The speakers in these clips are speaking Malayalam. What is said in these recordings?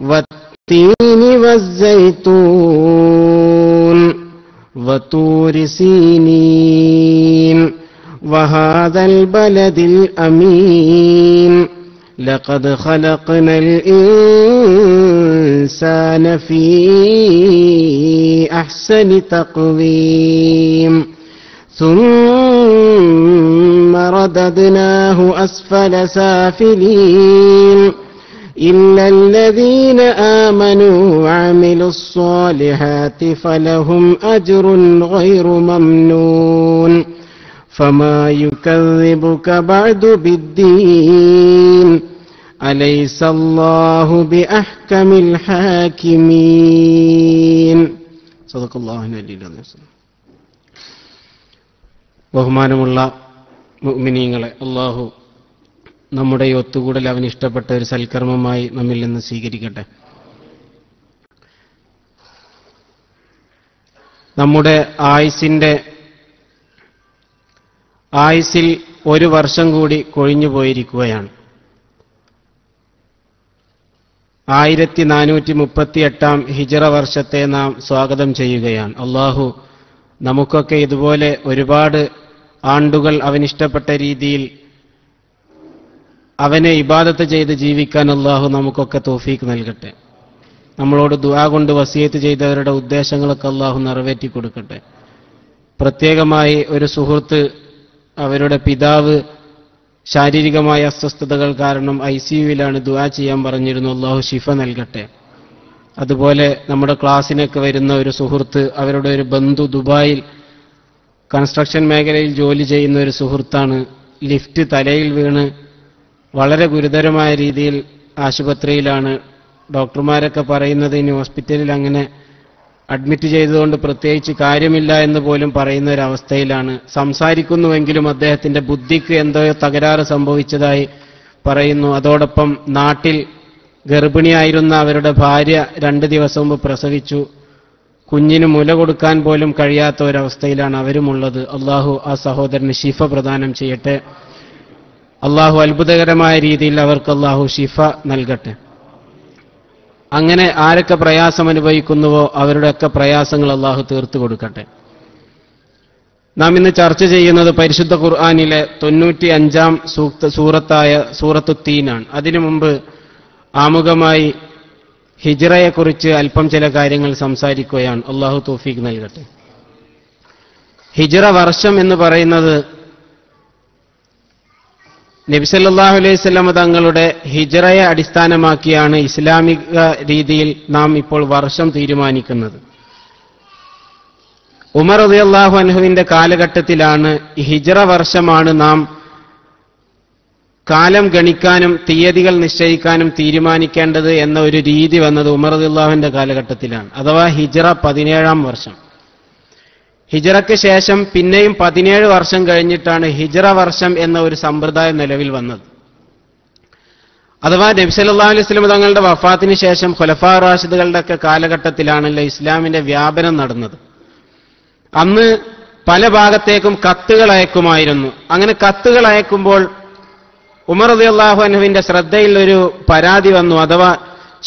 والتين والزيتون وطور سينين وهذا البلد الأمين لقد خلقنا الإنسان في أحسن تقويم ثم رددناه أسفل سافلين إلا الذين آمنوا وعملوا الصالحات فلهم أجر غير ممنون فما يكذبك بعد بالدين أليس الله بأحكم الحاكمين صدق الله العلي العظيم. ബഹുമാനമുള്ള മുഅ്മിനീങ്ങളെ, അല്ലാഹു നമ്മുടെ ഒത്തുകൂടൽ അവന് ഇഷ്ടപ്പെട്ട ഒരു സൽക്കർമ്മമായി നമ്മിൽ നിന്ന് സ്വീകരിക്കട്ടെ. നമ്മുടെ ആയുസ്സിൽ ഒരു വർഷം കൂടി കൊഴിഞ്ഞു പോയിരിക്കുകയാണ്. 1438 ഹിജ്റ വർഷത്തെ നാം സ്വാഗതം ചെയ്യുകയാണ്. അല്ലാഹു നമുക്കൊക്കെ ഇതുപോലെ ഒരുപാട് ആണ്ടുകൾ അവനിഷ്ടപ്പെട്ട രീതിയിൽ അവനെ ഇബാദത്ത് ചെയ്ത് ജീവിക്കാൻ അല്ലാഹു നമുക്കൊക്കെ തൗഫീഖ് നൽകട്ടെ. നമ്മളോട് ദുആ കൊണ്ട് വസിയത്ത് ചെയ്തവരുടെ ഉദ്ദേശങ്ങളൊക്കെ അല്ലാഹു നിറവേറ്റി കൊടുക്കട്ടെ. പ്രത്യേകമായി ഒരു സുഹൃത്ത്, അവരുടെ പിതാവ് ശാരീരികമായ അസ്വസ്ഥതകൾ കാരണം ICUവിലാണ്, ദുആ ചെയ്യാൻ പറഞ്ഞിരുന്നു. അല്ലാഹു ശിഫ നൽകട്ടെ. അതുപോലെ നമ്മുടെ ക്ലാസ്സിനൊക്കെ വരുന്ന ഒരു സുഹൃത്ത്, അവരുടെ ഒരു ബന്ധു ദുബായിൽ കൺസ്ട്രക്ഷൻ മേഖലയിൽ ജോലി ചെയ്യുന്ന ഒരു സുഹൃത്താണ്. ലിഫ്റ്റ് തലയിൽ വീണ് വളരെ ഗുരുതരമായ രീതിയിൽ ആശുപത്രിയിലാണ്. ഡോക്ടർമാരൊക്കെ പറയുന്നത് ഇനി ഹോസ്പിറ്റലിൽ അങ്ങനെ അഡ്മിറ്റ് ചെയ്തതുകൊണ്ട് പ്രത്യേകിച്ച് കാര്യമില്ല എന്ന് പോലും പറയുന്ന ഒരവസ്ഥയിലാണ്. സംസാരിക്കുന്നുവെങ്കിലും അദ്ദേഹത്തിന്റെ ബുദ്ധിക്ക് എന്തോ തകരാറ് സംഭവിച്ചതായി പറയുന്നു. അതോടൊപ്പം നാട്ടിൽ ഗർഭിണിയായിരുന്ന അവരുടെ ഭാര്യ 2 ദിവസം മുമ്പ് പ്രസവിച്ചു. കുഞ്ഞിന് മുല കൊടുക്കാൻ പോലും കഴിയാത്ത ഒരവസ്ഥയിലാണ് അവരുമുള്ളത്. അള്ളാഹു ആ സഹോദരന് ശിഫ പ്രദാനം ചെയ്യട്ടെ. അള്ളാഹു അത്ഭുതകരമായ രീതിയിൽ അവർക്ക് അള്ളാഹു ശിഫ നൽകട്ടെ. അങ്ങനെ ആരൊക്കെ പ്രയാസം അനുഭവിക്കുന്നുവോ അവരുടെയൊക്കെ പ്രയാസങ്ങൾ അള്ളാഹു തീർത്തു കൊടുക്കട്ടെ. നാം ഇന്ന് ചർച്ച ചെയ്യുന്നത് പരിശുദ്ധ ഖുർആനിലെ 95-ാം സൂറത്തായ സൂറത്തു തീനാണ്. അതിനു മുമ്പ് ആമുഖമായി ഹിജ്റയെക്കുറിച്ച് അല്പം ചില കാര്യങ്ങൾ സംസാരിക്കുകയാണ്. അള്ളാഹു തൗഫീഖ് നൽകട്ടെ. ഹിജ്റ വർഷം എന്ന് പറയുന്നത് നബി സല്ലല്ലാഹു അലൈഹി വസല്ലം തങ്ങളുടെ ഹിജ്റയെ അടിസ്ഥാനമാക്കിയാണ് ഇസ്ലാമിക രീതിയിൽ നാം ഇപ്പോൾ വർഷം തീരുമാനിക്കുന്നത്. ഉമർ റളിയല്ലാഹു അൻഹുവിന്റെ കാലഘട്ടത്തിലാണ് ഹിജ്റ വർഷമാണ് നാം കാലം ഗണിക്കാനും തീയതികൾ നിശ്ചയിക്കാനും തീരുമാനിക്കേണ്ടത് എന്ന ഒരു രീതി വന്നത് ഉമർ റളിയല്ലാഹുവിന്റെ കാലഘട്ടത്തിലാണ്. അഥവാ ഹിജ്റ 17-ാം വർഷം. ഹിജ്റയ്ക്ക് ശേഷം പിന്നെയും 17 വർഷം കഴിഞ്ഞിട്ടാണ് ഹിജ്റ വർഷം എന്ന ഒരു സമ്പ്രദായം നിലവിൽ വന്നത്. അഥവാ നബി സല്ലല്ലാഹു അലൈഹി വസല്ലം തങ്ങളുടെ വഫാത്തിന് ശേഷം ഖുലഫാ റാഷിദുകളുടെ ഒക്കെ കാലഘട്ടത്തിലാണല്ലോ ഇസ്ലാമിന്റെ വ്യാപനം നടന്നത്. അന്ന് പല ഭാഗത്തേക്കും കത്തുകൾ അയക്കുമായിരുന്നു. അങ്ങനെ കത്തുകൾ അയക്കുമ്പോൾ ഉമർ റളിയല്ലാഹു അൻഹുവിന്റെ ശ്രദ്ധയിൽ ഒരു പരാതി വന്നു. അഥവാ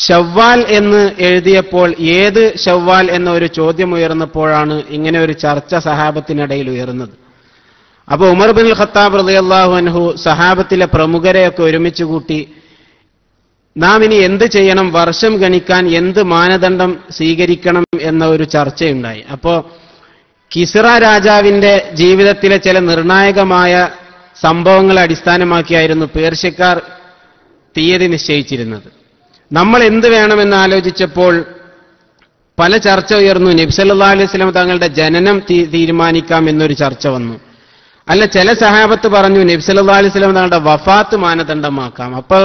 ശവ്വാൽ എന്ന് എഴുതിയപ്പോൾ ഏത് ശവ്വാൽ എന്ന ഒരു ചോദ്യം ഉയർന്നപ്പോഴാണ് ഇങ്ങനെ ഒരു ചർച്ച സഹാബത്തിനിടയിൽ ഉയർന്നത്. അപ്പൊ ഉമർ ബിൻ ഖത്താബ് റളിയല്ലാഹു അൻഹു സഹാബത്തിലെ പ്രമുഖരെയൊക്കെ ഒരുമിച്ച് കൂട്ടി, നാം ഇനി എന്ത് ചെയ്യണം, വർഷം ഗണിക്കാൻ എന്ത് മാനദണ്ഡം സ്വീകരിക്കണം എന്ന ഒരു ചർച്ചയുണ്ടായി. അപ്പോ കിസ്റ രാജാവിന്റെ ജീവിതത്തിലെ ചില നിർണായകമായ സംഭവങ്ങളെ അടിസ്ഥാനമാക്കിയായിരുന്നു പേർഷ്യക്കാർ തീയതി നിശ്ചയിച്ചിരുന്നത്. നമ്മൾ എന്ത് വേണമെന്ന് ആലോചിച്ചപ്പോൾ പല ചർച്ച ഉയർന്നു. നബി സല്ലല്ലാഹു അലൈഹി വസല്ലം തങ്ങളുടെ ജനനം തീരുമാനിക്കാം എന്നൊരു ചർച്ച വന്നു. അല്ല, ചില സഹാബത്ത് പറഞ്ഞു നബി സല്ലല്ലാഹു അലൈഹി വസല്ലം തങ്ങളുടെ വഫാത്ത് മാനദണ്ഡമാക്കാം. അപ്പോൾ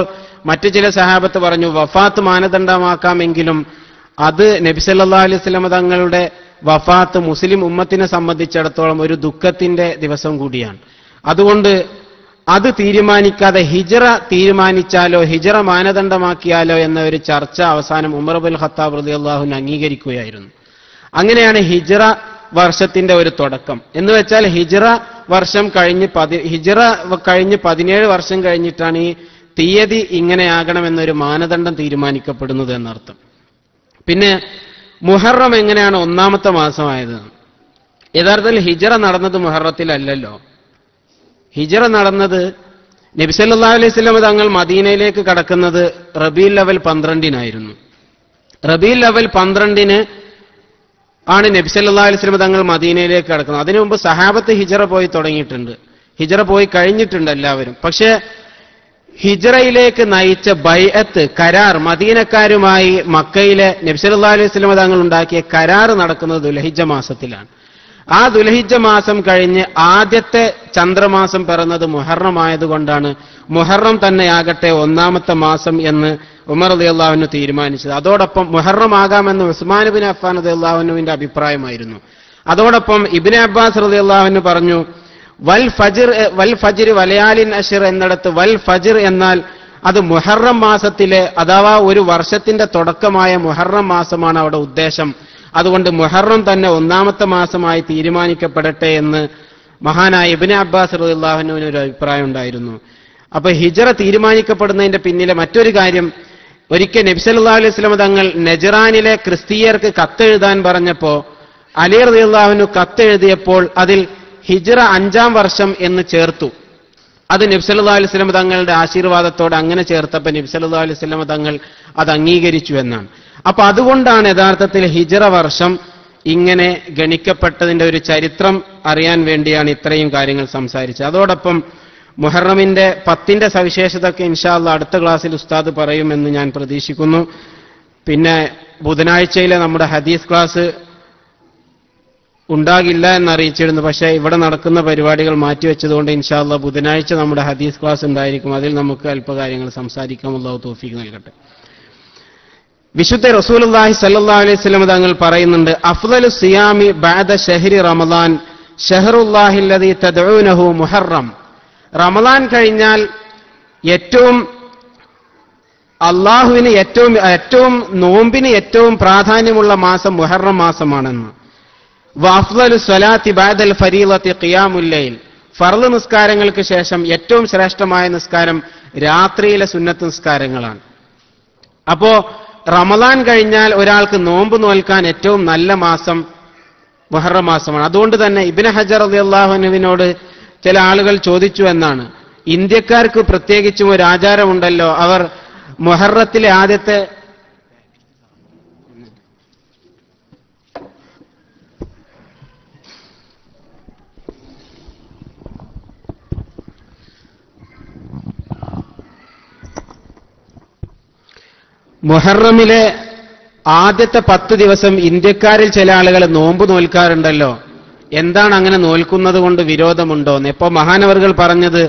മറ്റു ചില സഹാബത്ത് പറഞ്ഞു വഫാത്ത് മാനദണ്ഡമാക്കാമെങ്കിലും അത് നബി സല്ലല്ലാഹു അലൈഹി വസല്ലം തങ്ങളുടെ വഫാത്ത് മുസ്ലിം ഉമ്മത്തിനെ സംബന്ധിച്ചിടത്തോളം ഒരു ദുഃഖത്തിന്റെ ദിവസം കൂടിയാണ്. അതുകൊണ്ട് അത് തീരുമാനിക്കാതെ ഹിജ്റ തീരുമാനിച്ചാലോ ഹിജ്റ മാനദണ്ഡമാക്കിയാലോ എന്ന ഒരു ചർച്ച അവസാനം ഉമർ ബിൻ ഖത്താബ് റളിയല്ലാഹു അൻഹു അംഗീകരിക്കുകയായിരുന്നു. അങ്ങനെയാണ് ഹിജ്റ വർഷത്തിന്റെ ഒരു തുടക്കം. എന്ന് വെച്ചാൽ ഹിജ്റ കഴിഞ്ഞ് 17 വർഷം കഴിഞ്ഞിട്ടാണ് ഈ തീയതി ഇങ്ങനെയാകണമെന്നൊരു മാനദണ്ഡം തീരുമാനിക്കപ്പെടുന്നത് എന്നർത്ഥം. പിന്നെ മുഹറം എങ്ങനെയാണ് ഒന്നാമത്തെ മാസമായത്? യഥാർത്ഥത്തിൽ ഹിജറ നടന്നത് മുഹറത്തിലല്ലല്ലോ. ഹിജറ നടന്നത് നബി സല്ലല്ലാഹു അലൈഹി വസല്ലം തങ്ങൾ മദീനയിലേക്ക് കടക്കുന്നത് റബീഉൽ അവൽ 12-നായിരുന്നു. റബീഉൽ അവൽ 12-ന് ആണ് നബി സല്ലല്ലാഹു അലൈഹി വസല്ലം തങ്ങൾ മദീനയിലേക്ക് കടക്കുന്നത്. അതിനു മുമ്പ് സഹാബത്ത് ഹിജറ പോയി തുടങ്ങിയിട്ടുണ്ട്, ഹിജറ പോയി കഴിഞ്ഞിട്ടുണ്ട് എല്ലാവരും. പക്ഷേ ഹിജറയിലേക്ക് നയിച്ച ബൈഅത്ത്, കരാർ, മദീനക്കാരുമായി മക്കയിലെ നബി സല്ലല്ലാഹു അലൈഹി വസല്ലം തങ്ങൾ ഉണ്ടാക്കിയ കരാർ നടക്കുന്നത് ദുൽഹിജ്ജ മാസത്തിലാണ്. ആ ദുൽഹിജ്ജ മാസം കഴിഞ്ഞ് ആദ്യത്തെ ചന്ദ്രമാസം പിറന്നത് മുഹറം ആയതുകൊണ്ടാണ് മുഹറം തന്നെയാകട്ടെ ഒന്നാമത്തെ മാസം എന്ന് ഉമർ റളിയല്ലാഹു അൻഹു തീരുമാനിച്ചത്. അതോടൊപ്പം മുഹറം ആകാമെന്ന് ഉസ്മാൻ ഇബ്നു അഫ്ഫാൻ റളിയല്ലാഹു അൻഹുവിന്റെ അഭിപ്രായമായിരുന്നു. അതോടൊപ്പം ഇബ്നു അബ്ബാസ് റളിയല്ലാഹു അൻഹു പറഞ്ഞു, വൽ ഫജ്ർ വലയാലിൻ അശ്ർ എന്നിടത്ത് വൽ ഫജ്ർ എന്നാൽ അത് മുഹറം മാസത്തിലെ അഥവാ ഒരു വർഷത്തിന്റെ തുടക്കമായ മുഹറം മാസമാണ് അവിടെ ഉദ്ദേശം. അതുകൊണ്ട് മുഹറം തന്നെ ഒന്നാമത്തെ മാസമായി തീരുമാനിക്കപ്പെടട്ടെ എന്ന് മഹാനായ ഇബ്നു അബ്ബാസ് റളിയല്ലാഹു അൻഹുവിന് ഒരു അഭിപ്രായം ഉണ്ടായിരുന്നു. അപ്പൊ ഹിജറ തീരുമാനിക്കപ്പെടുന്നതിന്റെ പിന്നിലെ മറ്റൊരു കാര്യം, ഒരിക്കൽ നബി സല്ലല്ലാഹു അലൈഹി വസല്ലം തങ്ങൾ നജ്റാനിലെ ക്രിസ്തീയർക്ക് കത്തെഴുതാൻ പറഞ്ഞപ്പോ അലി റളിയല്ലാഹു അൻഹു കത്തെഴുതിയപ്പോൾ അതിൽ ഹിജ്റ 5-ാം വർഷം എന്ന് ചേർത്തു. അത് നബി സല്ലല്ലാഹു അലൈഹി വസല്ലം തങ്ങളുടെ ആശീർവാദത്തോടെ അങ്ങനെ ചേർത്തപ്പോൾ നബി സല്ലല്ലാഹു അലൈഹി വസല്ലം തങ്ങൾ അത് അംഗീകരിച്ചു എന്നാണ്. അപ്പൊ അതുകൊണ്ടാണ് യഥാർത്ഥത്തിൽ ഹിജ്റ വർഷം ഇങ്ങനെ ഗണിക്കപ്പെട്ടതിന്റെ ഒരു ചരിത്രം അറിയാൻ വേണ്ടിയാണ് ഇത്രയും കാര്യങ്ങൾ സംസാരിച്ചത്. അതോടൊപ്പം മുഹറമിന്റെ 10-ന്റെ സവിശേഷതയൊക്കെ ഇൻഷാ അല്ലാഹ് അടുത്ത ക്ലാസ്സിൽ ഉസ്താദ് പറയുമെന്ന് ഞാൻ പ്രതീക്ഷിക്കുന്നു. പിന്നെ ബുധനാഴ്ചയിലെ നമ്മുടെ ഹദീസ് ക്ലാസ് ഉണ്ടാകില്ല എന്നറിയിച്ചിരുന്നു. പക്ഷേ ഇവിടെ നടക്കുന്ന പരിപാടികൾ മാറ്റിവെച്ചതുകൊണ്ട് ഇൻഷാ അല്ലാഹ് ബുധനാഴ്ച നമ്മുടെ ഹദീസ് ക്ലാസ് ഉണ്ടായിരിക്കും. അതിൽ നമുക്ക് അല്പകാര്യങ്ങൾ സംസാരിക്കാം. അല്ലാഹു തൗഫീഖ് നൽകട്ടെ. വിശുദ്ധ റസൂലുള്ളാഹി സ്വല്ലല്ലാഹു അലൈഹി വസല്ലം തങ്ങൾ പറയുന്നുണ്ട്, അഫ്ളലു സിയാമി ബഅദ ഷഹ്രി റമളാൻ ഷഹ്റുല്ലാഹി അല്ലദീ തദ്ഊനഹു മുഹറം. റമളാൻ കഴിഞ്ഞാൽ ഏറ്റവും അള്ളാഹുവിന് ഏറ്റവും നോമ്പിന് ഏറ്റവും പ്രാധാന്യമുള്ള മാസം മുഹറം മാസമാണെന്ന്. വഅഫ്ളലു സ്വലാത്തി ബഅദൽ ഫരീളത്തി ഖിയാമുൽ ലൈൽ. ഫർള് നിസ്കാരങ്ങൾക്ക് ശേഷം ഏറ്റവും ശ്രേഷ്ഠമായ നിസ്കാരം രാത്രിയിലെ സുന്നത്ത് നിസ്കാരങ്ങളാണ്. അപ്പോ റമളാൻ കഴിഞ്ഞാൽ ഒരാൾക്ക് നോമ്പ് നോൽക്കാൻ ഏറ്റവും നല്ല മാസം മുഹറം മാസമാണ്. അതുകൊണ്ട് തന്നെ ഇബ്നു ഹജർ റളിയല്ലാഹു അൻഹുവിനോട് ചില ആളുകൾ ചോദിച്ചു എന്നാണ്, ഇന്ത്യക്കാർക്ക് പ്രത്യേകിച്ചും ഒരു ആചാരമുണ്ടല്ലോ, അവർ മുഹറത്തിലെ ആദ്യത്തെ മുഹറമിലെ ആദ്യത്തെ 10 ദിവസം ഇന്ത്യക്കാരിൽ ചില ആളുകൾ നോമ്പ് നോൽക്കാറുണ്ടല്ലോ, എന്താണ് അങ്ങനെ നോൽക്കുന്നത് കൊണ്ട് വിരോധമുണ്ടോന്ന്. ഇപ്പൊ മഹാനവറുകൾ പറഞ്ഞത്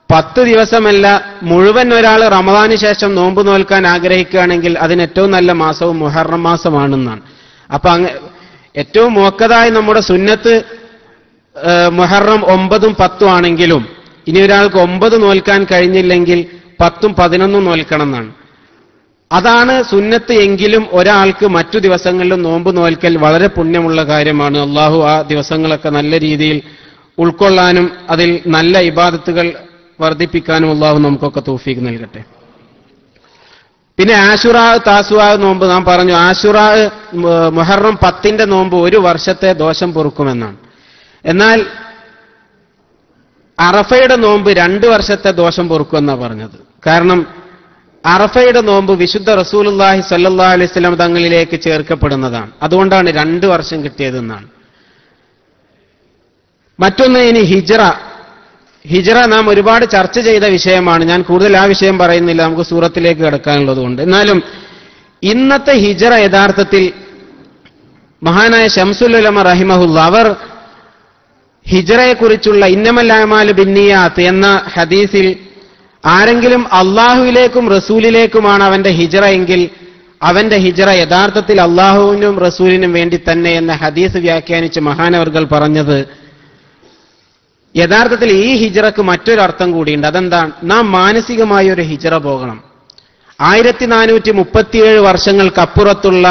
10 ദിവസമല്ല, മുഴുവൻ ഒരാൾ റമദാന് ശേഷം നോമ്പ് നോൽക്കാൻ ആഗ്രഹിക്കുകയാണെങ്കിൽ അതിന് ഏറ്റവും നല്ല മാസവും മുഹറം മാസമാണെന്നാണ്. അപ്പൊ ഏറ്റവും മുഅക്കദായ നമ്മുടെ സുന്നത്ത് മുഹറം 9ഉം 10ഉം ആണെങ്കിലും ഇനി ഒരാൾക്ക് 9 നോൽക്കാൻ കഴിഞ്ഞില്ലെങ്കിൽ 10ഉം 11ഉം നോൽക്കണം എന്നാണ്. അതാണ് സുന്നത്ത് എങ്കിലും ഒരാൾക്ക് മറ്റു ദിവസങ്ങളിലും നോമ്പ് നോൽക്കൽ വളരെ പുണ്യമുള്ള കാര്യമാണ്. അള്ളാഹു ആ ദിവസങ്ങളൊക്കെ നല്ല രീതിയിൽ ഉൾക്കൊള്ളാനും അതിൽ നല്ല ഇബാദത്തുകൾ വർദ്ധിപ്പിക്കാനും അള്ളാഹു നമുക്കൊക്കെ തൗഫീഖ് നൽകട്ടെ. പിന്നെ ആശുറാ താസുആ നോമ്പ് നാം പറഞ്ഞു. ആശുറാ മുഹറം 10ന്റെ നോമ്പ് ഒരു വർഷത്തെ ദോഷം പൊറുക്കുമെന്നാണ്. എന്നാൽ അറഫയുടെ നോമ്പ് 2 വർഷത്തെ ദോഷം പൊറുക്കുമെന്നാണ് പറഞ്ഞത്. കാരണം അറഫയുടെ നോമ്പ് വിശുദ്ധ റസൂലുള്ളാഹി സ്വല്ലല്ലാഹു അലൈഹി വസല്ലം തങ്ങളിലേക്ക് ചേർക്കപ്പെടുന്നതാണ്. അതുകൊണ്ടാണ് 2 വർഷം കിട്ടിയതെന്നാണ്. മറ്റൊന്ന് ഇനി ഹിജ്റ നാം ഒരുപാട് ചർച്ച ചെയ്ത വിഷയമാണ്. ഞാൻ കൂടുതൽ ആ വിഷയം പറയുന്നില്ല, നമുക്ക് സൂറത്തിലേക്ക് കടക്കാനുള്ളതുകൊണ്ട്. എന്നാലും ഇന്നത്തെ ഹിജ്റ യഥാർത്ഥത്തിൽ മഹാനായ ശംസുൽ ഉലമ റഹിമഹുല്ല അവർ ഹിജ്റയെക്കുറിച്ചുള്ള ഇന്നമൽ അഅ്മാലു ബിന്നിയാത്ത് എന്ന ഹദീസിൽ ആരെങ്കിലും അള്ളാഹുവിലേക്കും റസൂലിലേക്കുമാണ് അവന്റെ ഹിജ്റ എങ്കിൽ അവന്റെ ഹിജ്റ യഥാർത്ഥത്തിൽ അള്ളാഹുവിനും റസൂലിനും വേണ്ടി തന്നെ എന്ന ഹദീസ് വ്യാഖ്യാനിച്ച് മഹാനവർകൾ പറഞ്ഞത്, യഥാർത്ഥത്തിൽ ഈ ഹിജ്റക്ക് മറ്റൊരർത്ഥം കൂടിയുണ്ട്. അതെന്താണ്? നാം മാനസികമായ ഒരു ഹിജ്റ പോകണം. 1437 വർഷങ്ങൾക്കപ്പുറത്തുള്ള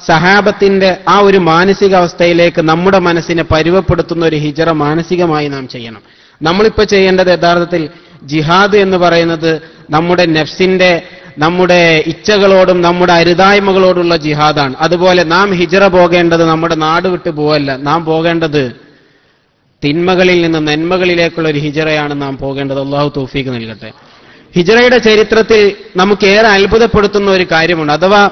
സഹാബത്തിന്റെ ആ ഒരു മാനസികാവസ്ഥയിലേക്ക് നമ്മുടെ മനസ്സിനെ പരുവപ്പെടുത്തുന്ന ഒരു ഹിജ്റ മാനസികമായി നാം ചെയ്യണം. നമ്മളിപ്പോ ചെയ്യേണ്ടത് യഥാർത്ഥത്തിൽ ജിഹാദ് എന്ന് പറയുന്നത് നമ്മുടെ നഫ്സിന്റെ, നമ്മുടെ ഇച്ഛകളോടും നമ്മുടെ അരുതായ്മകളോടുള്ള ജിഹാദാണ്. അതുപോലെ നാം ഹിജ്റ പോകേണ്ടത് നമ്മുടെ നാട് വിട്ടു പോവല്ല, നാം പോകേണ്ടത് തിന്മകളിൽ നിന്ന് നന്മകളിലേക്കുള്ള ഒരു ഹിജ്റയാണ് നാം പോകേണ്ടത്. അല്ലാഹു തൗഫീഖ് നൽകട്ടെ. ഹിജ്റയുടെ ചരിത്രത്തിൽ നമുക്കേറെ അത്ഭുതപ്പെടുത്തുന്ന ഒരു കാര്യമുണ്ട്. അഥവാ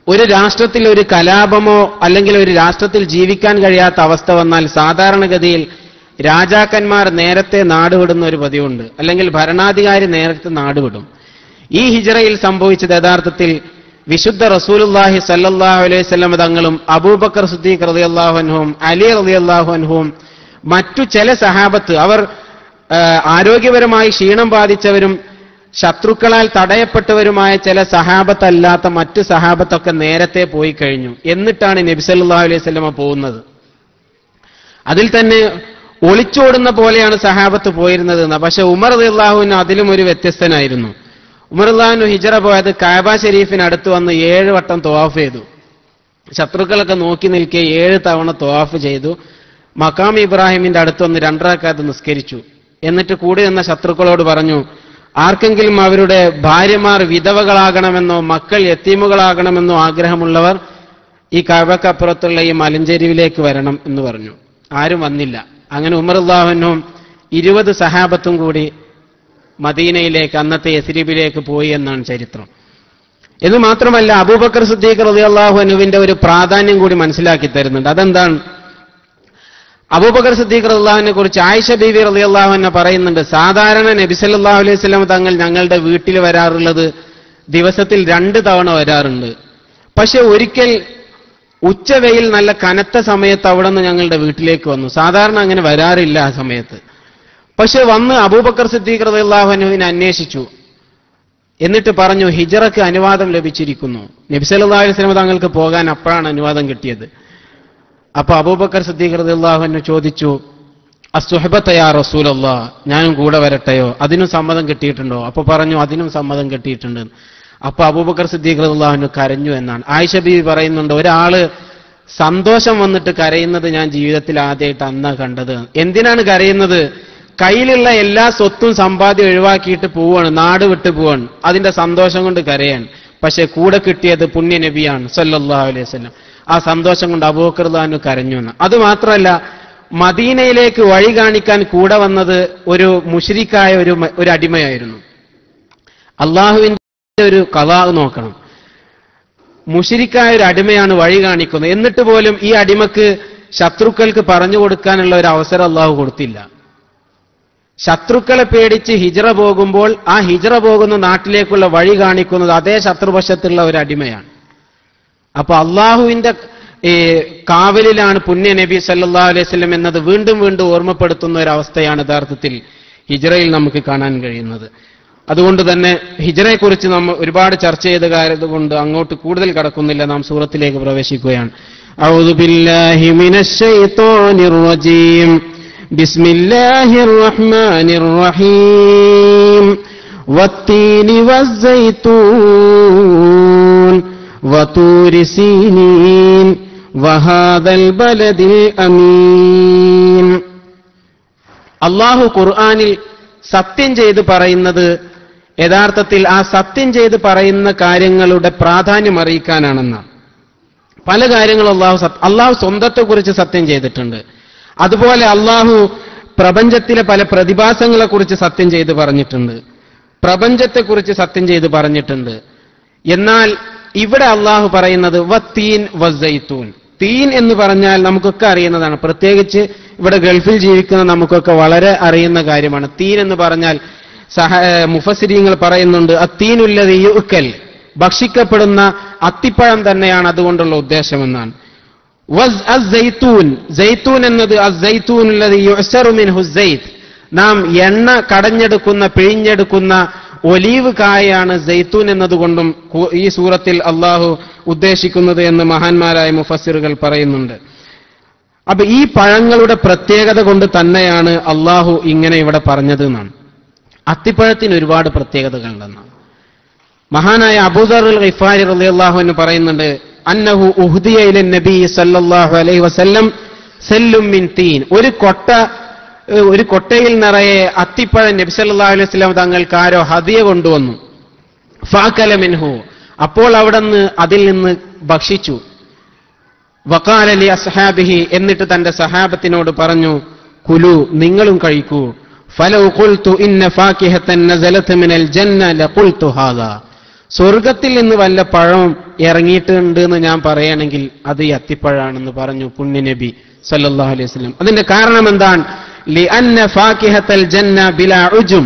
ഒരു രാഷ്ട്രത്തിൽ ഒരു കലാപമോ അല്ലെങ്കിൽ ഒരു രാഷ്ട്രത്തിൽ ജീവിക്കാൻ കഴിയാത്ത അവസ്ഥ വന്നാൽ സാധാരണഗതിയിൽ രാജാക്കന്മാർ നേരത്തെ നാടുവിടുന്ന ഒരു പതിവുണ്ട്, അല്ലെങ്കിൽ ഭരണാധികാരി നേരത്തെ നാടുവിടും. ഈ ഹിജ്റയിൽ സംഭവിച്ചത് യഥാർത്ഥത്തിൽ വിശുദ്ധ റസൂലുള്ളാഹി സ്വല്ലല്ലാഹു അലൈഹി വസല്ലം തങ്ങളും അബൂബക്കർ സിദ്ദീഖ് റളിയല്ലാഹു അൻഹും അലി റളിയല്ലാഹു അൻഹും മറ്റു ചില സഹാബത്ത്, അവർ ആരോഗ്യപരമായി ക്ഷീണം ബാധിച്ചവരും ശത്രുക്കളാൽ തടയപ്പെട്ടവരുമായ ചില സഹാബത്തല്ലാത്ത മറ്റു സഹാബത്തൊക്കെ നേരത്തെ പോയി കഴിഞ്ഞു. എന്നിട്ടാണ് നബി സല്ലല്ലാഹു അലൈഹി വസല്ലം പോകുന്നത്. അതിൽ തന്നെ ഒളിച്ചോടുന്ന പോലെയാണ് സഹാബത്ത് പോയിരുന്നത്. പക്ഷെ ഉമർ റളിയല്ലാഹു അൻഹു അതിലും ഒരു വ്യത്യസ്തനായിരുന്നു. ഉമർ റളിയല്ലാഹു അൻഹു ഹിജ്റ പോയത് കഅബ ശരീഫിനടുത്ത് വന്ന് 7 വട്ടം തവാഫ് ചെയ്തു. ശത്രുക്കളൊക്കെ നോക്കി നിൽക്കെ 7 തവണ തവാഫ് ചെയ്തു. മഖാം ഇബ്രാഹിമിന്റെ അടുത്ത് വന്ന് 2 റക്അത്ത് നിസ്കരിച്ചു. എന്നിട്ട് കൂടി നിന്ന ശത്രുക്കളോട് പറഞ്ഞു, ആർക്കെങ്കിലും അവരുടെ ഭാര്യമാർ വിധവകളാകണമെന്നോ മക്കൾ യത്തീമുകളാകണമെന്നോ ആഗ്രഹമുള്ളവർ ഈ കഅബക്കപ്പുറത്തുള്ള ഈ മലഞ്ചെരിവിലേക്ക് വരണം എന്ന് പറഞ്ഞു. ആരും വന്നില്ല. അങ്ങനെ ഉമർ റളിയല്ലാഹു അൻഹു 20 സഹാബത്തും കൂടി മദീനയിലേക്ക്, അന്നത്തെ യസ്രിബിലേക്ക് പോയി എന്നാണ് ചരിത്രം. എന്ന് മാത്രമല്ല, അബൂബക്കർ സിദ്ദീഖ് റളിയല്ലാഹു അൻഹുവിന്റെ ഒരു പ്രാധാന്യം കൂടി മനസ്സിലാക്കി തരുന്നുണ്ട്. അതെന്താണ്? അബൂബക്കർ സിദ്ദീഖ് റളിയല്ലാഹു അൻഹുവിനെ കുറിച്ച് ആയിഷ ബീവി റളിയല്ലാഹു അൻഹ പറയുന്നുണ്ട്, സാധാരണ നബി സല്ലല്ലാഹു അലൈഹി വസല്ലം തങ്ങൾ ഞങ്ങളുടെ വീട്ടിൽ വരാറുള്ളത് ദിവസത്തിൽ 2 തവണ വരാറുണ്ട്. പക്ഷെ ഒരിക്കൽ ഉച്ചവെയിൽ നല്ല കനത്ത സമയത്ത് അവിടെ നിന്ന് ഞങ്ങളുടെ വീട്ടിലേക്ക് വന്നു. സാധാരണ അങ്ങനെ വരാറില്ല ആ സമയത്ത്. പക്ഷെ വന്ന് അബൂബക്കർ സിദ്ദീഖ് റളിയല്ലാഹു അൻഹുവിനെ അന്വേഷിച്ചു. എന്നിട്ട് പറഞ്ഞു, ഹിജ്റക്ക് അനുവാദം ലഭിച്ചിരിക്കുന്നു. നബി സല്ലല്ലാഹു അലൈഹി വസല്ലം തങ്ങൾക്ക് പോകാൻ അപ്പോഴാണ് അനുവാദം കിട്ടിയത്. അപ്പൊ അബൂബക്കർ സിദ്ദീഖ് റളിയല്ലാഹു അൻഹു ചോദിച്ചു, അസ്സുഹബത യാ റസൂലല്ലാഹ്, ഞാനും കൂടെ വരട്ടെയോ? അതിനും സമ്മതം കിട്ടിയിട്ടുണ്ടോ? അപ്പൊ പറഞ്ഞു, അതിനും സമ്മതം കിട്ടിയിട്ടുണ്ട്. അപ്പൊ അബൂബക്കർ സിദ്ദീഖ് റളിയല്ലാഹു അൻഹു കരഞ്ഞു എന്നാണ്. ആയിഷ ബീവി പറയുന്നുണ്ട്, ഒരാള് സന്തോഷം വന്നിട്ട് കരയുന്നത് ഞാൻ ജീവിതത്തിൽ ആദ്യമായിട്ട് അന്നാ കണ്ടത്. എന്തിനാണ് കരയുന്നത്? കയ്യിലുള്ള എല്ലാ സ്വത്തും സമ്പാദ്യം ഒഴിവാക്കിയിട്ട് പോവാണ്, നാട് വിട്ടു പോവാണ്, അതിന്റെ സന്തോഷം കൊണ്ട് കരയാൻ. പക്ഷെ കൂടെ കിട്ടിയത് പുണ്യ നബിയാണ് സല്ലല്ലാഹു അലൈഹി വസല്ലം. ആ സന്തോഷം കൊണ്ട് അബൂബക്കർ റളിയല്ലാഹു അൻഹു കരഞ്ഞു എന്ന്. അതുമാത്രമല്ല, മദീനയിലേക്ക് വഴി കാണിക്കാൻ കൂടെ വന്നത് ഒരു മുശ്രിക്കായ ഒരു അടിമയായിരുന്നു. അള്ളാഹുവിന്റെ ഒരു ഖളാ നോക്കണം. മുശ്രിക്കായ ഒരു അടിമയാണ് വഴി കാണിക്കുന്നത്. എന്നിട്ട് പോലും ഈ അടിമക്ക് ശത്രുക്കൾക്ക് പറഞ്ഞു കൊടുക്കാനുള്ള ഒരു അവസരം അള്ളാഹു കൊടുത്തില്ല. ശത്രുക്കളെ പേടിച്ച് ഹിജ്റ പോകുമ്പോൾ ആ ഹിജ്റ പോകുന്ന നാട്ടിലേക്കുള്ള വഴി കാണിക്കുന്നത് അതേ ശത്രുപക്ഷത്തുള്ള ഒരു അടിമയാണ്. അപ്പൊ അള്ളാഹുവിന്റെ കാവലിലാണ് പുണ്യ നബി സല്ലല്ലാഹു അലൈഹി വസല്ലം എന്നത് വീണ്ടും വീണ്ടും ഓർമ്മപ്പെടുത്തുന്ന ഒരു അവസ്ഥയാണ് യഥാർത്ഥത്തിൽ ഹിജ്റയിൽ നമുക്ക് കാണാൻ കഴിയുന്നത്. അതുകൊണ്ട് തന്നെ ഹിജ്റയെ കുറിച്ച് നമ്മൾ ഒരുപാട് ചർച്ച ചെയ്ത കാര്യതുകൊണ്ട് അങ്ങോട്ട് കൂടുതൽ കടക്കുന്നില്ല. നാം സൂറത്തിലേക്ക് പ്രവേശിക്കുകയാണ്. അഊദു ബില്ലാഹി മിനശ് ശൈത്വാനിർ റജീം. ബിസ്മില്ലാഹിർ റഹ്മാനിർ റഹീം. വത്തീനി വസ്സൈത്തൂൻ വതൂരി സീനീൻ വഹാദൽ ബലദിൽ അമീൻ. അല്ലാഹു ഖുർആനിൽ സത്യം ചെയ്ത് പറയുന്നത് യഥാർത്ഥത്തിൽ ആ സത്യം ചെയ്ത് പറയുന്ന കാര്യങ്ങളുടെ പ്രാധാന്യം അറിയിക്കാനാണെന്നാണ്. പല കാര്യങ്ങളും അള്ളാഹു സ്വന്തത്തെക്കുറിച്ച് സത്യം ചെയ്തിട്ടുണ്ട്. അതുപോലെ അള്ളാഹു പ്രപഞ്ചത്തിലെ പല പ്രതിഭാസങ്ങളെക്കുറിച്ച് സത്യം ചെയ്ത് പറഞ്ഞിട്ടുണ്ട്, പ്രപഞ്ചത്തെക്കുറിച്ച് സത്യം ചെയ്ത് പറഞ്ഞിട്ടുണ്ട്. എന്നാൽ ഇവിടെ അള്ളാഹു പറയുന്നത് വത്തീൻ വസ്സൈത്തൂൻ. തീൻ എന്ന് പറഞ്ഞാൽ നമുക്കൊക്കെ അറിയുന്നതാണ്, പ്രത്യേകിച്ച് ഇവിടെ ഗൾഫിൽ ജീവിക്കുന്ന നമുക്കൊക്കെ വളരെ അറിയുന്ന കാര്യമാണ്. തീൻ എന്ന് പറഞ്ഞാൽ മുഫസ്സിരീങ്ങൾ പറയുന്നുണ്ട്, അത്തീനുല്ലദീ യുഅ്കൽ, ഭക്ഷിക്കപ്പെടുന്ന അത്തിപ്പഴം തന്നെയാണ് അതുകൊണ്ടുള്ള ഉദ്ദേശമെന്നാണ്. സൈത്തൂൻ എന്നത് അസ്സൈത്തൂനുല്ലദീ യുഅ്സറു മിൻഹു സൈത്ത്, നാം എണ്ണ കടഞ്ഞെടുക്കുന്ന പിഴിഞ്ഞെടുക്കുന്ന ഒലീവ് കായാണ് സൈത്തൂൻ എന്നതുകൊണ്ടും ഈ സൂറത്തിൽ അള്ളാഹു ഉദ്ദേശിക്കുന്നത് എന്ന് മഹാന്മാരായ മുഫസ്സിറുകൾ പറയുന്നുണ്ട്. അപ്പൊ ഈ പഴങ്ങളുടെ പ്രത്യേകത കൊണ്ട് തന്നെയാണ് അള്ളാഹു ഇങ്ങനെ ഇവിടെ പറഞ്ഞത് എന്നാണ്. അത്തിപ്പഴത്തിന് ഒരുപാട് പ്രത്യേകതകളുണ്ടെന്നാണ്. മഹാനായ അബൂദർ അൽ ഗിഫാരി റളിയല്ലാഹു അൻഹു പറയുന്നുണ്ട്, അന്നഹു ഉഹ്ദിയ ഇലൻ നബി സല്ലല്ലാഹു അലൈഹി വസല്ലം സല്ലും മിൻ തീൻ, ഒരു കൊട്ട ഒരു കൊട്ടയിൽ നിറയെ അത്തിപ്പഴം നബി സല്ലല്ലാഹു അലൈഹി വസല്ലം തങ്ങൾക്ക് ആരോ ഹദിയ കൊണ്ടുവന്നു. ഫഅകല മിൻഹു, അപ്പോൾ അവിടുന്ന് അതിൽ നിന്ന് ഭക്ഷിച്ചു. വഖാല ലി അസ്ഹാബിഹി, എന്നിട്ട് തന്റെ സഹാബത്തിനോട് പറഞ്ഞു, കുലു, നിങ്ങളും കഴിക്കൂ. ഫലൗ ഖുൽതു ഇന്ന ഫാകിഹതൻ നസലത് മിനൽ ജന്ന ലഖുൽതു ഹാദാ, സ്വർഗത്തിൽ നിന്ന് വല്ല പഴം ഇറങ്ങിയിട്ടുണ്ട് എന്ന് ഞാൻ പറയുകയാണെങ്കിൽ അത് ഈ അത്തിപ്പഴാണെന്ന് പറഞ്ഞു പുണ്യ നബി സല്ലല്ലാഹു അലൈഹി വസല്ലം. അതിന്റെ കാരണം എന്താണ്? ലിഅന്ന ഫാകിഹതൽ ജന്ന ബിലാ ഉജും,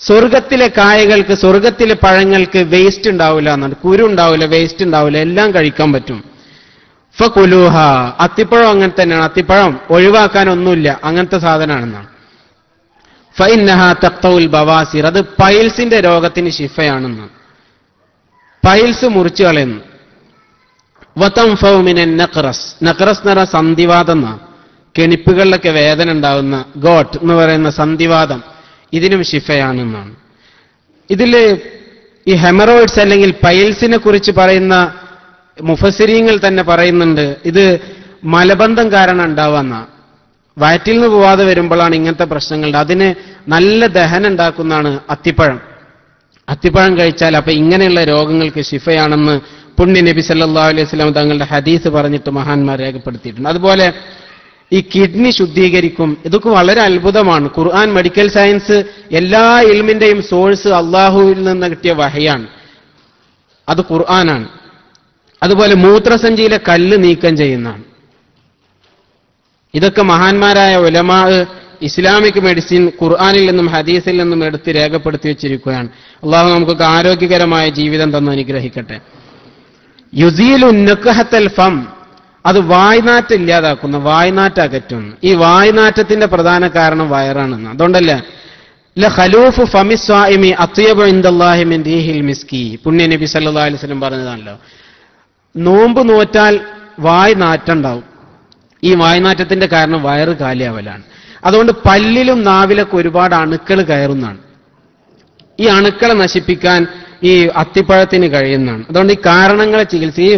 സ്വർഗത്തിലെ കായകൾക്ക്, സ്വർഗത്തിലെ പഴങ്ങൾക്ക് വേസ്റ്റ് ഉണ്ടാവില്ല എന്നാണ്. കുരു ഉണ്ടാവില്ല, വേസ്റ്റ് ഉണ്ടാവില്ല, എല്ലാം കഴിക്കാൻ പറ്റും. ഫകുലൂഹ, അത്തിപ്പഴം അങ്ങനെ തന്നെയാണ്. അത്തിപ്പഴം ഒഴിവാക്കാൻ ഒന്നുമില്ല, അങ്ങനത്തെ സാധനമാണെന്നാണ്. ഫഇന്നഹ തഖ്തഉൽ ബവാസിർ, അത് പൈൽസിന്റെ രോഗത്തിന് ശിഫയാണെന്നാണ്. പൈൽസ് മുറിച്ചു കളയുന്നു. വതൻഫഉ മിനൻ നഖ്റസ്, നഖ്റസ് എന്ന് പറഞ്ഞാൽ സന്ധിവാതം എന്നാണ്. കെണിപ്പുകളിലൊക്കെ വേദന ഉണ്ടാവുന്ന ഗോട്ട് എന്ന് പറയുന്ന സന്ധിവാതം, ഇതിനും ശിഫയാണെന്നാണ്. ഇതില് ഈ ഹെമറോയിഡ്സ് അല്ലെങ്കിൽ പൈൽസിനെ കുറിച്ച് പറയുന്ന മുഫസ്സിരീങ്ങൾ തന്നെ പറയുന്നുണ്ട്, ഇത് മലബന്ധം കാരണം ഉണ്ടാവുന്ന, വയറ്റിൽ നിന്ന് പോവാതെ വരുമ്പോഴാണ് ഇങ്ങനത്തെ പ്രശ്നങ്ങളുണ്ട്. അതിന് നല്ല ദഹനം ഉണ്ടാക്കുന്നതാണ് അത്തിപ്പഴം. അത്തിപ്പഴം കഴിച്ചാൽ അപ്പൊ ഇങ്ങനെയുള്ള രോഗങ്ങൾക്ക് ശിഫയാണെന്ന് പുണ്യ നബി സല്ലല്ലാഹു അലൈഹി വസല്ലം തങ്ങളുടെ ഹദീസ് പറഞ്ഞിട്ട് മഹാന്മാർ രേഖപ്പെടുത്തിയിട്ടുണ്ട്. അതുപോലെ ഈ കിഡ്നി ശുദ്ധീകരിക്കും. ഇതൊക്കെ വളരെ അത്ഭുതമാണ്. ഖുർആൻ, മെഡിക്കൽ സയൻസ്, എല്ലാ ഇൽമിന്റെയും സോഴ്സ് അള്ളാഹുവിൽ നിന്ന് കിട്ടിയ വഹയാണ്, അത് ഖുർആനാണ്. അതുപോലെ മൂത്രസഞ്ചിയിലെ കല്ല് നീക്കം ചെയ്യുന്നതാണ്. ഇതൊക്കെ മഹാന്മാരായ ഉലമാ, ഇസ്ലാമിക് മെഡിസിൻ ഖുർആനിൽ നിന്നും ഹദീസിൽ നിന്നും എടുത്ത് രേഖപ്പെടുത്തി വെച്ചിരിക്കുകയാണ്. അള്ളാഹു നമുക്കൊക്കെ ആരോഗ്യകരമായ ജീവിതം തന്ന് അനുഗ്രഹിക്കട്ടെ. യുസീലു നഖഹത്തൽ ഫം, അത് വായ്നാറ്റം ഇല്ലാതാക്കുന്ന, വായ്നാറ്റം അകറ്റുന്നു. ഈ വായ്നാറ്റത്തിന്റെ പ്രധാന കാരണം വയറാണെന്ന്. അതുകൊണ്ടല്ല ലഖലൂഫു ഫമിസ്വാഇമി അത്യബു ഇൻദല്ലാഹി മിൻ റീഹിൽ മിസ്കി, പുണ്യ നബി സല്ലല്ലാഹു അലൈഹി വസല്ലം പറഞ്ഞതാണല്ലോ. നോമ്പ് നോറ്റാൽ വായ്നാറ്റം ഉണ്ടാവും. ഈ വായ്നാറ്റത്തിന്റെ കാരണം വയറ് കാലിയാവലാണ്. അതുകൊണ്ട് പല്ലിലും നാവിലൊക്കെ ഒരുപാട് അണുക്കൾ കയറുന്നതാണ്. ഈ അണുക്കളെ നശിപ്പിക്കാൻ ഈ അത്തിപ്പഴത്തിന് കഴിയുന്നതാണ്. അതുകൊണ്ട് ഈ കാരണങ്ങളെ ചികിത്സ, ഈ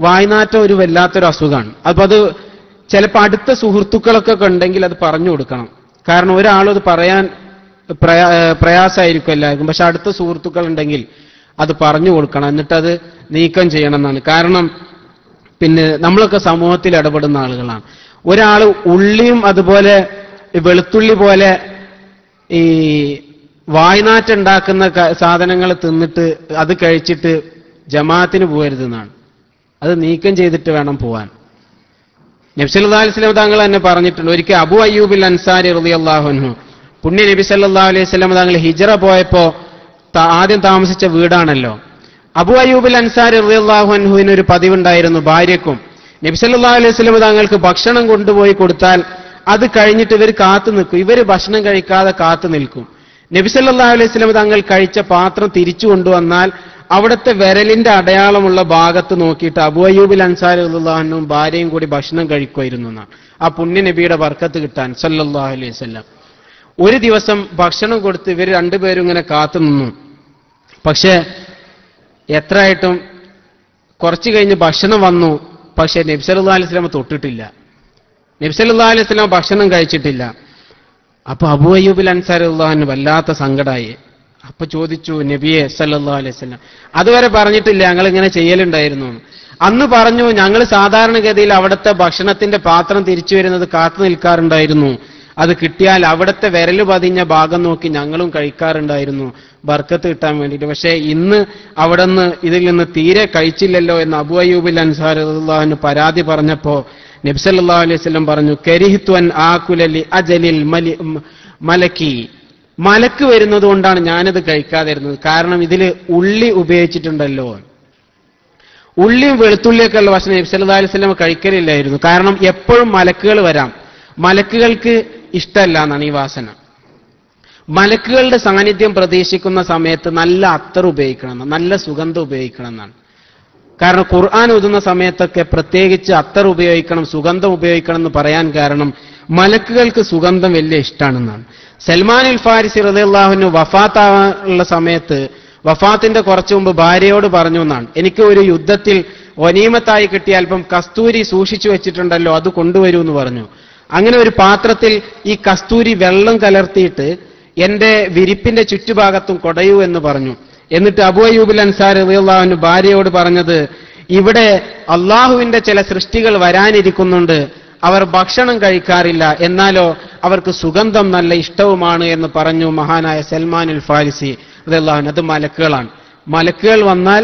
വായ്നാറ്റം ഒരു വല്ലാത്തൊരു അസുഖമാണ്. അപ്പൊ അത് ചിലപ്പോൾ അടുത്ത സുഹൃത്തുക്കളൊക്കെ ഉണ്ടെങ്കിൽ അത് പറഞ്ഞു കൊടുക്കണം. കാരണം ഒരാളത് പറയാൻ പ്രയാസമായിരിക്കും എല്ലാവർക്കും. പക്ഷെ അടുത്ത സുഹൃത്തുക്കൾ ഉണ്ടെങ്കിൽ അത് പറഞ്ഞു കൊടുക്കണം, എന്നിട്ടത് നീക്കം ചെയ്യണം എന്നാണ്. കാരണം പിന്നെ നമ്മളൊക്കെ സമൂഹത്തിൽ ഇടപെടുന്ന ആളുകളാണ്. ഒരാൾ ഉള്ളിയും അതുപോലെ വെളുത്തുള്ളി പോലെ ഈ വായ്നാറ്റം ഉണ്ടാക്കുന്ന സാധനങ്ങൾ തിന്നിട്ട് അത് കഴിച്ചിട്ട് ജമാഅത്തിന് പോകരുതെന്നാണ്. അത് നീക്കം ചെയ്തിട്ട് വേണം പോവാൻ. നബി സല്ലല്ലാഹു അലൈഹി വസല്ലം തങ്ങൾ തന്നെ പറഞ്ഞിട്ടുണ്ട്. ഒരിക്കൽ അബൂ അയ്യൂബിൽ അൻസാരി റളിയല്ലാഹു അൻഹു, പുണ്യ നബി സല്ലല്ലാഹു അലൈഹി വസല്ലം തങ്ങൾ ഹിജ്റ പോയപ്പോ ആദ്യം താമസിച്ച വീടാണല്ലോ. അബൂ അയ്യൂബിൽ അൻസാരി റളിയല്ലാഹു അൻഹുവിന് ഒരു പതിവുണ്ടായിരുന്നു. ഭാര്യക്കും നബി സല്ലല്ലാഹു അലൈഹി വസല്ലം തങ്ങൾക്ക് ഭക്ഷണം കൊണ്ടുപോയി കൊടുത്താൽ അത് കഴിഞ്ഞിട്ട് ഇവർ കാത്തു നിൽക്കും. ഇവർ ഭക്ഷണം കഴിക്കാതെ കാത്തു നിൽക്കും. നബി സല്ലല്ലാഹു അലൈഹി വസല്ലം തങ്ങൾ കഴിച്ച പാത്രം തിരിച്ചു കൊണ്ടുവന്നാൽ അവിടുത്തെ വിരലിന്റെ അടയാളമുള്ള ഭാഗത്ത് നോക്കിയിട്ട് അബൂ അയ്യൂബിൽ അൻസാരി റളിയല്ലാഹു അൻഹും ഭാര്യയും കൂടി ഭക്ഷണം കഴിക്കുമായിരുന്നു എന്നാണ്. ആ പുണ്യ നബിയുടെ ബർക്കത്ത് കിട്ടാൻ സല്ലല്ലാഹു അലൈഹി വസല്ലം. ഒരു ദിവസം ഭക്ഷണം കൊടുത്ത് ഇവർ രണ്ടുപേരും ഇങ്ങനെ കാത്തു നിന്നു. പക്ഷേ എത്രയായിട്ടും കുറച്ചു കഴിഞ്ഞ് ഭക്ഷണം വന്നു. പക്ഷെ നബി സല്ലല്ലാഹു അലൈഹി വസല്ലം തൊട്ടിട്ടില്ല. നബി സല്ലല്ലാഹു അലൈഹി വസല്ലം ഭക്ഷണം കഴിച്ചിട്ടില്ല. അപ്പൊ അബൂ അയ്യൂബിൽ അൻസാരി റളിയല്ലാഹു അൻഹു വല്ലാത്ത സങ്കടമായി. അപ്പൊ ചോദിച്ചു നബിയെ സല്ലല്ലാഹു അലൈഹി വസല്ലം, അതുവരെ പറഞ്ഞിട്ടില്ല ഞങ്ങൾ ഇങ്ങനെ ചെയ്യലുണ്ടായിരുന്നു. അന്ന് പറഞ്ഞു ഞങ്ങൾ സാധാരണഗതിയിൽ അവിടുത്തെ ഭക്ഷണത്തിന്റെ പാത്രം തിരിച്ചു വരുന്നത് കാത്തു നിൽക്കാറുണ്ടായിരുന്നു. അത് കിട്ടിയാൽ അവിടുത്തെ വിരല് പതിഞ്ഞ ഭാഗം നോക്കി ഞങ്ങളും കഴിക്കാറുണ്ടായിരുന്നു ബർക്കത്ത് കിട്ടാൻ വേണ്ടിയിട്ട്. പക്ഷേ ഇന്ന് അവിടെ നിന്ന് ഇതിൽ നിന്ന് തീരെ കഴിച്ചില്ലല്ലോ എന്ന് അബൂ അയ്യൂബിൽ അൻസാരി റളിയല്ലാഹു അൻഹു പരാതി പറഞ്ഞപ്പോ നബി സല്ലല്ലാഹു അലൈഹി വസല്ലം പറഞ്ഞു, കരിഹ്തു അൻ ആകുല ലി അജലിൽ മലക്കി, മലക്ക് വരുന്നത് കൊണ്ടാണ് ഞാനത് കഴിക്കാതിരുന്നത്. കാരണം ഇതിൽ ഉള്ളി ഉപയോഗിച്ചിട്ടുണ്ടല്ലോ. ഉള്ളിയും വെളുത്തുള്ളിയൊക്കെ ഉള്ള ഭക്ഷണം നബി സല്ലല്ലാഹു അലൈഹി വസല്ലം കഴിക്കലില്ലായിരുന്നു. കാരണം എപ്പോഴും മലക്കുകൾ വരാം, മലക്കുകൾക്ക് ഇഷ്ടമല്ല എന്നാണ് ഈ വാസന. മലക്കുകളുടെ സാന്നിധ്യം പ്രതീക്ഷിക്കുന്ന സമയത്ത് നല്ല അത്തർ ഉപയോഗിക്കണം, നല്ല സുഗന്ധം ഉപയോഗിക്കണം എന്നാണ്. കാരണം ഖുർആൻ ഓതുന്ന സമയത്തൊക്കെ പ്രത്യേകിച്ച് അത്തർ ഉപയോഗിക്കണം, സുഗന്ധം ഉപയോഗിക്കണം എന്ന് പറയാൻ കാരണം മലക്കുകൾക്ക് സുഗന്ധം വലിയ ഇഷ്ടമാണെന്നാണ്. സൽമാനുൽ ഫാരിസി റളിയല്ലാഹു അൻഹു വഫാത്തുള്ള സമയത്ത്, വഫാത്തിന്റെ കുറച്ചു മുമ്പ് ഭാര്യയോട് പറഞ്ഞു എന്നാണ്, എനിക്ക് ഒരു യുദ്ധത്തിൽ വനീമത്തായി കിട്ടിയ അല്പം കസ്തൂരി സൂക്ഷിച്ചു വെച്ചിട്ടുണ്ടല്ലോ, അത് കൊണ്ടുവരൂ എന്ന് പറഞ്ഞു. അങ്ങനെ ഒരു പാത്രത്തിൽ ഈ കസ്തൂരി വെള്ളം കലർത്തിയിട്ട് എന്റെ വിരിപ്പിന്റെ ചുറ്റുഭാഗത്തും കൊടയൂ എന്ന് പറഞ്ഞു. എന്നിട്ട് അബൂ അയ്യൂബുൽ അൻസാരി റളിയല്ലാഹു അൻഹു ഭാര്യയോട് പറഞ്ഞത്, ഇവിടെ അള്ളാഹുവിന്റെ ചില സൃഷ്ടികൾ വരാനിരിക്കുന്നുണ്ട്, അവർ ഭക്ഷണം കഴിക്കാറില്ല, എന്നാലോ അവർക്ക് സുഗന്ധം നല്ല ഇഷ്ടവുമാണ് എന്ന് പറഞ്ഞു മഹാനായ സൽമാനുൽ ഫാരിസി റളിയല്ലാഹു അൻഹു. അത് മലക്കുകളാണ്. മലക്കുകൾ വന്നാൽ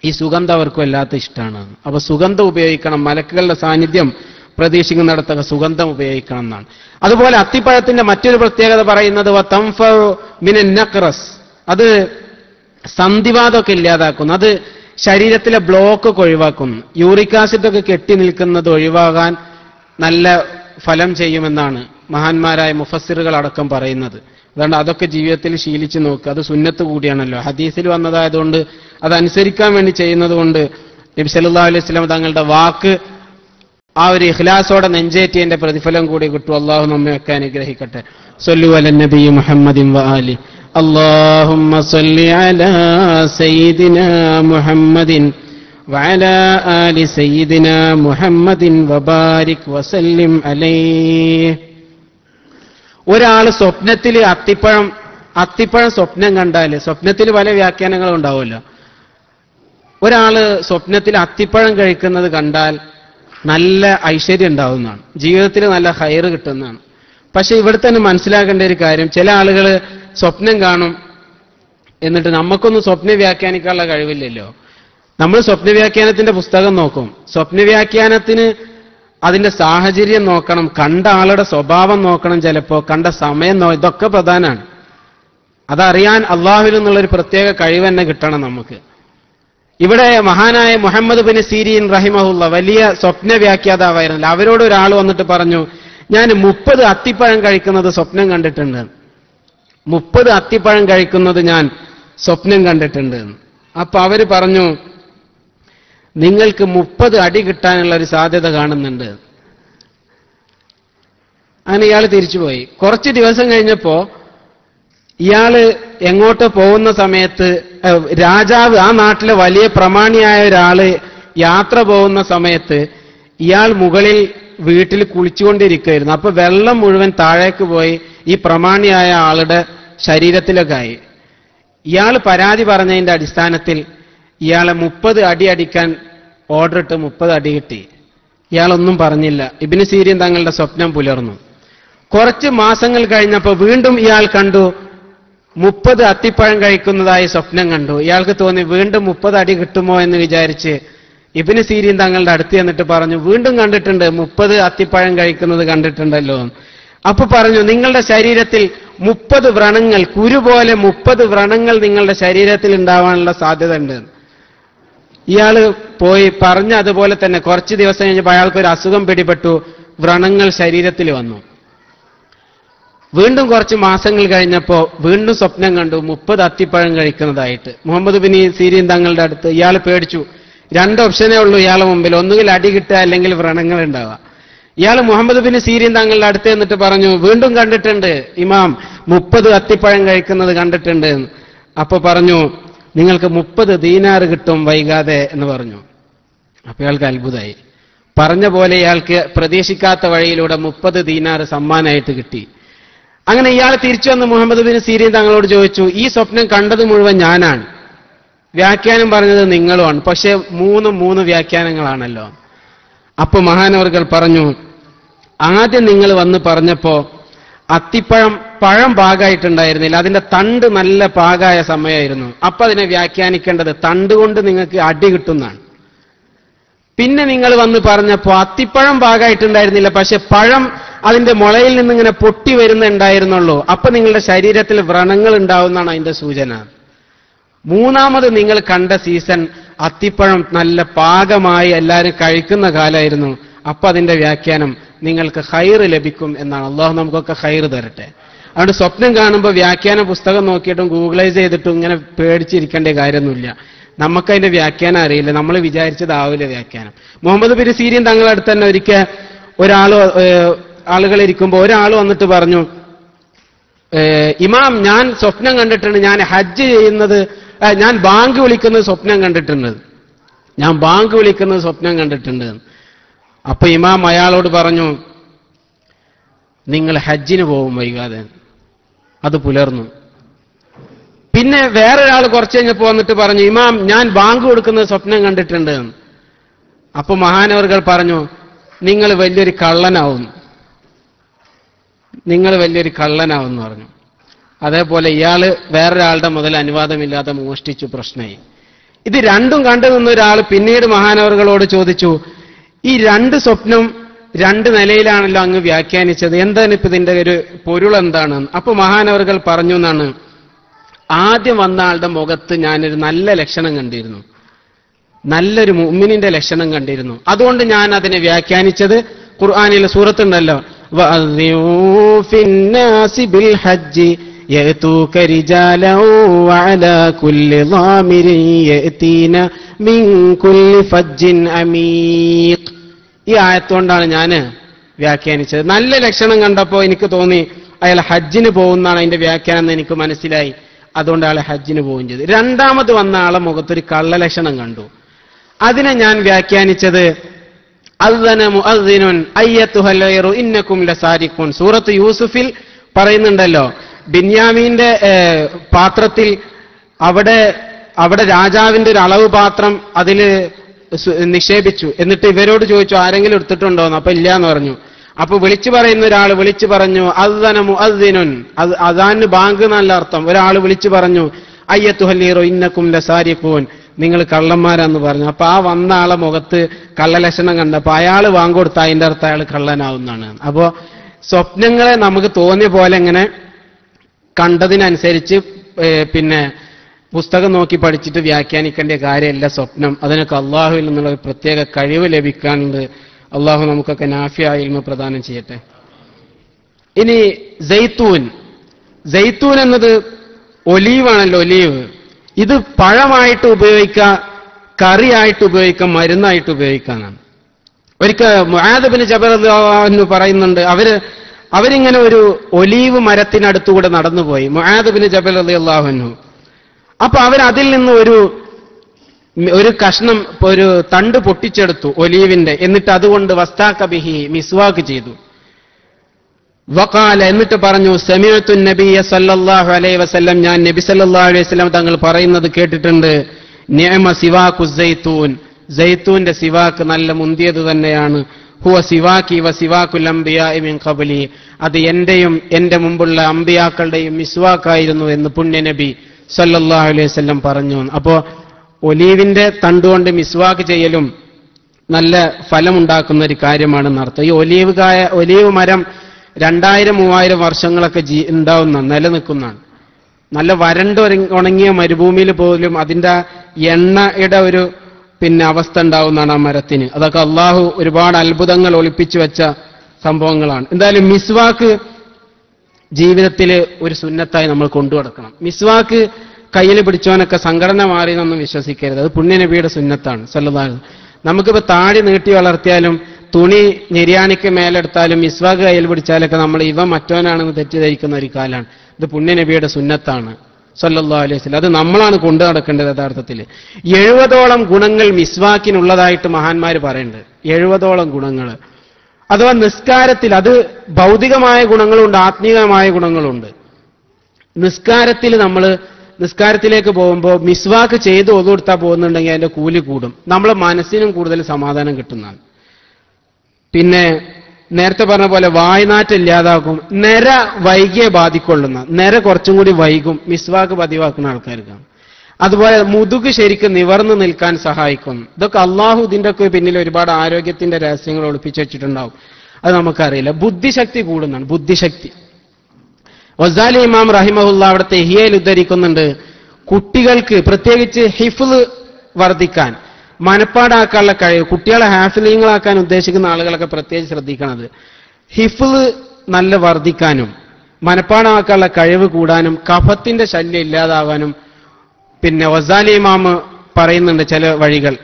ഈ സുഗന്ധം അവർക്കും വല്ലാത്ത ഇഷ്ടമാണ്. അപ്പൊ സുഗന്ധം ഉപയോഗിക്കണം, മലക്കുകളുടെ സാന്നിധ്യം പ്രതീക്ഷിക്കുന്നിടത്തൊക്കെ സുഗന്ധം ഉപയോഗിക്കണം എന്നാണ്. അതുപോലെ അത്തിപ്പഴത്തിന്റെ മറ്റൊരു പ്രത്യേകത പറയുന്നത് തൻഫഉ മിനൻ നഖ്റസ്, അത് സന്ധിവാതമൊക്കെ ഇല്ലാതാക്കുന്നു, അത് ശരീരത്തിലെ ബ്ലോക്കൊക്കെ ഒഴിവാക്കുന്നു, യൂറിക് ആസിഡൊക്കെ കെട്ടി നിൽക്കുന്നത് ഒഴിവാകാൻ നല്ല ഫലം ചെയ്യുമെന്നാണ് മഹാന്മാരായ മുഫസ്സിറുകൾ അടക്കം പറയുന്നത്. അതുകൊണ്ട് അതൊക്കെ ജീവിതത്തിൽ ശീലിച്ചു നോക്കുക. അത് സുന്നത്ത് കൂടിയാണല്ലോ, ഹദീസിൽ വന്നതായതുകൊണ്ട് അതനുസരിക്കാൻ വേണ്ടി ചെയ്യുന്നത് കൊണ്ട് നബി സല്ലല്ലാഹു അലൈഹി വസല്ലം തങ്ങളുടെ വാക്ക് ആ ഒരു ഇഖ്ലാസോടെ നെഞ്ചേറ്റിയതിന്റെ പ്രതിഫലം കൂടി കിട്ടും. അള്ളാഹു നമ്മയൊക്കെ അനുഗ്രഹിക്കട്ടെ. സ്വല്ലു അലൻ നബി മുഹമ്മദിൻ വ ആലി. اللهم صل على سيدنا محمد وعلى آل سيدنا محمد وبارك وسلم عليه. ഒരാൾ സ്വപ്നത്തിൽ അത്തിപ്പഴം സ്വപ്നം കണ്ടാൽ, സ്വപ്നത്തിൽ പല വ്യാഖ്യാനങ്ങളും ഉണ്ടാവുമല്ലോ, ഒരാള് സ്വപ്നത്തിൽ അത്തിപ്പഴം കഴിക്കുന്നത് കണ്ടാൽ നല്ല ഐശ്വര്യം ഉണ്ടാവുന്നതാണ്, ജീവിതത്തിൽ നല്ല ഹൈറ് കിട്ടുന്നതാണ്. പക്ഷെ ഇവിടെ തന്നെ മനസ്സിലാക്കേണ്ട ഒരു കാര്യം, ചില ആളുകൾ സ്വപ്നം കാണും, എന്നിട്ട് നമുക്കൊന്നും സ്വപ്ന വ്യാഖ്യാനിക്കാനുള്ള കഴിവില്ലല്ലോ. നമ്മൾ സ്വപ്ന വ്യാഖ്യാനത്തിന്റെ പുസ്തകം നോക്കും, സ്വപ്ന വ്യാഖ്യാനത്തിന് അതിന്റെ സാഹചര്യം നോക്കണം, കണ്ട ആളുടെ സ്വഭാവം നോക്കണം, ചിലപ്പോ കണ്ട സമയം ഇതൊക്കെ പ്രധാനമാണ്. അതറിയാൻ അള്ളാഹുവിൽ നിന്നുള്ളൊരു പ്രത്യേക കഴിവ് തന്നെ കിട്ടണം നമുക്ക്. ഇവിടെ മഹാനായ മുഹമ്മദ് ബിൻ സീരീൻ റഹിമഹുല്ല വലിയ സ്വപ്ന വ്യാഖ്യാതാവായിരുന്നില്ല. അവരോട് ഒരാൾ വന്നിട്ട് പറഞ്ഞു, ഞാൻ 30 അത്തിപ്പഴം കഴിക്കുന്നത് സ്വപ്നം കണ്ടിട്ടുണ്ട്, 30 അത്തിപ്പഴം കഴിക്കുന്നത് ഞാൻ സ്വപ്നം കണ്ടിട്ടുണ്ട്. അപ്പൊ അവര് പറഞ്ഞു, നിങ്ങൾക്ക് 30 അടി കിട്ടാനുള്ള ഒരു സാധ്യത കാണുന്നുണ്ട്. അങ്ങനെ ഇയാൾ തിരിച്ചുപോയി. കുറച്ച് ദിവസം കഴിഞ്ഞപ്പോ ഇയാള് എങ്ങോട്ട് പോകുന്ന സമയത്ത്, രാജാവ്, ആ നാട്ടിലെ വലിയ പ്രമാണിയായ ഒരാള് യാത്ര പോകുന്ന സമയത്ത് ഇയാൾ മുകളിൽ വീട്ടിൽ കുളിച്ചുകൊണ്ടിരിക്കുകയായിരുന്നു. അപ്പൊ വെള്ളം മുഴുവൻ താഴേക്ക് പോയി ഈ പ്രമാണിയായ ആളുടെ ശരീരത്തിലൊക്കെ ആയി. ഇയാൾ പരാതി പറഞ്ഞതിന്റെ അടിസ്ഥാനത്തിൽ ഇയാളെ 30 അടി അടിക്കാൻ ഓർഡർ ഇട്ട് 30 അടി കിട്ടി. ഇയാളൊന്നും പറഞ്ഞില്ല. ഇബ്നു സീരീൻ തങ്ങളുടെ സ്വപ്നം പുലർന്നു. കുറച്ച് മാസങ്ങൾ കഴിഞ്ഞപ്പോൾ വീണ്ടും ഇയാൾ കണ്ടു 30 അത്തിപ്പഴം കഴിക്കുന്നതായി സ്വപ്നം കണ്ടു. ഇയാൾക്ക് തോന്നി വീണ്ടും 30 അടി കിട്ടുമോ എന്ന് വിചാരിച്ച് ഇബ്നു സീരീൻ തങ്ങളുടെ അടുത്ത് എന്നിട്ട് പറഞ്ഞു, വീണ്ടും കണ്ടിട്ടുണ്ട്, 30 അത്തിപ്പഴം കഴിക്കുന്നത് കണ്ടിട്ടുണ്ടല്ലോ. അപ്പൊ പറഞ്ഞു, നിങ്ങളുടെ ശരീരത്തിൽ 30 വ്രണങ്ങൾ, കുരു പോലെ 30 വ്രണങ്ങൾ നിങ്ങളുടെ ശരീരത്തിൽ ഉണ്ടാവാനുള്ള സാധ്യത ഉണ്ട്. ഇയാള് പോയി പറഞ്ഞ അതുപോലെ തന്നെ കുറച്ച് ദിവസം കഴിഞ്ഞപ്പോൾ അയാൾക്കൊരു അസുഖം പിടിപെട്ടു, വ്രണങ്ങൾ ശരീരത്തിൽ വന്നു. വീണ്ടും കുറച്ച് മാസങ്ങൾ കഴിഞ്ഞപ്പോൾ വീണ്ടും സ്വപ്നം കണ്ടു 30 അത്തിപ്പഴം കഴിക്കുന്നതായിട്ട്. മുഹമ്മദ് ബിൻ സീരീൻ തങ്ങളുടെ അടുത്ത് ഇയാൾ പേടിച്ചു. 2 ഓപ്ഷനേ ഉള്ളൂ ഇയാളെ മുമ്പിൽ, ഒന്നുകിൽ അടി കിട്ടുക അല്ലെങ്കിൽ വ്രണങ്ങൾ ഉണ്ടാവുക. ഇയാൾ മുഹമ്മദ് ബിൻ സീരീൻ തങ്ങളുടെ അടുത്ത് എന്നിട്ട് പറഞ്ഞു, വീണ്ടും കണ്ടിട്ടുണ്ട് ഇമാം, 30 അത്തിപ്പഴം കഴിക്കുന്നത് കണ്ടിട്ടുണ്ട്. അപ്പൊ പറഞ്ഞു, നിങ്ങൾക്ക് 30 ദീനാർ കിട്ടും വൈകാതെ എന്ന് പറഞ്ഞു. അപ്പൊ ഇയാൾക്ക് അത്ഭുതമായി. പറഞ്ഞ പോലെ ഇയാൾക്ക് പ്രതീക്ഷിക്കാത്ത വഴിയിലൂടെ 30 ദീനാർ സമ്മാനമായിട്ട് കിട്ടി. അങ്ങനെ ഇയാൾ തിരിച്ചു വന്ന് മുഹമ്മദ് ബിൻ സീരീൻ തങ്ങളോട് ചോദിച്ചു, ഈ സ്വപ്നം കണ്ടത് മുഴുവൻ ഞാനാണ്, വ്യാഖ്യാനം പറഞ്ഞത് നിങ്ങളുമാണ്, പക്ഷെ 3 വ്യാഖ്യാനങ്ങളാണല്ലോ. അപ്പൊ മഹാനവർകൾ പറഞ്ഞു, ആദ്യം നിങ്ങൾ വന്ന് പറഞ്ഞപ്പോ പഴം പാകമായിട്ടുണ്ടായിരുന്നില്ല, അതിന്റെ തണ്ട് നല്ല പാകമായ സമയമായിരുന്നു. അപ്പൊ അതിനെ വ്യാഖ്യാനിക്കേണ്ടത് തണ്ട് കൊണ്ട് നിങ്ങൾക്ക് അടി കിട്ടുന്നതാണ്. പിന്നെ നിങ്ങൾ വന്ന് പറഞ്ഞപ്പോ അത്തിപ്പഴം പാകമായിട്ടുണ്ടായിരുന്നില്ല, പക്ഷെ പഴം അതിന്റെ മുളയിൽ നിന്നിങ്ങനെ പൊട്ടി വരുന്നുണ്ടായിരുന്നുള്ളൂ, അപ്പൊ നിങ്ങളുടെ ശരീരത്തിൽ വ്രണങ്ങൾ ഉണ്ടാവുന്നതാണ് അതിന്റെ സൂചന. 3ാമത് നിങ്ങൾ കണ്ട സീസൺ അത്തിപ്പഴം നല്ല പാകമായി എല്ലാവരും കഴിക്കുന്ന കാലമായിരുന്നു, അപ്പൊ അതിന്റെ വ്യാഖ്യാനം നിങ്ങൾക്ക് ഹൈറ് ലഭിക്കും എന്നാണ്. അള്ളാഹു നമുക്കൊക്കെ ഹൈറ് തരട്ടെ. അതുകൊണ്ട് സ്വപ്നം കാണുമ്പോൾ വ്യാഖ്യാന പുസ്തകം നോക്കിയിട്ടും ഗൂഗിളൈസ് ചെയ്തിട്ടും ഇങ്ങനെ പേടിച്ചിരിക്കേണ്ട കാര്യമൊന്നുമില്ല. നമുക്കതിന്റെ വ്യാഖ്യാനം അറിയില്ല, നമ്മൾ വിചാരിച്ചതാവില്ല വ്യാഖ്യാനം. മുഹമ്മദ് ബിൻ സീരീൻ തങ്ങളുടെ അടുത്ത് തന്നെ ഒരിക്കൽ ആളുകൾ ഇരിക്കുമ്പോൾ ഒരാൾ വന്നിട്ട് പറഞ്ഞു, ഇമാം, ഞാൻ സ്വപ്നം കണ്ടിട്ടുണ്ട്, ഞാൻ ഹജ്ജ് ചെയ്യുന്നത്, ഞാൻ ബാങ്ക് വിളിക്കുന്നത് സ്വപ്നം കണ്ടിട്ടുണ്ട്. അപ്പൊ ഇമാം അയാളോട് പറഞ്ഞു, നിങ്ങൾ ഹജ്ജിന് പോകും വൈകാതെ. അത് പുലർന്നു. പിന്നെ വേറൊരാൾ കുറച്ച് കഴിഞ്ഞപ്പോ വന്നിട്ട് പറഞ്ഞു, ഇമാം ഞാൻ ബാങ്ക് കൊടുക്കുന്നത് സ്വപ്നം കണ്ടിട്ടുണ്ട്. അപ്പൊ മഹാനവറുകൾ പറഞ്ഞു, നിങ്ങൾ വലിയൊരു കള്ളനാവും, നിങ്ങൾ വലിയൊരു കള്ളനാവെന്ന് പറഞ്ഞു. അതേപോലെ ഇയാള് വേറൊരാളുടെ മുതൽ അനുവാദമില്ലാതെ മോഷ്ടിച്ചു, പ്രശ്നമായി. ഇത് രണ്ടും കണ്ടു നിന്ന ഒരാൾ പിന്നീട് മഹാനവറുകളോട് ചോദിച്ചു, ഈ രണ്ട് സ്വപ്നം രണ്ട് നിലയിലാണല്ലോ അങ്ങ് വ്യാഖ്യാനിച്ചത്, എന്താണ് ഇപ്പൊ ഇതിന്റെ ഒരു പൊരുൾ എന്താണ്? അപ്പൊ മഹാനവറുകൾ പറഞ്ഞു എന്നാണ്, ആദ്യം വന്ന ആളുടെ മുഖത്ത് ഞാനൊരു നല്ല ലക്ഷണം കണ്ടിരുന്നു, നല്ലൊരു മുഅ്മിനിന്റെ ലക്ഷണം കണ്ടിരുന്നു. അതുകൊണ്ട് ഞാൻ അതിനെ വ്യാഖ്യാനിച്ചത് ഖുർആനിലെ സൂറത്തുണ്ടല്ലോ, ഈ ആയത്തുകൊണ്ടാണ് ഞാൻ വ്യാഖ്യാനിച്ചത്. നല്ല ലക്ഷണം കണ്ടപ്പോൾ എനിക്ക് തോന്നി അയാൾ ഹജ്ജിന് പോകുന്നതാണ് അതിന്റെ വ്യാഖ്യാനം എന്ന് എനിക്ക് മനസ്സിലായി. അതുകൊണ്ട് അയാളെ ഹജ്ജിന് പോവുകയും ചെയ്തു. രണ്ടാമത് വന്ന ആളെ മുഖത്തൊരു കള്ളലക്ഷണം കണ്ടു. അതിനെ ഞാൻ വ്യാഖ്യാനിച്ചത് ഇന്നക്കും ലസാരിഖൂൻ. സൂറത്ത് യൂസുഫിൽ പറയുന്നുണ്ടല്ലോ, ബിന്യാമീന്റെ പാത്രത്തിൽ അവിടെ രാജാവിന്റെ ഒരു അളവ് പാത്രം അതിൽ നിക്ഷേപിച്ചു. എന്നിട്ട് ഇവരോട് ചോദിച്ചു ആരെങ്കിലും എടുത്തിട്ടുണ്ടോന്ന്. അപ്പൊ ഇല്ല എന്ന് പറഞ്ഞു. അപ്പൊ വിളിച്ചു പറയുന്ന ഒരാൾ വിളിച്ചു പറഞ്ഞു, അദ്ദന മുഅദ്ദിനുൻ, അദാന് ബാങ്ക് എന്നല്ല അർത്ഥം. ഒരാൾ വിളിച്ചു പറഞ്ഞു, അയ്യത്തുഹല്ലീറോ ഇന്നക്കും ലസാരിഖൂൻ, നിങ്ങൾ കള്ളന്മാരാന്ന് പറഞ്ഞു. അപ്പൊ ആ വന്ന ആളെ മുഖത്ത് കള്ളലക്ഷണം കണ്ടപ്പോ അയാൾ ബാങ്ക് കൊടുത്ത അതിന്റെ അർത്ഥം അയാൾ കള്ളനാവുന്നതാണ്. അപ്പോ സ്വപ്നങ്ങളെ നമുക്ക് തോന്നിയ പോലെ ഇങ്ങനെ കണ്ടതിനനുസരിച്ച് പിന്നെ പുസ്തകം നോക്കി പഠിച്ചിട്ട് വ്യാഖ്യാനിക്കേണ്ട കാര്യമല്ല സ്വപ്നം. അതിനൊക്കെ അള്ളാഹുവിൽ നിന്നുള്ള ഒരു പ്രത്യേക കഴിവ് ലഭിക്കാനുണ്ട്. അള്ളാഹു നമുക്കൊക്കെ നാഫിയായ ഇൽമ പ്രദാനം ചെയ്യട്ടെ. ഇനി സൈത്തൂൻ എന്നത് ഒലീവാണല്ലോ, ഒലീവ്. ഇത് പഴമായിട്ട് ഉപയോഗിക്കാം, കറിയായിട്ട് ഉപയോഗിക്കാം, മരുന്നായിട്ട് ഉപയോഗിക്കാനാണ്. ഒരിക്കൽ മുആദ് ബിൻ ജബൽ റളിയല്ലാഹു അൻഹു പറയുന്നുണ്ട്, അവരിങ്ങനെ ഒരു ഒലീവ് മരത്തിനടുത്തുകൂടെ നടന്നുപോയി, മുആദ് ബിൻ ജബൽ റളിയല്ലാഹു അൻഹു. അപ്പൊ അവരതിൽ നിന്ന് ഒരു കഷ്ണം, ഒരു തണ്ട് പൊട്ടിച്ചെടുത്തു ഒലീവിന്റെ. എന്നിട്ട് അതുകൊണ്ട് വസ്താക ബിഹി, മിസ്വാക്ക് ചെയ്തു. വഖാല, എന്നിട്ട് പറഞ്ഞു, സമിഅതു നബിയ സല്ലല്ലാഹു അലൈഹി വസല്ലം, ഞാൻ നബി സല്ലല്ലാഹു അലൈഹി വസല്ലം തങ്ങൾ പറയുന്നത് കേട്ടിട്ടുണ്ട്, നിഅമ സിവാഖു സൈത്തൂൻ, സൈത്തൂന്റെ സിവാക്ക് നല്ല മുന്തിയത് തന്നെയാണ്. ഹുവ സിവാക്കി വ സിവാക്കുൽ അംബിയാഇ മിൻ ഖബ്ലി, അത് എന്റെയും എന്റെ മുമ്പുള്ള അമ്പിയാക്കളുടെയും മിസ്വാക്കായിരുന്നു എന്ന് പുണ്യ നബി സല്ലല്ലാഹു അലൈഹി വസല്ലം പറഞ്ഞു. അപ്പോ ഒലീവിന്റെ തണ്ടുകൊണ്ട് മിസ്വാക്ക് ചെയ്യലും നല്ല ഫലമുണ്ടാക്കുന്ന ഒരു കാര്യമാണെന്ന് അർത്ഥം. ഈ ഒലീവ് മരം 2000-3000 വർഷങ്ങളൊക്കെ ഉണ്ടാവുന്ന, നിലനിൽക്കുന്നതാണ്. നല്ല വരണ്ട് ഉണങ്ങിയ മരുഭൂമിയിൽ പോലും അതിന്റെ എണ്ണയുടെ ഒരു അവസ്ഥ ഉണ്ടാവുന്നതാണ് ആ മരത്തിന്. അതൊക്കെ അള്ളാഹു ഒരുപാട് അത്ഭുതങ്ങൾ ഒളിപ്പിച്ചു വെച്ച സംഭവങ്ങളാണ്. എന്തായാലും മിസ്വാക്ക് ജീവിതത്തിൽ ഒരു സുന്നത്തായി നമ്മൾ കൊണ്ടുനടക്കണം. മിസ്വാക്ക് കയ്യിൽ പിടിച്ചവനൊക്കെ സംഘടന മാറി എന്നൊന്നും വിശ്വസിക്കരുത്. അത് പുണ്യനബിയുടെ സുന്നത്താണ് സല്ലല്ലാഹു അലൈഹി വസല്ലം. നമുക്കിപ്പോ താടി നീട്ടി വളർത്തിയാലും തുണി നിര്യാണിക്ക് മേലെടുത്താലും മിസ്വാക്ക് കയ്യിൽ പിടിച്ചാലൊക്കെ നമ്മൾ ഇവ മറ്റവനാണെന്ന് തെറ്റിദ്ധരിക്കുന്ന ഒരു കാലാണ്. ഇത് പുണ്യനബിയുടെ സുന്നത്താണ് സല്ലല്ലാഹു അലൈഹി വസല്ലം. അത് നമ്മളാണ് കൊണ്ടു നടക്കേണ്ടത്. യഥാർത്ഥത്തിൽ 70ഓളം ഗുണങ്ങൾ മിസ്വാക്കിനുള്ളതായിട്ട് മഹാന്മാർ പറയുന്നുണ്ട്. 70ഓളം ഗുണങ്ങൾ. അഥവാ നിസ്കാരത്തിൽ അത് ഭൗതികമായ ഗുണങ്ങളുണ്ട്, ആത്മീയമായ ഗുണങ്ങളുണ്ട്. നിസ്കാരത്തിലേക്ക് പോകുമ്പോൾ മിസ്വാക്ക് ചെയ്ത് ഒതു കൊടുത്താൽ പോകുന്നുണ്ടെങ്കിൽ അതിന്റെ കൂലി കൂടും. നമ്മളെ മനസ്സിനും കൂടുതൽ സമാധാനം കിട്ടുന്നതാണ്. പിന്നെ നേരത്തെ പറഞ്ഞ പോലെ വായ്നാറ്റം ഇല്ലാതാക്കും. നിര വൈകിയെ ബാധിക്കൊള്ളുന്ന, നിര കുറച്ചും കൂടി വൈകും മിസ്വാക്ക് പതിവാക്കുന്ന ആൾക്കാർക്കാണ്. അതുപോലെ മുതുക് ശരിക്കും നിവർന്നു നിൽക്കാൻ സഹായിക്കും. ഇതൊക്കെ അള്ളാഹു ഇതിന്റെ ഒക്കെ പിന്നിൽ ഒരുപാട് ആരോഗ്യത്തിന്റെ രഹസ്യങ്ങൾ ഒളിപ്പിച്ചു വെച്ചിട്ടുണ്ടാവും. അത് നമുക്കറിയില്ല. ബുദ്ധിശക്തി കൂടുന്നതാണ്, ബുദ്ധിശക്തി. ഗസാലി ഇമാം റഹിമഹുല്ല അവിടുത്തെ ഇഹ്യയിൽ ഉദ്ധരിക്കുന്നുണ്ട്, കുട്ടികൾക്ക് പ്രത്യേകിച്ച് ഹിഫ്ള് വർദ്ധിക്കാൻ, മനപ്പാടാക്കാനുള്ള കഴിവ്, കുട്ടികളെ ഹാഫിലിങ്ങളാക്കാൻ ഉദ്ദേശിക്കുന്ന ആളുകളൊക്കെ പ്രത്യേകിച്ച് ശ്രദ്ധിക്കണത്. ഹിഫ്ള് നല്ല വർദ്ധിക്കാനും മനപ്പാടാക്കാനുള്ള കഴിവ് കൂടാനും കഫത്തിന്റെ ശല്യം ഇല്ലാതാവാനും ഗസാലി ഇമാം പറയുന്നുണ്ട് ചില വഴികൾ.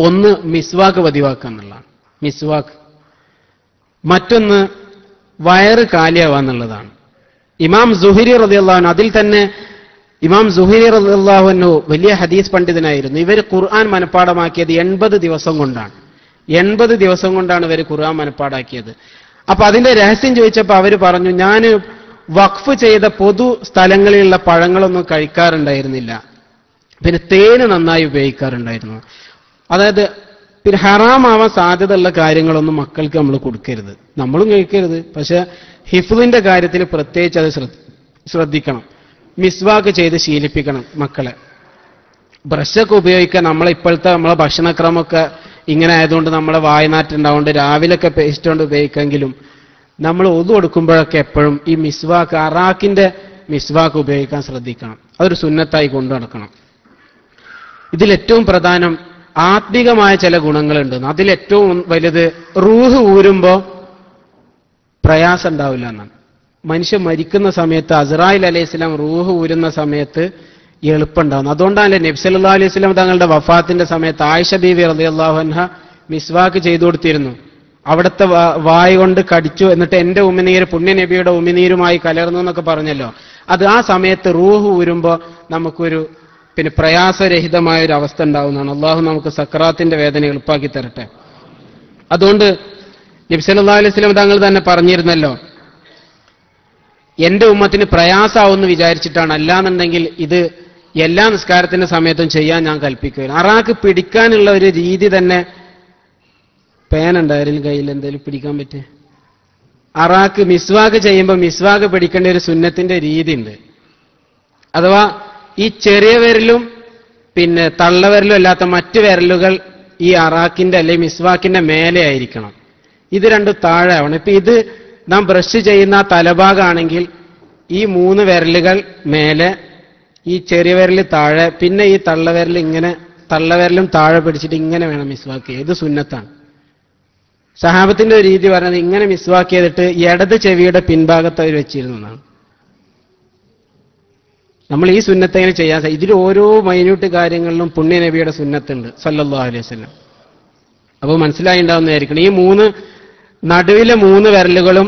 ഒന്ന് മിസ്വാക്ക് പതിവാക്കുക എന്നുള്ളതാണ്, മിസ്വാക്ക്. മറ്റൊന്ന് വയറ് കാലിയാവാന്നുള്ളതാണ്. ഇമാം സുഹരി റളിയല്ലാഹു അൻഹു, അതിൽ തന്നെ ഇമാം സുഹരി റളിയല്ലാഹു അൻഹു വലിയ ഹദീസ് പണ്ഡിതനായിരുന്നു. ഇവർ ഖുർആൻ മനപ്പാടമാക്കിയത് 80 ദിവസം കൊണ്ടാണ്. 80 ദിവസം കൊണ്ടാണ് ഇവർ ഖുർആൻ മനപ്പാടാക്കിയത്. അപ്പൊ അതിന്റെ രഹസ്യം ചോദിച്ചപ്പോൾ അവര് പറഞ്ഞു, ഞാൻ വഖഫ് ചെയ്ത പൊതു സ്ഥലങ്ങളിലുള്ള പഴങ്ങളൊന്നും കഴിക്കാറുണ്ടായിരുന്നില്ല, പിന്നെ തേന് നന്നായി ഉപയോഗിക്കാറുണ്ടായിരുന്നു. അതായത് പിന്നെ ഹറാമാവാൻ സാധ്യതയുള്ള കാര്യങ്ങളൊന്നും മക്കൾക്ക് നമ്മൾ കൊടുക്കരുത്, നമ്മളും കഴിക്കരുത്. പക്ഷെ ഹിഫ്ളിന്റെ കാര്യത്തിൽ പ്രത്യേകിച്ച് അത് ശ്രദ്ധിക്കണം. മിസ്വാക്ക് ചെയ്ത് ശീലിപ്പിക്കണം മക്കളെ. ബ്രഷൊക്കെ ഉപയോഗിക്കാൻ ഇപ്പോഴത്തെ നമ്മളെ ഭക്ഷണക്രമമൊക്കെ ഇങ്ങനെ ആയതുകൊണ്ട് നമ്മളെ വായനാറ്റുണ്ടാവുകൊണ്ട് രാവിലെയൊക്കെ പേസ്റ്റ് കൊണ്ട് ഉപയോഗിക്കെങ്കിലും നമ്മൾ ഒതു കൊടുക്കുമ്പോഴൊക്കെ എപ്പോഴും ഈ മിസ്വാക്ക്, അറാക്കിന്റെ മിസ്വാക്ക് ഉപയോഗിക്കാൻ ശ്രദ്ധിക്കണം. അതൊരു സുന്നത്തായി കൊണ്ടു നടക്കണം. ഇതിലേറ്റവും പ്രധാനം ആത്മികമായ ചില ഗുണങ്ങളുണ്ട്. അതിലേറ്റവും വലുത് റൂഹ് ഊരുമ്പോ പ്രയാസം ഉണ്ടാവില്ല എന്നാണ്. മനുഷ്യൻ മരിക്കുന്ന സമയത്ത് അസ്രായിൽ അലൈഹിസ്സലാം റൂഹ് ഊരുന്ന സമയത്ത് എളുപ്പമുണ്ടാവുന്നു. അതുകൊണ്ടാണല്ലേ നബി സല്ലല്ലാഹു അലൈഹി വസല്ലം തങ്ങളുടെ വഫാത്തിന്റെ സമയത്ത് ആയിഷ ബീവി റളിയല്ലാഹു അൻഹ മിസ്വാക്ക് ചെയ്തു കൊടുത്തിരുന്നു. അവിടുത്തെ വായ കൊണ്ട് കടിച്ചു, എന്നിട്ട് എന്റെ ഉമിനീര് പുണ്യ നബിയുടെ ഉമിനീരുമായി കലർന്നു എന്നൊക്കെ പറഞ്ഞല്ലോ. അത് ആ സമയത്ത് റൂഹ് ഊരുമ്പോ നമുക്കൊരു പ്രയാസരഹിതമായ ഒരു അവസ്ഥ ഉണ്ടാവുന്നതാണ്. അള്ളാഹു നമുക്ക് സക്രാത്തിന്റെ വേദന എളുപ്പാക്കി തരട്ടെ. അതുകൊണ്ട് നബി സല്ലല്ലാഹു അലൈഹി വസല്ലം തങ്ങൾ തന്നെ പറഞ്ഞിരുന്നല്ലോ, എന്റെ ഉമ്മത്തിന് പ്രയാസാവെന്ന് വിചാരിച്ചിട്ടാണ്, അല്ലാന്നുണ്ടെങ്കിൽ ഇത് എല്ലാ നിസ്കാരത്തിന്റെ സമയത്തും ചെയ്യാൻ ഞാൻ കൽപ്പിക്കുകയാണ്. അറാക്ക് പിടിക്കാനുള്ള ഒരു രീതി തന്നെ, പേനുണ്ടായാലും കയ്യിൽ എന്തെങ്കിലും പിടിക്കാൻ പറ്റേ? അറാക്ക് മിസ്വാക്ക് ചെയ്യുമ്പോൾ മിസ്വാക്ക് പിടിക്കേണ്ട ഒരു സുന്നത്തിന്റെ രീതി ഉണ്ട്. അഥവാ ഈ ചെറിയ വിരലും തള്ളവിരലും അല്ലാത്ത മറ്റു വിരലുകൾ ഈ അറാക്കിന്റെ അല്ലെങ്കിൽ മിസ്വാക്കിന്റെ മേലെ ആയിരിക്കണം. ഇത് രണ്ടും താഴെ ആവണം. ഇപ്പൊ ഇത് നാം ബ്രഷ് ചെയ്യുന്ന തലഭാഗമാണെങ്കിൽ ഈ 3 വിരലുകൾ മേലെ, ഈ ചെറിയ വിരൽ താഴെ, പിന്നെ ഈ തള്ളവിരൽ ഇങ്ങനെ, തള്ളവിരലും താഴെ പിടിച്ചിട്ട് ഇങ്ങനെ വേണം മിസ്വാക്ക് ചെയ്യാൻ. ഇത് സുന്നത്താണ്. സഹാബത്തിന്റെ ഒരു രീതി പറയുന്നത് ഇങ്ങനെ മിസ്വാക്ക് ചെയ്തിട്ട് ഇടത് ചെവിയുടെ പിൻഭാഗത്ത് അവർ വെച്ചിരുന്നു എന്നാണ്. നമ്മൾ ഈ സുന്നത്ത് ചെയ്യാൻ ഇതിൽ ഓരോ മൈന്യൂട്ട് കാര്യങ്ങളിലും പുണ്യ നബിയുടെ സുന്നത്തുണ്ട് സല്ലല്ലാഹു അലൈഹി വസല്ലം. അപ്പോൾ മനസ്സിലായി ഉണ്ടാവുന്നതായിരിക്കണം. ഈ നടുവിലെ 3 വിരലുകളും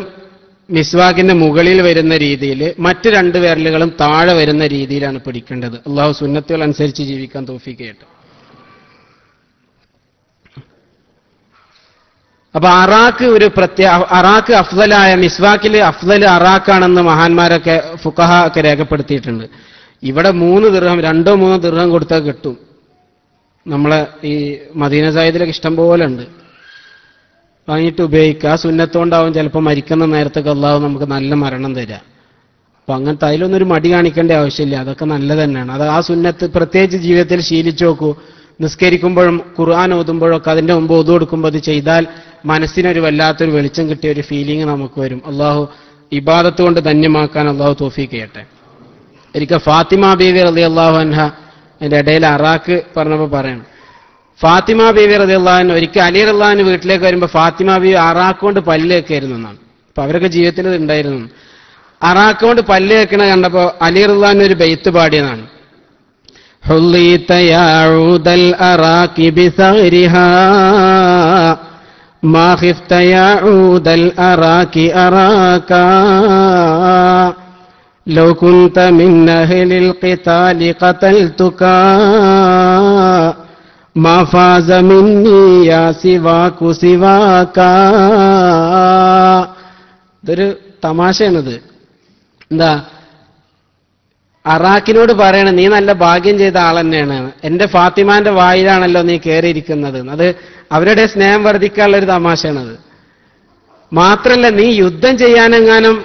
മിസ്വാക്കിന്റെ മുകളിൽ വരുന്ന രീതിയിൽ, മറ്റു 2 വിരലുകളും താഴെ വരുന്ന രീതിയിലാണ് പിടിക്കേണ്ടത്. അള്ളാഹു സുന്നത്തുകൾ അനുസരിച്ച് ജീവിക്കാൻ തൗഫീഖ് ചെയ്യട്ടെ. അപ്പൊ അറാക്ക് അറാക്ക് അഫ്ദലായ, മിസ്വാക്കില് അഫ്ദൽ അറാക്കാണെന്ന് മഹാന്മാരൊക്കെ ഫുഖഹ ഒക്കെ രേഖപ്പെടുത്തിയിട്ടുണ്ട്. ഇവിടെ 3 ദിർഹം, 2-3 ദിർഹം കൊടുത്താൽ കിട്ടും. നമ്മളെ ഈ മദീന സായിദിലൊക്കെ ഇഷ്ടം പോലെ ഉണ്ട്. വാങ്ങിയിട്ട് ഉപയോഗിക്കുക. ആ സുന്നത്തോണ്ടാവും ചിലപ്പോൾ മരിക്കുന്ന നേരത്തൊക്കെ അള്ളാഹു നമുക്ക് നല്ല മരണം തരാം. അപ്പൊ അങ്ങനത്തെ അതിലൊന്നും ഒരു മടി കാണിക്കേണ്ട ആവശ്യമില്ല. അതൊക്കെ നല്ലത് തന്നെയാണ്. അത് ആ സുന്നത്ത് പ്രത്യേകിച്ച് ജീവിതത്തിൽ ശീലിച്ചു നോക്കൂ. നിസ്കരിക്കുമ്പോഴും ഖുർആൻ ഓതുമ്പോഴൊക്കെ അതിന്റെ മുമ്പ് ഒതു കൊടുക്കുമ്പോൾ അത് ചെയ്താൽ മനസ്സിനൊരു വല്ലാത്തൊരു വെളിച്ചം കിട്ടിയ ഒരു ഫീലിംഗ് നമുക്ക് വരും. അള്ളാഹു ഇബാദത്ത് കൊണ്ട് ധന്യമാക്കാൻ അള്ളാഹു തൗഫീഖ് ചെയ്യട്ടെ. ഒരിക്കൽ ഫാത്തിമ ബീവി റളിയല്ലാഹു അൻഹ അതിന്റെ ഇടയിൽ അറാക്ക് പറഞ്ഞപ്പോൾ പറയണം, ഫാത്തിമ ബീവി റളിയല്ലാഹു അൻഹ ഒരിക്കൽ അലി റളിയല്ലാഹു അൻഹു വീട്ടിലേക്ക് വരുമ്പോൾ ഫാത്തിമ ബീവി അറാക്ക് കൊണ്ട് പല്ല് വെക്കായിരുന്നു എന്നാണ്. അപ്പൊ അവരൊക്കെ ജീവിതത്തിൽ ഇത് ഉണ്ടായിരുന്നു. അറാക്ക് കൊണ്ട് പല്ല് വെക്കണ കണ്ടപ്പോ അലി റളിയല്ലാഹു അൻഹു ഒരു ബൈത്ത് പാടിയതാണ്. ഹുല്ലീത യഊദൽ അറാഖി ബിസഗ്രിഹാ മാ ഖിഫ്ത യഊദൽ അറാഖി അറാകാ ലൗ കുൻത മിൻ അഹ്ലിൽ ഖിതാലി ഖതൽതുകാ മാ ഫാസ മിന്നി യാ സിവാകു സിവാകാ. ഇതൊരു തമാശയാണിത്. എന്താ, അറാക്കിനോട് പറയണം, നീ നല്ല ഭാഗ്യം ചെയ്ത ആൾ തന്നെയാണ്, എന്റെ ഫാത്തിമാന്റെ വായിലാണല്ലോ നീ കയറിയിരിക്കുന്നത്. അത് അവരുടെ സ്നേഹം വർദ്ധിക്കാനുള്ള ഒരു തമാശയാണത്. മാത്രല്ല, നീ യുദ്ധം ചെയ്യാനെങ്ങാനും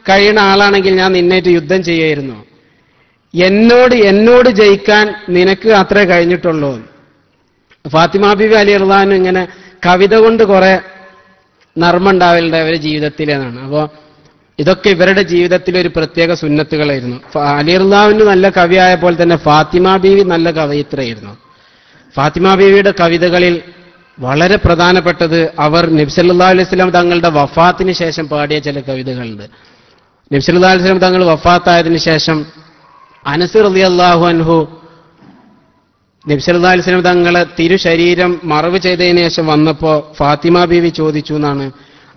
കഴിയുന്ന ആളാണെങ്കിൽ ഞാൻ നിന്നേറ്റ് യുദ്ധം ചെയ്യായിരുന്നു. എന്നോട് ജയിക്കാൻ നിനക്ക് അത്രേ കഴിഞ്ഞിട്ടുള്ളൂ. ഫാത്തിമ ബീവി അലി റളിയല്ലാഹു അൻഹു ഇങ്ങനെ കവിത കൊണ്ട് കുറെ നർമ്മണ്ടാവലുണ്ട് അവരുടെ ജീവിതത്തിലെന്നാണ്. അപ്പോ ഇതൊക്കെ ഇവരുടെ ജീവിതത്തിൽ ഒരു പ്രത്യേക സുന്നത്തുകളായിരുന്നു. അലി റളിയല്ലാഹു അൻഹു നല്ല കവിയായ പോലെ തന്നെ ഫാത്തിമ ബീവി നല്ല കവയിത്രിയായിരുന്നു. ഫാത്തിമ ബീവിയുടെ കവിതകളിൽ വളരെ പ്രധാനപ്പെട്ടത് അവർ നബി സല്ലല്ലാഹു അലൈഹി വസല്ലം തങ്ങളുടെ വഫാത്തിന് ശേഷം പാടിയ ചില കവിതകളുണ്ട്. നബി സല്ലല്ലാഹു അലൈഹി വസല്ലം തങ്ങൾ വഫാത്തായതിനു ശേഷം അനസ് റളിയല്ലാഹു അൻഹു നബി സല്ലല്ലാഹു അലൈഹി വസല്ലം തങ്ങളെ തിരുശരീരം മറവ് ചെയ്തതിനു ശേഷം വന്നപ്പോ ഫാത്തിമ ബീവി ചോദിച്ചു എന്നാണ്,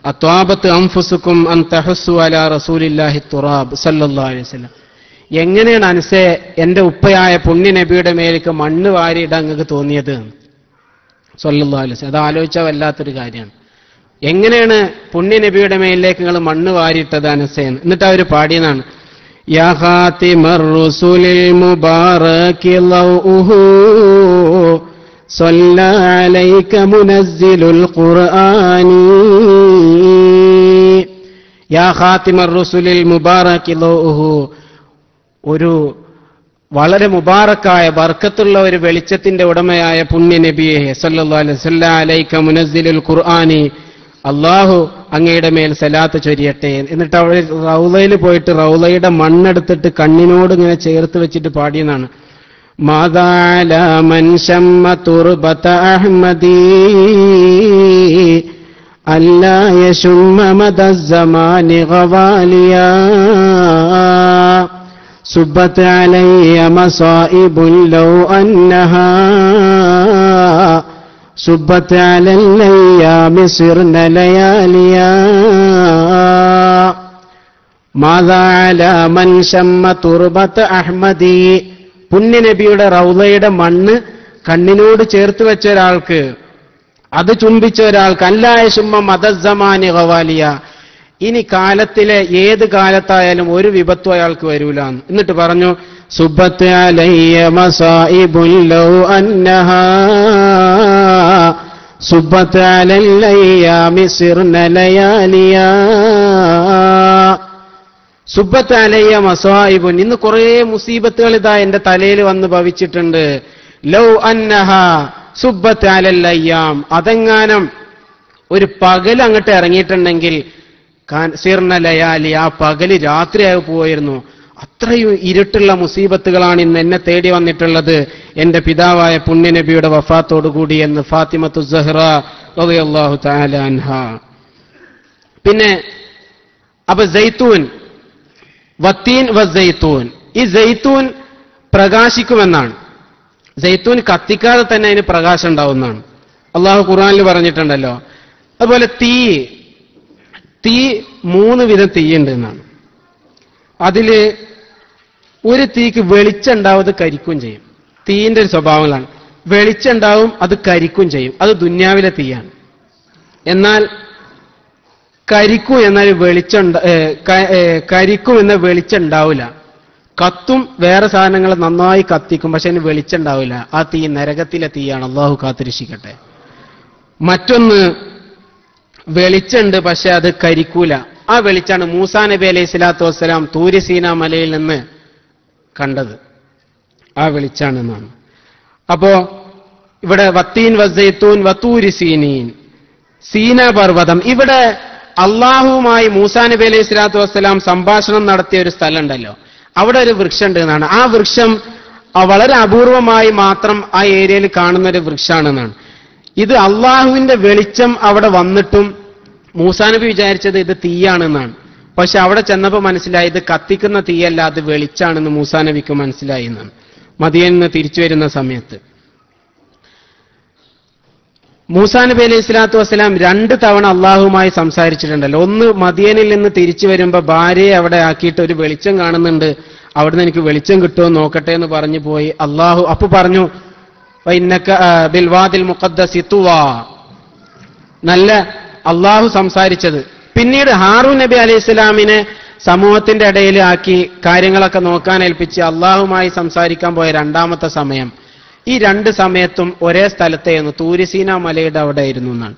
അത്വാബത്ത് അൻഫുസുക്കും അൻ തഹസ്സു അലാ റസൂലില്ലാഹി തുറാബ് സല്ലല്ലാഹു അലൈഹി വസല്ലം, എങ്ങനെയാണ് അനസേ എന്റെ ഉപ്പയായ പുണ്യ നബിയുടെ മേലേക്ക് മണ്ണ് വാരിയിടാൻ നിങ്ങൾക്ക് തോന്നിയത് സല്ലല്ലാഹു അലൈഹി വസല്ലം. അത് ആലോചിച്ചാൽ വല്ലാത്തൊരു കാര്യമാണ്. എങ്ങനെയാണ് പുണ്യ നബിയുടെ മേലിലേക്ക് നിങ്ങൾ മണ്ണ് വാരിയിട്ടത് അനസേന്ന്? എന്നിട്ട് അവർ പാടിയതാണ് യാ ഖാതിമർ റുസുലിൽ മുബാറകി ലൗഹു സ്വല്ല അലൈക മുനസ്സിലുൽ ഖുർആനി യാ ഖാതിമർ റുസുലിൽ മുബാറകി ലൗഹു, ഒരു വളരെ മുബാറക്കായ ബർക്കത്തുള്ള ഒരു വെളിച്ചത്തിന്റെ ഉടമയായ പുണ്യ നബിയെ സല്ലല്ലാഹു അലൈഹി വസല്ലം അലൈക മുനസ്സിലുൽ ഖുർആനി, അള്ളാഹു അങ്ങയുടെ മേൽ സലാത്ത് ചൊരിയട്ടെ. എന്നിട്ട് അവിടെ റൗളയിൽ പോയിട്ട് റൗളയുടെ മണ്ണെടുത്തിട്ട് കണ്ണിനോട് ഇങ്ങനെ ചേർത്ത് വെച്ചിട്ട് പാടിയെന്നാണ് മാദാല മൻ ശമ്മ തുർബത അഹ്മദി അല്ലാ യശുമ്മ മദസ്സമാനി ഗവാലിയാ സുബ്ബത അലയ്യ മസായിബുൻ ലൗ അന്നഹാ സുബ്ബത അലൽ അയ്യാമി സിർന ലയാലിയാ മാദാ അലാ മൻ ശമ്മ തുർബത അഹ്മദി, പുണ്യ നബിയുടെ റൗളയുടെ മണ്ണ് കണ്ണിനോട് ചേർത്ത് വെച്ച ഒരാൾക്ക്, അത് ചുംബിച്ച ഒരാൾക്ക് അല്ലായ ശുമ്മ മദസ്സമാനി ഗവാലിയ, ഇനി കാലത്തിലെ ഏത് കാലത്തായാലും ഒരു വിപത്തും അയാൾക്ക് വരൂല. എന്നിട്ട് പറഞ്ഞു സുബ്ബത അലയ്യ മസായിബുൻ ലൗ അന്നഹാ സുബ്ബത അലൽ അയ്യാമി സിർന ലയാലിയാ സുബ്ബത അലയ്യ മസായിബുൻ, ഇന്ന് കുറേ മുസീബത്തുകൾ ഇതാ എന്റെ തലയിൽ വന്ന് ഭവിച്ചിട്ടുണ്ട്. ലൗ അന്നഹാ സുബ്ബത അലൽ അയ്യാം, അതെങ്ങാനും ഒരു പകൽ അങ്ങോട്ട് ഇറങ്ങിയിട്ടുണ്ടെങ്കിൽ സിർന ലയാലി, ആ പകല് രാത്രിയായി പോയിരുന്നു. അത്രയും ഇരുട്ടുള്ള മുസീബത്തുകളാണ് ഇന്ന് എന്നെ തേടി വന്നിട്ടുള്ളത് എന്റെ പിതാവായ പുണ്യനബിയുടെ വഫാത്തോടുകൂടി എന്ന് ഫാത്തിമത്തു സഹ്റ റളിയല്ലാഹു തആല അൻഹ. പിന്നെ അപ്പൊ സൈത്തൂൻ വത്തീൻ വസൈത്തൂൻ, ഈ സൈത്തൂൻ പ്രകാശിക്കുമെന്നാണ്. സൈത്തൂൻ കത്തിക്കാതെ തന്നെ അതിന് പ്രകാശം ഉണ്ടാവുന്നതാണ്. അള്ളാഹു ഖുർആനിൽ പറഞ്ഞിട്ടുണ്ടല്ലോ. അതുപോലെ തീ 3 വിധം തീയുണ്ട് എന്നാണ്. അതില് ഒരു തീക്ക് വെളിച്ചം ഉണ്ടാവും, അത് കരിക്കും ചെയ്യും. തീയിന്റെ ഒരു സ്വഭാവങ്ങളാണ്. വെളിച്ചം ഉണ്ടാവും, അത് കരിക്കും ചെയ്യും. അത് ദുന്യാവിലെ തീയാണ്. എന്നാൽ കരിക്കും എന്നാൽ കരിക്കും എന്ന വെളിച്ചം ഉണ്ടാവില്ല. കത്തും, വേറെ സാധനങ്ങൾ നന്നായി കത്തിക്കും, പക്ഷെ അതിന് വെളിച്ചം ഉണ്ടാവില്ല. ആ തീ നരകത്തിലെ തീയാണ്. അള്ളാഹു കാത്തിരക്ഷിക്കട്ടെ. മറ്റൊന്ന് വെളിച്ചമുണ്ട്, പക്ഷെ അത് കരിക്കൂല. ആ വെളിച്ചാണ് മൂസാ നബി അലൈഹി സ്വലാത്തു വസ്സലാം തൂരി സീന മലയിൽ നിന്ന് കണ്ടത്. ആ വെളിച്ചാണെന്നാണ്. അപ്പോ ഇവിടെ വത്തീൻ വസൈത്തൂൻ വത്തൂരി സീനീൻ, സീന പർവ്വതം. ഇവിടെ അള്ളാഹുവുമായി മൂസാ നബി അലൈഹി സ്വലാത്തു വസ്സലാം സംഭാഷണം നടത്തിയ ഒരു സ്ഥലമുണ്ടല്ലോ, അവിടെ ഒരു വൃക്ഷം ഉണ്ട് എന്നാണ്. ആ വൃക്ഷം വളരെ അപൂർവമായി മാത്രം ആ ഏരിയയിൽ കാണുന്ന ഒരു വൃക്ഷമാണെന്നാണ്. ഇത് അള്ളാഹുവിന്റെ വെളിച്ചം അവിടെ വന്നിട്ടും മൂസാ നബി വിചാരിച്ചത് ഇത് തീയാണെന്നാണ്. പക്ഷെ അവിടെ ചെന്നപ്പോൾ മനസ്സിലായി ഇത് കത്തിക്കുന്ന തീയല്ല, അത് വെളിച്ചാണെന്ന് മൂസാ നബിക്ക് മനസ്സിലായി എന്നാണ്. മദിയനിൽ നിന്ന് തിരിച്ചു വരുന്ന സമയത്ത് മൂസാ നബി അലൈഹി സ്വലാത്തു വസ്സലാം 2 തവണ അള്ളാഹുമായി സംസാരിച്ചിട്ടുണ്ടല്ലോ. ഒന്ന് മദിയനിൽ നിന്ന് തിരിച്ചു വരുമ്പോൾ ഭാര്യയെ അവിടെ ആക്കിയിട്ട് ഒരു വെളിച്ചം കാണുന്നുണ്ട്, അവിടുന്ന് എനിക്ക് വെളിച്ചം കിട്ടുമോ നോക്കട്ടെ എന്ന് പറഞ്ഞു പോയി. അള്ളാഹു അപ്പൊ പറഞ്ഞു ബിൽവാദിൽ മുഖദ്ദസി തുവാ, നല്ല അള്ളാഹു സംസാരിച്ചത്. പിന്നീട് ഹാറൂൻ നബി അലൈഹി സ്വലാമിനെ സമൂഹത്തിന്റെ ഇടയിൽ ആക്കി കാര്യങ്ങളൊക്കെ നോക്കാൻ ഏൽപ്പിച്ച് അള്ളാഹുമായി സംസാരിക്കാൻ പോയ 2ാമത്തെ സമയം. ഈ 2 സമയത്തും ഒരേ സ്ഥലത്തായിരുന്നു, തൂരിസീന മലയുടെ അവിടെ ആയിരുന്നു എന്നാണ്.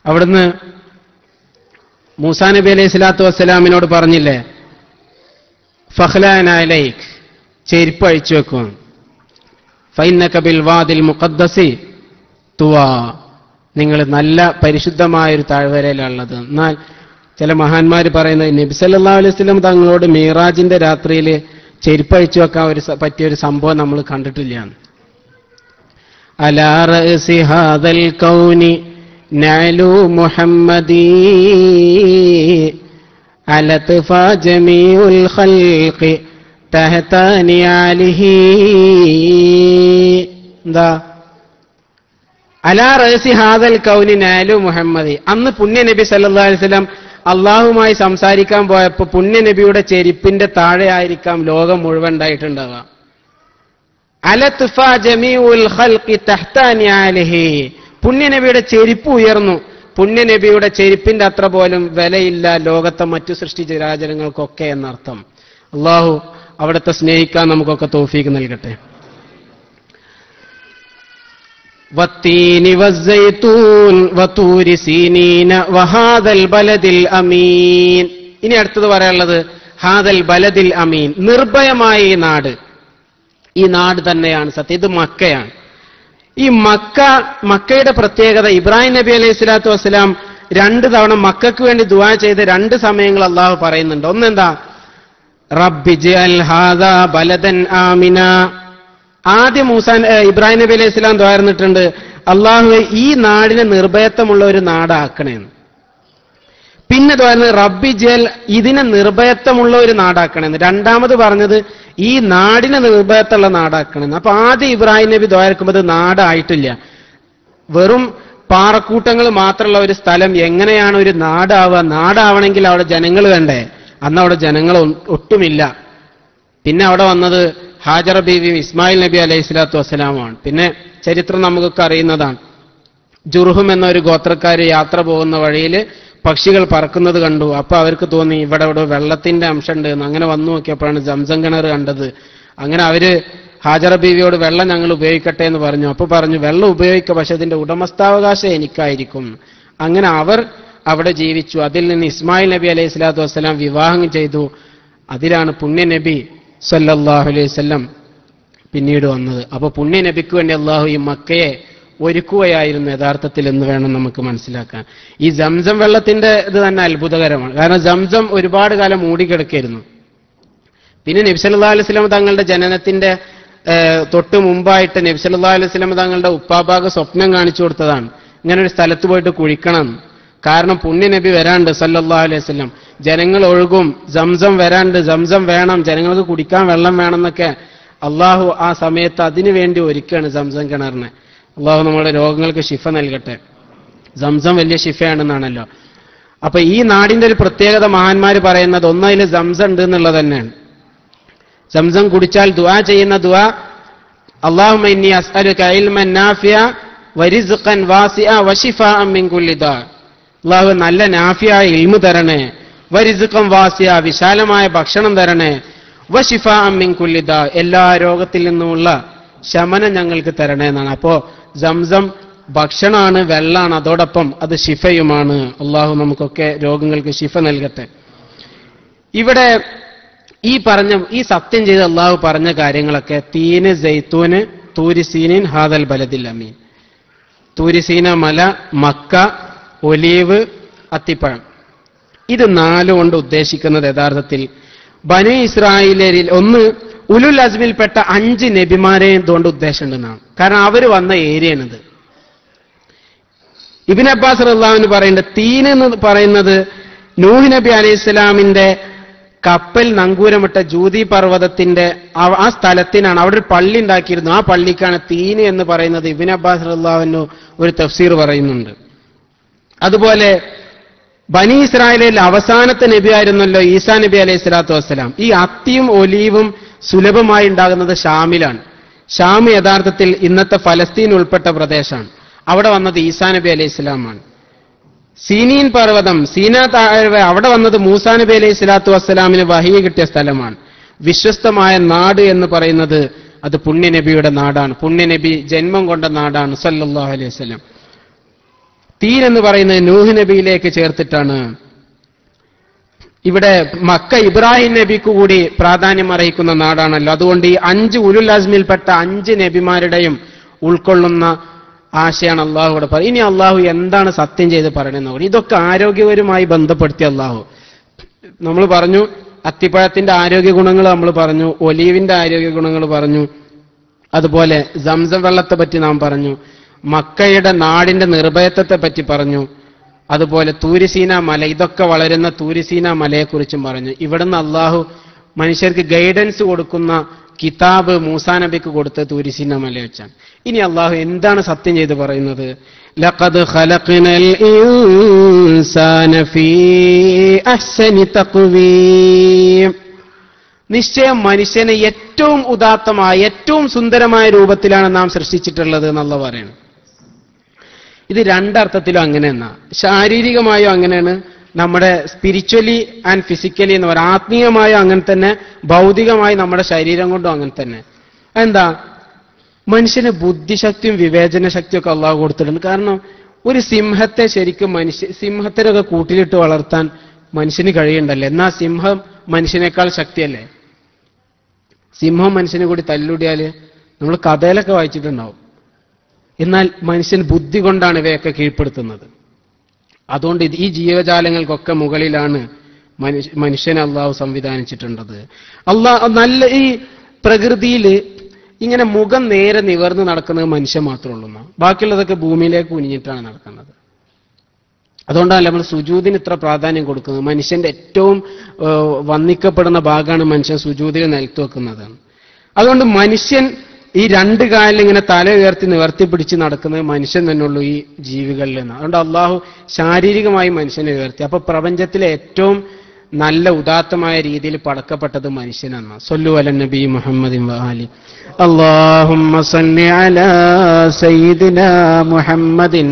അവിടുന്ന് മൂസാ നബി അലൈഹി സ്വലാത്തു വസ്സലാമിനോട് പറഞ്ഞില്ലേ ഫഖ്ലാനലൈക്, ചെരുപ്പ് അഴിച്ചു വെക്കുക, ഫൈന്നക ബിൽവാദിൽ മുഖദ്ദസി തുവാ, നിങ്ങൾ നല്ല പരിശുദ്ധമായൊരു താഴ്വരയിലുള്ളത്. എന്നാൽ ചില മഹാന്മാർ പറയുന്നത് നബി സല്ലല്ലാഹു അലൈഹി വസല്ലം തങ്ങളോട് മീറാജിന്റെ രാത്രിയിൽ ചെരുപ്പ് അഴിച്ചു വെക്കാൻ പറ്റിയൊരു സംഭവം നമ്മൾ കണ്ടിട്ടില്ല. അലാ റഅസി ഹാദൽ കൗനി നഅലു മുഹമ്മദി അലത്ഫ ജമീഉൽ ഖൽഖി തഹത നിഅലിഹി. എന്താ അലാ റഅസി ഹാദൽ കൗനി നഅലു മുഹമ്മദി, അന്ന് പുണ്യ നബി സല്ലല്ലാഹു അലൈഹി വസല്ലം അള്ളാഹുമായി സംസാരിക്കാൻ പോയപ്പോ പുണ്യ നബിയുടെ ചെരുപ്പിന്റെ താഴെ ആയിരിക്കാം ലോകം മുഴുവൻ ഉണ്ടായിട്ടുണ്ടാവുക. അലത്ഫ ജമീഉൽ ഖൽഖി തഹ്ത നിഅലിഹി, പുണ്യ നബിയുടെ ചെരുപ്പ് ഉയർന്നു, പുണ്യനബിയുടെ ചെരുപ്പിന്റെ അത്ര പോലും വിലയില്ല ലോകത്തെ മറ്റു സൃഷ്ടി ചരാചരങ്ങൾക്കൊക്കെ എന്നർത്ഥം. അള്ളാഹു അവിടുത്തെ സ്നേഹിക്കാൻ നമുക്കൊക്കെ തൗഫീഖ് നൽകട്ടെ. വത്തീനി വസ്സൈതൂൻ വതൂരി സീനീന വഹാദൽ ബലദിൽ അമീൻ. ഇനി അടുത്തത് പറയാനുള്ളത് ഹാദൽ ബലദിൽ അമീൻ, നിർഭയമായ ഈ നാട്. ഈ നാട് തന്നെയാണ് സത്യം, ഇത് മക്കയാണ്. ഈ മക്കയുടെ പ്രത്യേകത, ഇബ്രാഹിം നബി അലൈഹി സ്വലാത്തു വസ്സലാം 2 തവണ മക്കൾക്ക് വേണ്ടി ദുആ ചെയ്ത് 2 സമയങ്ങൾ അള്ളാഹു പറയുന്നുണ്ട്. ഒന്നെന്താ, റബ്ബി ജഅൽ ഹാദാ ബലദൻ ആമിന. ആദ്യം ഇബ്രാഹിം നബി അലൈഹി സ്വലാം ദുആ ചെയ്തിട്ടുണ്ട്, അള്ളാഹുവേ ഈ നാടിനെ നിർഭയത്വമുള്ള ഒരു നാടാക്കണേന്ന്. പിന്നെ പറയുന്നത് റബ്ബി ജൽ, ഇതിനെ നിർഭയത്വമുള്ള ഒരു നാടാക്കണമെന്ന്. രണ്ടാമത് പറഞ്ഞത് ഈ നാടിനെ നിർഭയത്തുള്ള നാടാക്കണമെന്ന്. അപ്പൊ ആദ്യം ഇബ്രാഹിം നബി ദ്വാരക്കുമ്പോൾ അത് നാടായിട്ടില്ല, വെറും പാറക്കൂട്ടങ്ങൾ മാത്രമുള്ള ഒരു സ്ഥലം എങ്ങനെയാണ് ഒരു നാടാവുക? നാടാവണമെങ്കിൽ അവിടെ ജനങ്ങൾ വേണ്ടേ? അന്ന് അവിടെ ജനങ്ങൾ ഒട്ടുമില്ല. പിന്നെ അവിടെ വന്നത് ഹാജറ ബീവിയും ഇസ്മായിൽ നബി അലൈഹി സ്വലാത്തു വസ്സലാമാണ്. പിന്നെ ചരിത്രം നമുക്കൊക്കെ അറിയുന്നതാണ്. ജുർഹും എന്നൊരു ഗോത്രക്കാര് യാത്ര പോകുന്ന വഴിയിൽ പക്ഷികൾ പറക്കുന്നത് കണ്ടു. അപ്പൊ അവർക്ക് തോന്നി ഇവിടെ വെള്ളത്തിന്റെ അംശമുണ്ട് എന്ന്. അങ്ങനെ വന്നു നോക്കിയപ്പോഴാണ് സംസം കിണർ കണ്ടത്. അങ്ങനെ അവര് ഹാജറ ബീവിയോട് വെള്ളം ഞങ്ങൾ ഉപയോഗിക്കട്ടെ എന്ന് പറഞ്ഞു. അപ്പൊ പറഞ്ഞു വെള്ളം ഉപയോഗിക്കുക, പക്ഷെ അതിന്റെ ഉടമസ്ഥാവകാശം എനിക്കായിരിക്കും. അങ്ങനെ അവർ അവിടെ ജീവിച്ചു. അതിൽ നിന്ന് ഇസ്മായിൽ നബി അലൈഹി സ്വലാത്തു വസ്സലാം വിവാഹം ചെയ്തു. അതിലാണ് പുണ്യ നബി സല്ലല്ലാഹു അലൈഹി വസല്ലം പിന്നീട് വന്നത്. അപ്പൊ പുണ്യ നബിക്ക് വേണ്ടി അള്ളാഹു ഈ മക്കയെ ഒരുക്കുകയായിരുന്നു യഥാർത്ഥത്തിൽ എന്ന് വേണം നമുക്ക് മനസ്സിലാക്കാൻ. ഈ സംസം വെള്ളത്തിന്റെ ഇത് തന്നെ അത്ഭുതകരമാണ്. കാരണം സംസം ഒരുപാട് കാലം മൂടിക്കിടക്കായിരുന്നു. പിന്നെ നബി സല്ലല്ലാഹു അലൈഹി വസല്ലം തങ്ങളുടെ ജനനത്തിന്റെ തൊട്ട് മുമ്പായിട്ട് നബി സല്ലല്ലാഹു അലൈഹി വസല്ലം തങ്ങളുടെ ഉപ്പാപ്പാക്ക് സ്വപ്നം കാണിച്ചു കൊടുത്തതാണ്, ഇങ്ങനെ ഒരു സ്ഥലത്ത് പോയിട്ട് കുഴിക്കണം. കാരണം പുണ്യ നബി വരാണ്ട് സല്ലല്ലാഹു അലൈഹി വസല്ലം, ജനങ്ങൾ ഒഴുകും, സംസം വരാണ്ട്, സംസം വേണം, ജനങ്ങൾക്ക് കുടിക്കാൻ വെള്ളം വേണം എന്നൊക്കെ അള്ളാഹു ആ സമയത്ത് അതിനു വേണ്ടി ഒരുക്കുകയാണ് സംസം കിണറിനെ. അള്ളാഹു നമ്മുടെ രോഗങ്ങൾക്ക് ശിഫ നൽകട്ടെ. സംസം വലിയ ശിഫയാണെന്നാണല്ലോ. അപ്പൊ ഈ നാടിന്റെ ഒരു പ്രത്യേകത മഹാന്മാര് പറയുന്നത്, ഒന്നതിൽ സംസം ഉണ്ട് എന്നുള്ളത് തന്നെയാണ്. സംസം കുടിച്ചാൽ ദുആ ചെയ്യുന്ന ദുആ, അല്ലാഹുമ്മ ഇന്നി അസ്അലുക ഇൽമൻ നാഫിയ വരിസ്ഖൻ വാസിഅ വശിഫാഅൻ മിൻ കുല്ലി ദാ. അല്ലാഹു നല്ല നാഫിയായ ഇൽമു തരണേ, വരിസ്ഖൻ വാസിഅ വിശാലമായ ഭക്ഷണം തരണേ, വശിഫാഅൻ മിൻ കുല്ലി ദാ എല്ലാ രോഗത്തിൽ നിന്നുമുള്ള ശമനം ഞങ്ങൾക്ക് തരണേ എന്നാണ്. അപ്പോ സംസം ഭക്ഷണമാണ്, വെള്ളമാണ്, അതോടൊപ്പം അത് ശിഫയുമാണ്. അള്ളാഹു നമുക്കൊക്കെ രോഗങ്ങൾക്ക് ശിഫ നൽകട്ടെ. ഇവിടെ ഈ സത്യം ചെയ്ത് അള്ളാഹു പറഞ്ഞ കാര്യങ്ങളൊക്കെ തീന്, സൈത്തൂന്, തൂരിസീനിൻ, ഹാദൽ ബലദിൽ അമീൻ. തൂരിസീന മല, മക്ക, ഒലീവ്, അത്തിപ്പഴം, ഇത് 4 കൊണ്ട് ഉദ്ദേശിക്കുന്നത് യഥാർത്ഥത്തിൽ ബനീ ഇസ്രായേലിൽ ഒന്ന് ഉലുൽ അസ്മിൽപ്പെട്ട 5 നബിമാരെ ഇതുകൊണ്ട് ഉദ്ദേശമുണ്ടെന്നാണ്. കാരണം അവർ വന്ന ഏരിയയാണിത്. ഇബ്നു അബ്ബാസ് റളിയല്ലാഹു അൻഹു പറയുന്നുണ്ട്, തീൻ എന്ന് പറയുന്നത് നൂഹ് നബി അലൈഹി സ്വലാമിന്റെ കപ്പൽ നങ്കൂരമിട്ട ജൂതി പർവ്വതത്തിന്റെ ആ സ്ഥലത്തിനാണ്. അവിടെ ഒരു പള്ളി ഉണ്ടാക്കിയിരുന്നു, ആ പള്ളിക്കാണ് തീന് എന്ന് പറയുന്നത്. ഇബ്നു അബ്ബാസ് റളിയല്ലാഹു അൻഹു ഒരു തഫ്സീർ പറയുന്നുണ്ട്. അതുപോലെ ബനി ഇസ്രായേലിൽ അവസാനത്തെ നബി ആയിരുന്നല്ലോ ഈസാ നബി അലൈഹി സ്വലാത്തു വസ്സലാം. ഈ അത്തിയും ഒലീവും സുലഭമായി ഉണ്ടാകുന്നത് ഷാമിലാണ്. ഷാം യഥാർത്ഥത്തിൽ ഇന്നത്തെ ഫലസ്തീൻ ഉൾപ്പെട്ട പ്രദേശമാണ്. അവിടെ വന്നത് ഈസാ നബി അലൈഹി സ്വലാമാണ്. സീനീൻ പർവ്വതം, സീനാ താഴ്വ, അവിടെ വന്നത് മൂസാ നബി അലൈഹി സ്വലാത്തു വസ്സലാമിന് വഹി കിട്ടിയ സ്ഥലമാണ്. വിശ്വസ്തമായ നാട് എന്ന് പറയുന്നത് അത് പുണ്യനബിയുടെ നാടാണ്, പുണ്യനബി ജന്മം കൊണ്ട നാടാണ് സല്ലല്ലാഹു അലൈഹി വസല്ലം. തീൻ എന്ന് പറയുന്നത് നൂഹ് നബിയിലേക്ക് ചേർത്തിട്ടാണ്. ഇവിടെ മക്ക ഇബ്രാഹിം നബിക്ക് കൂടി പ്രാധാന്യം അർഹിക്കുന്ന നാടാണല്ലോ. അതുകൊണ്ട് ഈ 5 ഉലുൽ അസ്മിൽപ്പെട്ട 5 നബിമാരുടെയും ഉൾക്കൊള്ളുന്ന ആശയാണ് അള്ളാഹു ഇവിടെ പറയുന്നത്. ഇനി അള്ളാഹു എന്താണ് സത്യം ചെയ്ത് പറയണമെന്ന്, ഇതൊക്കെ ആരോഗ്യപരമായി ബന്ധപ്പെടുത്തിയ അള്ളാഹു നമ്മൾ പറഞ്ഞു. അത്തിപ്പഴത്തിന്റെ ആരോഗ്യ ഗുണങ്ങൾ നമ്മൾ പറഞ്ഞു, ഒലീവിന്റെ ആരോഗ്യ ഗുണങ്ങൾ പറഞ്ഞു, അതുപോലെ സംസം വെള്ളത്തെ പറ്റി നാം പറഞ്ഞു, മക്കയുടെ നാടിന്റെ നിർഭയത്വത്തെ പറ്റി പറഞ്ഞു, അതുപോലെ തൂരിസീന മല, ഇതൊക്കെ വളരുന്ന തൂരിസീന മലയെക്കുറിച്ചും പറഞ്ഞു. ഇവിടുന്ന് അള്ളാഹു മനുഷ്യർക്ക് ഗൈഡൻസ് കൊടുക്കുന്ന കിതാബ് മൂസാ നബിക്ക് കൊടുത്ത് തൂരിസീന മല വെച്ചാണ്. ഇനി അള്ളാഹു എന്താണ് സത്യം ചെയ്ത് പറയുന്നത്? ലഖദ് ഖലഖ്നൽ ഇൻസാന ഫീ അഹ്സനി തഖ്വീം. നിശ്ചയം മനുഷ്യനെ ഏറ്റവും ഉദാത്തമായ, ഏറ്റവും സുന്ദരമായ രൂപത്തിലാണ് നാം സൃഷ്ടിച്ചിട്ടുള്ളത് എന്നുള്ള പറയണം. ഇത് രണ്ടർത്ഥത്തിലും അങ്ങനെ എന്നാ. ശാരീരികമായോ അങ്ങനെയാണ്, നമ്മുടെ സ്പിരിച്വലി ആൻഡ് ഫിസിക്കലി എന്ന് പറയുക, ആത്മീയമായോ അങ്ങനെ തന്നെ, ഭൗതികമായി നമ്മുടെ ശരീരം കൊണ്ടും അങ്ങനെ തന്നെ. എന്താ, മനുഷ്യന് ബുദ്ധിശക്തിയും വിവേചന ശക്തിയും ഒക്കെ അള്ളാഹു കൊടുത്തിട്ടുണ്ട്. കാരണം ഒരു സിംഹത്തെ ശരിക്കും സിംഹത്തിനൊക്കെ കൂട്ടിലിട്ട് വളർത്താൻ മനുഷ്യന് കഴിയണ്ടല്ലേ. എന്നാ സിംഹം മനുഷ്യനേക്കാൾ ശക്തിയല്ലേ. സിംഹം മനുഷ്യനെ കൂടി തല്ലുടിയാൽ നമ്മൾ കഥയിലൊക്കെ വായിച്ചിട്ടുണ്ടാവും. എന്നാൽ മനുഷ്യൻ ബുദ്ധി കൊണ്ടാണ് ഇവയൊക്കെ കീഴ്പ്പെടുത്തുന്നത്. അതുകൊണ്ട് ഈ ജീവജാലങ്ങൾക്കൊക്കെ മുകളിലാണ് മനുഷ്യനെ അള്ളാഹു സംവിധാനിച്ചിട്ടുള്ളത്. നല്ല ഈ പ്രകൃതിയിൽ ഇങ്ങനെ മുഖം നേരെ നിവർന്ന് നടക്കുന്നത് മനുഷ്യൻ മാത്രമേ ഉള്ളൂ. ബാക്കിയുള്ളതൊക്കെ ഭൂമിയിലേക്ക് കുനിഞ്ഞിട്ടാണ് നടക്കുന്നത്. അതുകൊണ്ടല്ല നമ്മൾ സുജൂദിന് ഇത്ര പ്രാധാന്യം കൊടുക്കുന്നത്. മനുഷ്യന്റെ ഏറ്റവും വന്ദിക്കപ്പെടുന്ന ഭാഗമാണ് മനുഷ്യൻ സുജൂദിൽ നിലത്ത് വെക്കുന്നത്. അതുകൊണ്ട് മനുഷ്യൻ ഈ രണ്ട് കാലിൽ ഇങ്ങനെ തല ഉയർത്തി നിവർത്തി പിടിച്ച് നടക്കുന്നത് മനുഷ്യൻ തന്നെയുള്ളൂ ഈ ജീവികളിൽ നിന്ന്. അതുകൊണ്ട് അള്ളാഹു ശാരീരികമായി മനുഷ്യനെ ഉയർത്തി. അപ്പൊ പ്രപഞ്ചത്തിലെ ഏറ്റവും നല്ല ഉദാത്തമായ രീതിയിൽ പടക്കപ്പെട്ടത് മനുഷ്യനാണ്. സല്ലു അല നബി മുഹമ്മദിൻ വആലി. അല്ലാഹുമ്മ സല്ലി അലാ സയ്യിദിനാ മുഹമ്മദിൻ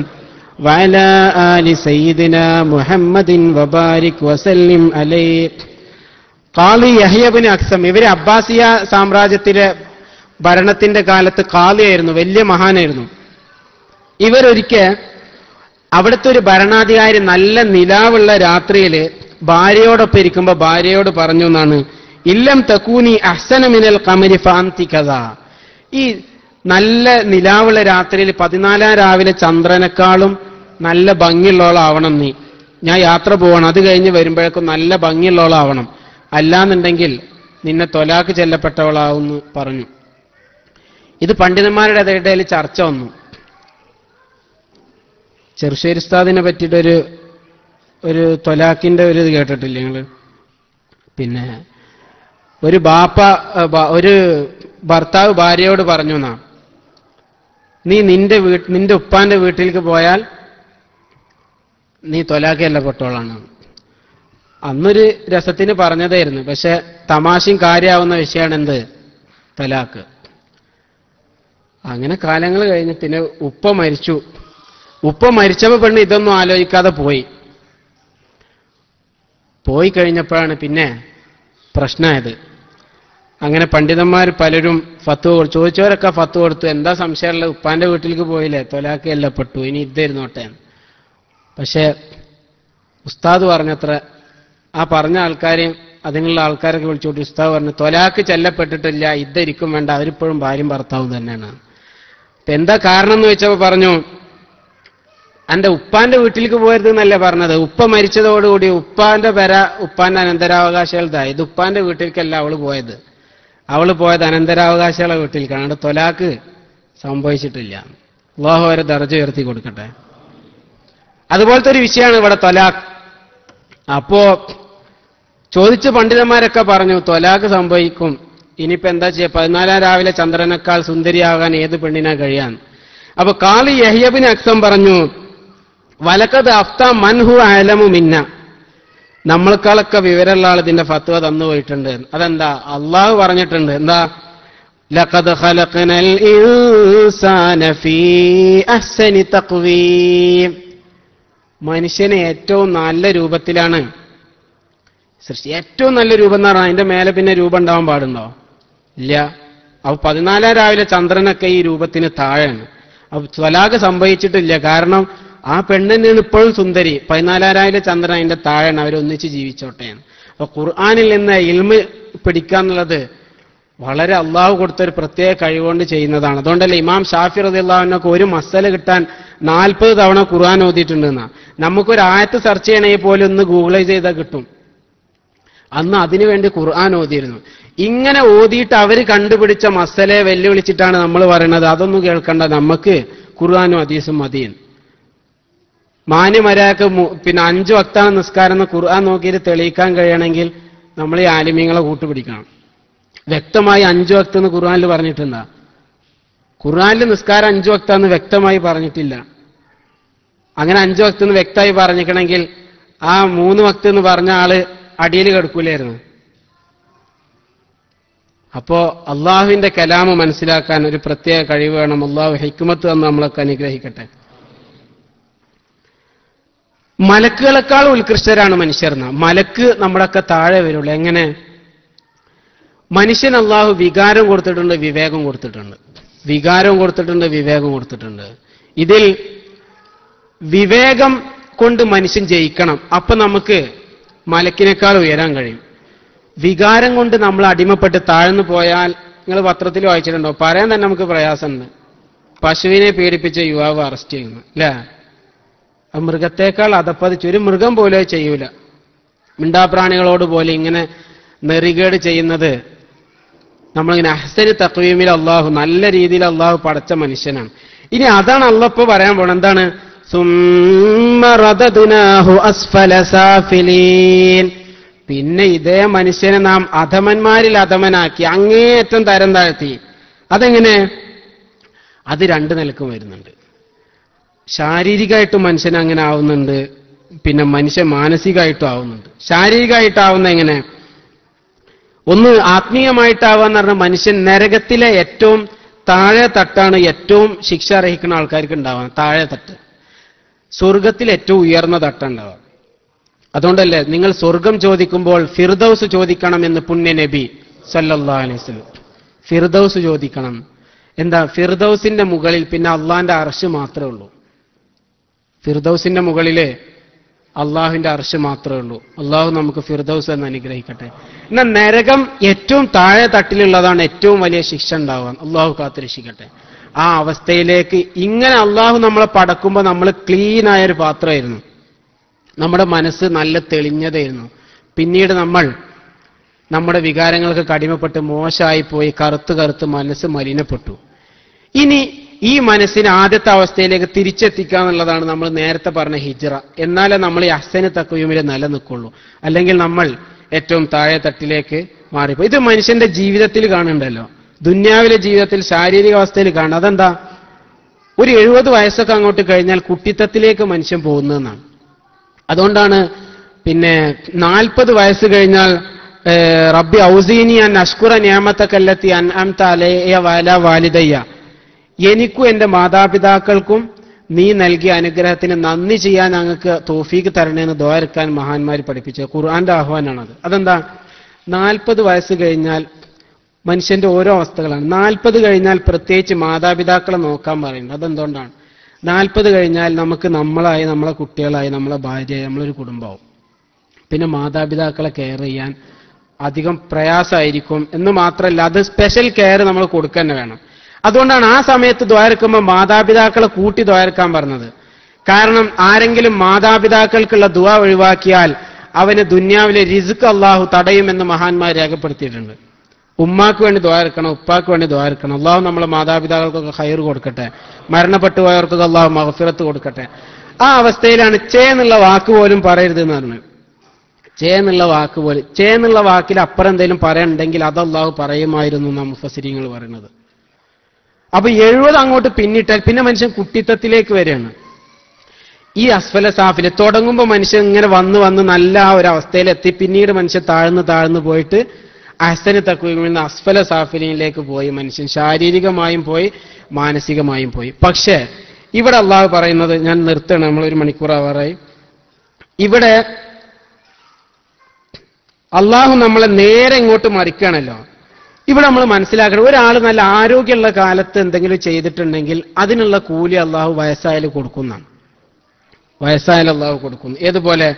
വഅലാ ആലി സയ്യിദിനാ മുഹമ്മദിൻ വബാരിക് വസല്ലിം അലൈഹി. ഖാളി യഹ്യ ഇബ്നു അക്സം, ഇവര് അബ്ബാസിയ സാമ്രാജ്യത്തിലെ ഭരണത്തിന്റെ കാലത്ത് ഖാളിയായിരുന്നു, വലിയ മഹാനായിരുന്നു. ഇവരൊരിക്കൽ അവിടുത്തെ ഒരു ഭരണാധികാരി നല്ല നിലാവുള്ള രാത്രിയിൽ ഭാര്യയോടൊപ്പം ഇരിക്കുമ്പോൾ ഭാര്യയോട് പറഞ്ഞു എന്നാണ്, ഇല്ലം തകൂനി അഹ്സന മിനൽ ഖമരി ഫഅൻതി കദാ. ഈ നല്ല നിലാവുള്ള രാത്രിയിൽ 14 രാവിലെ ചന്ദ്രനേക്കാളും നല്ല ഭംഗിയുള്ളവളാവണം നീ. ഞാൻ യാത്ര പോകണം, അത് കഴിഞ്ഞ് വരുമ്പോഴേക്കും നല്ല ഭംഗിയുള്ളവളാവണം, അല്ലാന്നുണ്ടെങ്കിൽ നിന്നെ തൊലാക്ക് ചെല്ലപ്പെട്ടവളാവുമെന്ന് പറഞ്ഞു. ഇത് പണ്ഡിതന്മാരുടെ ഇടയിൽ ചർച്ച വന്നു. ചെറുശ്ശേരി ഉസ്താദിനെ പറ്റിയിട്ടൊരു തൊലാക്കിന്റെ ഒരു ഇത് കേട്ടിട്ടില്ല നിങ്ങൾ? പിന്നെ ഒരു ഭർത്താവ് ഭാര്യയോട് പറഞ്ഞു എന്നാ, നീ നിന്റെ ഉപ്പാന്റെ വീട്ടിലേക്ക് പോയാൽ നീ തൊലാക്കല്ല പെട്ടോളാണ്. അന്നൊരു രസത്തിന് പറഞ്ഞതായിരുന്നു, പക്ഷെ തമാശയും കാര്യമാവുന്ന വിഷയമാണ് എന്ത്, തലാക്ക്. അങ്ങനെ കാലങ്ങൾ കഴിഞ്ഞ് പിന്നെ ഉപ്പ മരിച്ചു. ഉപ്പ മരിച്ചപ്പോൾ പെണ്ണ് ഇതൊന്നും ആലോചിക്കാതെ പോയി കഴിഞ്ഞപ്പോഴാണ് പിന്നെ പ്രശ്നമായത്. അങ്ങനെ പണ്ഡിതന്മാർ പലരും ഫത്വ ചോദിച്ചവരൊക്കെ ഫത്വ കൊടുത്തു. എന്താ സംശയമുള്ള, ഉപ്പാന്റെ വീട്ടിലേക്ക് പോയില്ലേ, തൊലാക്ക് എല്ലാം പെട്ടു, ഇനി ഇതായിരുന്നോട്ടെ. പക്ഷെ ഉസ്താദ് പറഞ്ഞത്ര ആ പറഞ്ഞ ആൾക്കാരെയും അതിനുള്ള ആൾക്കാരൊക്കെ വിളിച്ചോട്ട് ഉസ്താദ് പറഞ്ഞു, തൊലാക്ക് ചെല്ലപ്പെട്ടിട്ടില്ല, ഇതായിരിക്കും വേണ്ട, അവരിപ്പോഴും ഭാര്യയും ഭർത്താവും തന്നെയാണ്. അപ്പൊ എന്താ കാരണം എന്ന് വെച്ചപ്പോൾ പറഞ്ഞു, എന്റെ ഉപ്പാന്റെ വീട്ടിലേക്ക് പോയത് എന്നല്ലേ പറഞ്ഞത്. ഉപ്പ മരിച്ചതോടുകൂടി ഉപ്പാന്റെ ഉപ്പാന്റെ അനന്തരാവകാശികളുടെ ഇത് ഉപ്പാന്റെ വീട്ടിലേക്കല്ല അവള് പോയത് അനന്തരാവകാശികളെ വീട്ടിലേക്കാണ്. അവിടെ തൊലാക്ക് സംഭവിച്ചിട്ടില്ല. അല്ലാഹു അവരെ ദർജ ഉയർത്തി കൊടുക്കട്ടെ. അതുപോലത്തെ ഒരു വിഷയമാണ് ഇവിടെ തൊലാക്ക്. അപ്പോ ചോദിച്ച പണ്ഡിതന്മാരൊക്കെ പറഞ്ഞു തൊലാക്ക് സംഭവിക്കും, ഇനിയിപ്പോ എന്താ ചെയ്യുക, 14 രാവിലെ ചന്ദ്രനേക്കാൾ സുന്ദരിയാകാൻ ഏത് പെണ്ണിനാ കഴിയാൻ. അപ്പൊ ഖാളി യഹ്യ ഇബ്നു അക്സം പറഞ്ഞു, വലക്കത് അഫ്ത മൻഹു അലമു മിന്ന, നമ്മളെക്കാളൊക്കെ വിവരമുള്ള ആൾ ഇതിന്റെ ഫത്വ തന്നു പോയിട്ടുണ്ട്. അതെന്താ, അള്ളാഹു പറഞ്ഞിട്ടുണ്ട്. എന്താ, ലഖദ് ഖലഖനൽ ഇൻസാന ഫീ അഹ്സനി തഖ്വീം, മനുഷ്യനെ ഏറ്റവും നല്ല രൂപത്തിലാണ് സൃഷ്ടി. ഏറ്റവും നല്ല രൂപം എന്ന് പറഞ്ഞാൽ അതിന്റെ മേലെ പിന്നെ രൂപം ഉണ്ടാവാൻ പാടുണ്ടോ? ഇല്ല. അപ്പൊ 14 രാവിലെ ചന്ദ്രനൊക്കെ ഈ രൂപത്തിന് താഴെയാണ്. അപ്പൊ ത്വലാഖ് സംഭവിച്ചിട്ടില്ല. കാരണം ആ പെണ്ണിനാണ് ഇപ്പോഴും സുന്ദരി. 14 രാവിലെ ചന്ദ്രൻ അതിന്റെ താഴെയാണ്, അവരൊന്നിച്ച് ജീവിച്ചോട്ടെയാണ്. അപ്പൊ ഖുർആനിൽ നിന്ന് ഇൽമ് പിടിക്കാന്നുള്ളത് വളരെ അള്ളാഹു കൊടുത്തൊരു പ്രത്യേക കഴിവുകൊണ്ട് ചെയ്യുന്നതാണ്. അതുകൊണ്ടല്ലേ ഇമാം ഷാഫി റളിയല്ലാഹു അൻഹു ഒരു മസല കിട്ടാൻ 40 തവണ ഖുർആൻ ഓതിയിട്ടുണ്ടെന്നാ. നമുക്കൊരു ആയത്ത് സെർച്ച് ചെയ്യണമെങ്കിൽ പോലും ഒന്ന് ഗൂഗിളൈസ് ചെയ്താൽ കിട്ടും. അന്ന് അതിനുവേണ്ടി ഖുർആൻ ഓതിയിരുന്നു. ഇങ്ങനെ ഓതിയിട്ട് അവർ കണ്ടുപിടിച്ച മസലയെ വെല്ലുവിളിച്ചിട്ടാണ് നമ്മൾ പറയുന്നത് അതൊന്നും കേൾക്കണ്ട, നമുക്ക് ഖുർആനും ഹദീസും മതിയും. മാന്യമരാക്ക് പിന്നെ 5 വക്താണ് നിസ്കാരം എന്ന് ഖുർആൻ നോക്കിയിട്ട് തെളിയിക്കാൻ കഴിയണമെങ്കിൽ നമ്മൾ ഈ ആലിമീങ്ങളെ കൂട്ടുപിടിക്കണം. വ്യക്തമായി 5 വക്ത് എന്ന് ഖുർആനിൽ പറഞ്ഞിട്ടുണ്ടാ? ഖുർആനിൽ നിസ്കാരം 5 വക്താന്ന് വ്യക്തമായി പറഞ്ഞിട്ടില്ല. അങ്ങനെ 5 വക്ത് എന്ന് വ്യക്തമായി പറഞ്ഞിക്കണമെങ്കിൽ ആ 3 വക്ത് എന്ന് പറഞ്ഞ ആള് അടിയിൽ കിടക്കൂലായിരുന്നു. അപ്പോ അള്ളാഹുവിന്റെ കലാമ് മനസ്സിലാക്കാൻ ഒരു പ്രത്യേക കഴിവ് വേണം. അള്ളാഹു ഹിക്മത്ത് എന്ന് നമ്മളൊക്കെ അനുഗ്രഹിക്കട്ടെ. മലക്കുകളെക്കാൾ ഉത്കൃഷ്ടരാണ് മനുഷ്യർ. മലക്ക് നമ്മുടെയൊക്കെ താഴെ വരുള്ളൂ. എങ്ങനെ? മനുഷ്യൻ അള്ളാഹു വികാരം കൊടുത്തിട്ടുണ്ട്, വിവേകം കൊടുത്തിട്ടുണ്ട്. വികാരം കൊടുത്തിട്ടുണ്ട്, വിവേകം കൊടുത്തിട്ടുണ്ട്. ഇതിൽ വിവേകം കൊണ്ട് മനുഷ്യൻ ജയിക്കണം. അപ്പൊ നമുക്ക് മലക്കിനേക്കാൾ ഉയരാൻ കഴിയും. വികാരം കൊണ്ട് നമ്മൾ അടിമപ്പെട്ട് താഴ്ന്നു പോയാൽ, നിങ്ങൾ പത്രത്തിൽ വായിച്ചിട്ടുണ്ടോ, പറയാൻ തന്നെ നമുക്ക് പ്രയാസമുണ്ട്. പശുവിനെ പീഡിപ്പിച്ച യുവാവ് അറസ്റ്റ് ചെയ്യുന്നു, അല്ലേ? മൃഗത്തേക്കാൾ അതപ്പതിച്ച് ഒരു മൃഗം പോലും ചെയ്യൂല. മിണ്ടാപ്രാണികളോട് പോലെ ഇങ്ങനെ നെറികേട് ചെയ്യുന്നത് നമ്മളിങ്ങനെ അഹ്സനി തഖ്വീമിൽ അള്ളാഹു നല്ല രീതിയിൽ അള്ളാഹു പടച്ച മനുഷ്യനാണ്. ഇനി അതാണ് അള്ളാഹ് ഇപ്പൊ പറയാൻ പോണത്. എന്താണ്? സുമ്മ റദദ്നാഹു അസ്ഫല സാഫിലീൻ. പിന്നെ ഇതേ മനുഷ്യനെ നാം അധമന്മാരിൽ അധമനാക്കി, അങ്ങേയറ്റം തരം താഴ്ത്തി. അതെങ്ങനെ? അത് രണ്ട് നിലക്കും വരുന്നുണ്ട്. ശാരീരികമായിട്ടും മനുഷ്യൻ അങ്ങനെ ആവുന്നുണ്ട്, പിന്നെ മനുഷ്യൻ മാനസികമായിട്ടും ആവുന്നുണ്ട്. ശാരീരികമായിട്ടാവുന്ന എങ്ങനെ? ഒന്ന് ആത്മീയമായിട്ടാവാന്ന് പറഞ്ഞാൽ മനുഷ്യൻ നരകത്തിലെ ഏറ്റവും താഴെ തട്ടാണ് ഏറ്റവും ശിക്ഷ അർഹിക്കുന്ന ആൾക്കാർക്ക് ഉണ്ടാവാൻ, താഴെ തട്ട്. സ്വർഗത്തിൽ ഏറ്റവും ഉയർന്ന തട്ടുണ്ടാവാം. അതുകൊണ്ടല്ലേ നിങ്ങൾ സ്വർഗം ചോദിക്കുമ്പോൾ ഫിർദൗസ് ചോദിക്കണം എന്ന് പുണ്യ നബി സല്ലല്ലാഹു അലൈഹി വസല്ലം. ഫിർദൗസ് ചോദിക്കണം. എന്താ? ഫിർദൗസിന്റെ മുകളിൽ പിന്നെ അള്ളാന്റെ അർശ് മാത്രമേ ഉള്ളൂ. ഫിർദൗസിന്റെ മുകളിലെ അള്ളാഹുവിന്റെ അർശ് മാത്രമേ ഉള്ളൂ. അള്ളാഹു നമുക്ക് ഫിർദൗസ് എന്ന് അനുഗ്രഹിക്കട്ടെ. എന്നാൽ നരകം ഏറ്റവും താഴെ തട്ടിലുള്ളതാണ് ഏറ്റവും വലിയ ശിക്ഷ ഉണ്ടാവാൻ. അള്ളാഹു കാത്തുരക്ഷിക്കട്ടെ. ആ അവസ്ഥയിലേക്ക് ഇങ്ങനെ അള്ളാഹു നമ്മളെ പടക്കുമ്പോൾ നമ്മൾ ക്ലീനായൊരു പാത്രമായിരുന്നു. നമ്മുടെ മനസ്സ് നല്ല തെളിഞ്ഞതായിരുന്നു. പിന്നീട് നമ്മൾ നമ്മുടെ വികാരങ്ങൾക്ക് കടിമപ്പെട്ട് മോശമായി പോയി, കറുത്ത് മനസ്സ് മലിനപ്പെട്ടു. ഇനി ഈ മനസ്സിനെ ആദ്യത്തെ അവസ്ഥയിലേക്ക് തിരിച്ചെത്തിക്കുക എന്നുള്ളതാണ് നമ്മൾ നേരത്തെ പറഞ്ഞ ഹിജ്റ. എന്നാലേ നമ്മൾ ഈ അഹ്സനി തഖ്വീമിൽ നിലനിൽക്കുള്ളൂ. അല്ലെങ്കിൽ നമ്മൾ ഏറ്റവും താഴെ തട്ടിലേക്ക് മാറിപ്പോ. ഇത് മനുഷ്യന്റെ ജീവിതത്തിൽ കാണുന്നുണ്ടല്ലോ, ദുന്യാവിലെ ജീവിതത്തിൽ, ശാരീരിക അവസ്ഥയിൽ കാണുന്നത്. അതെന്താ? ഒരു 70 വയസ്സൊക്കെ അങ്ങോട്ട് കഴിഞ്ഞാൽ കുട്ടിത്തത്തിലേക്ക് മനുഷ്യൻ പോകുന്നതെന്നാണ്. അതുകൊണ്ടാണ് പിന്നെ 40 വയസ്സ് കഴിഞ്ഞാൽ റബ്ബി ഔസീനി അൻ അഷ്കുറ നിഅമതകല്ലത്തി അൻഅംത അലയ്യ വഅലാ വാലിദയ്യ, എനിക്കും എൻ്റെ മാതാപിതാക്കൾക്കും നീ നൽകിയ അനുഗ്രഹത്തിന് നന്ദി ചെയ്യാൻ ഞങ്ങൾക്ക് തൗഫീഖ് തരണേന്ന് ദുആ എടുക്കാൻ മഹാന്മാർ പഠിപ്പിച്ചത്. ഖുർആന്റെ ആഹ്വാനാണത്. അതെന്താ? 40 വയസ്സ് കഴിഞ്ഞാൽ മനുഷ്യന്റെ ഓരോ അവസ്ഥകളാണ്. 40 കഴിഞ്ഞാൽ പ്രത്യേകിച്ച് മാതാപിതാക്കളെ നോക്കാൻ പറയുന്നത്. അതെന്തുകൊണ്ടാണ്? 40 കഴിഞ്ഞാൽ നമുക്ക് നമ്മളായി, നമ്മളെ കുട്ടികളായി, നമ്മളെ ഭാര്യയായി, നമ്മളൊരു കുടുംബമാവും. പിന്നെ മാതാപിതാക്കളെ കെയർ ചെയ്യാൻ അധികം പ്രയാസമായിരിക്കും എന്ന് മാത്രമല്ല, അത് സ്പെഷ്യൽ കെയർ നമ്മൾ കൊടുക്കുക തന്നെ വേണം. അതുകൊണ്ടാണ് ആ സമയത്ത് ദ്വാരക്കുമ്പോൾ മാതാപിതാക്കളെ കൂട്ടി ദ്വാരക്കാൻ പറഞ്ഞത്. കാരണം ആരെങ്കിലും മാതാപിതാക്കൾക്കുള്ള ദുആ ഒഴിവാക്കിയാൽ അവന് ദുന്യാവിലെ റിസ്ക് അള്ളാഹു തടയുമെന്ന് മഹാന്മാർ രേഖപ്പെടുത്തിയിട്ടുണ്ട്. ഉമ്മാക്ക് വേണ്ടി ദ്വാരക്കണം, ഉപ്പാക്ക് വേണ്ടി ദ്വാരക്കണം. അള്ളാഹു നമ്മളെ മാതാപിതാക്കൾക്കൊക്കെ ഖൈർ കൊടുക്കട്ടെ, മരണപ്പെട്ടു പോയവർക്കൊക്കെ അള്ളാഹു മഗ്ഫിറത്ത് കൊടുക്കട്ടെ. ആ അവസ്ഥയിലാണ് ചേ എന്നുള്ള വാക്ക് പോലും പറയരുത് എന്ന് പറഞ്ഞത്. ചേ എന്നുള്ള വാക്ക് പോലും, ചേ എന്നുള്ള വാക്കിൽ അപ്പുറം എന്തെങ്കിലും പറയാനുണ്ടെങ്കിൽ അത് അള്ളാഹു പറയുമായിരുന്നു എന്നാണ് മുഫസ്സിരീങ്ങൾ പറയുന്നത്. അപ്പൊ 70 അങ്ങോട്ട് പിന്നിട്ടാൽ പിന്നെ മനുഷ്യൻ കുട്ടിത്തത്തിലേക്ക് വരികയാണ്. ഈ അസ്ഫല സാഫില് തുടങ്ങുമ്പോൾ മനുഷ്യൻ ഇങ്ങനെ വന്ന് നല്ല ആ ഒരു അവസ്ഥയിലെത്തി. പിന്നീട് മനുഷ്യൻ താഴ്ന്നു പോയിട്ട് അഹ്സനി തഖ്വീമിൽ നിന്ന് അസ്ഫല സാഫിലിലേക്ക് പോയി. മനുഷ്യൻ ശാരീരികമായും പോയി, മാനസികമായും പോയി. പക്ഷേ ഇവിടെ അള്ളാഹു പറയുന്നത്, ഞാൻ നിർത്തണം, നമ്മളൊരു മണിക്കൂർ ആവാറായി. ഇവിടെ അള്ളാഹു നമ്മളെ നേരെ ഇങ്ങോട്ട് മറിക്കുകയാണല്ലോ. ഇവിടെ നമ്മൾ മനസ്സിലാക്കണം, ഒരാൾ നല്ല ആരോഗ്യമുള്ള കാലത്ത് എന്തെങ്കിലും ചെയ്തിട്ടുണ്ടെങ്കിൽ അതിനുള്ള കൂലി അള്ളാഹു വയസ്സായാലും കൊടുക്കുന്നതാണ്. വയസ്സായാലും അള്ളാഹു കൊടുക്കുന്നു. ഏതുപോലെ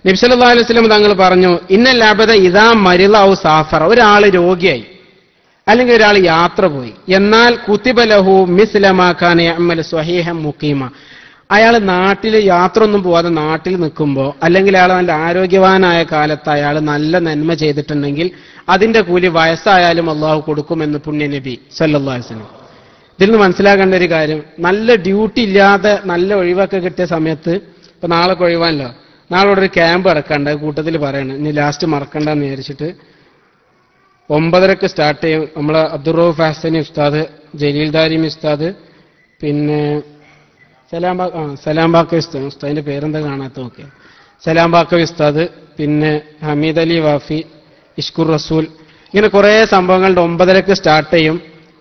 നബി സല്ലല്ലാഹു അലൈഹി വസല്ലം തങ്ങൾ പറഞ്ഞു, ഇന്നൽ അബദ ഇദാ മരിള ഔ സാഫറ, ഒരാൾ രോഗിയായി അല്ലെങ്കിൽ ഒരാൾ യാത്ര പോയി, എന്നാൽ കുതിബ ലഹു മിസ്ല മാ കാന യഅമൽ സ്വഹീഹൻ മുഖീമ, അയാൾ നാട്ടിൽ യാത്ര ഒന്നും പോവാതെ നാട്ടിൽ നിൽക്കുമ്പോൾ, അല്ലെങ്കിൽ അയാൾ നല്ല ആരോഗ്യവാനായ കാലത്ത് അയാൾ നല്ല നന്മ ചെയ്തിട്ടുണ്ടെങ്കിൽ അതിന്റെ കൂലി വയസ്സായാലും അള്ളാഹു കൊടുക്കുമെന്ന് പുണ്യ നബി സല്ലല്ലാഹു അലൈഹി വസല്ലം. ഇതിൽ നിന്ന് മനസ്സിലാക്കേണ്ട ഒരു കാര്യം, നല്ല ഡ്യൂട്ടി ഇല്ലാതെ നല്ല ഒഴിവൊക്കെ കിട്ടിയ സമയത്ത്, ഇപ്പൊ നാളെ ഒഴിവാണല്ലോ, നാളെ ഇവിടെ ഒരു ക്യാമ്പ് ഇറക്കണ്ട, കൂട്ടത്തിൽ പറയണം, ഇനി ലാസ്റ്റ് മറക്കണ്ടെന്ന് വിചാരിച്ചിട്ട് 9:30 സ്റ്റാർട്ട് ചെയ്യും. നമ്മളെ അബ്ദുറൌഫ് ഹസനി ഉസ്താദ്, ജലീൽ ദാരിമി ഉസ്താദ്, പിന്നെ സലാം ബാക്കവി ഉസ്താദിന്റെ പേരെന്താ കാണാത്ത നോക്കിയ, സലാം ബാക്കവി ഉസ്താദ്, പിന്നെ ഹമീദ് അലി വാഫി, ഇഷ്കുർ റസൂൽ, ഇങ്ങനെ കുറെ സംഭവങ്ങളുടെ 9:30 സ്റ്റാർട്ട് ചെയ്യും.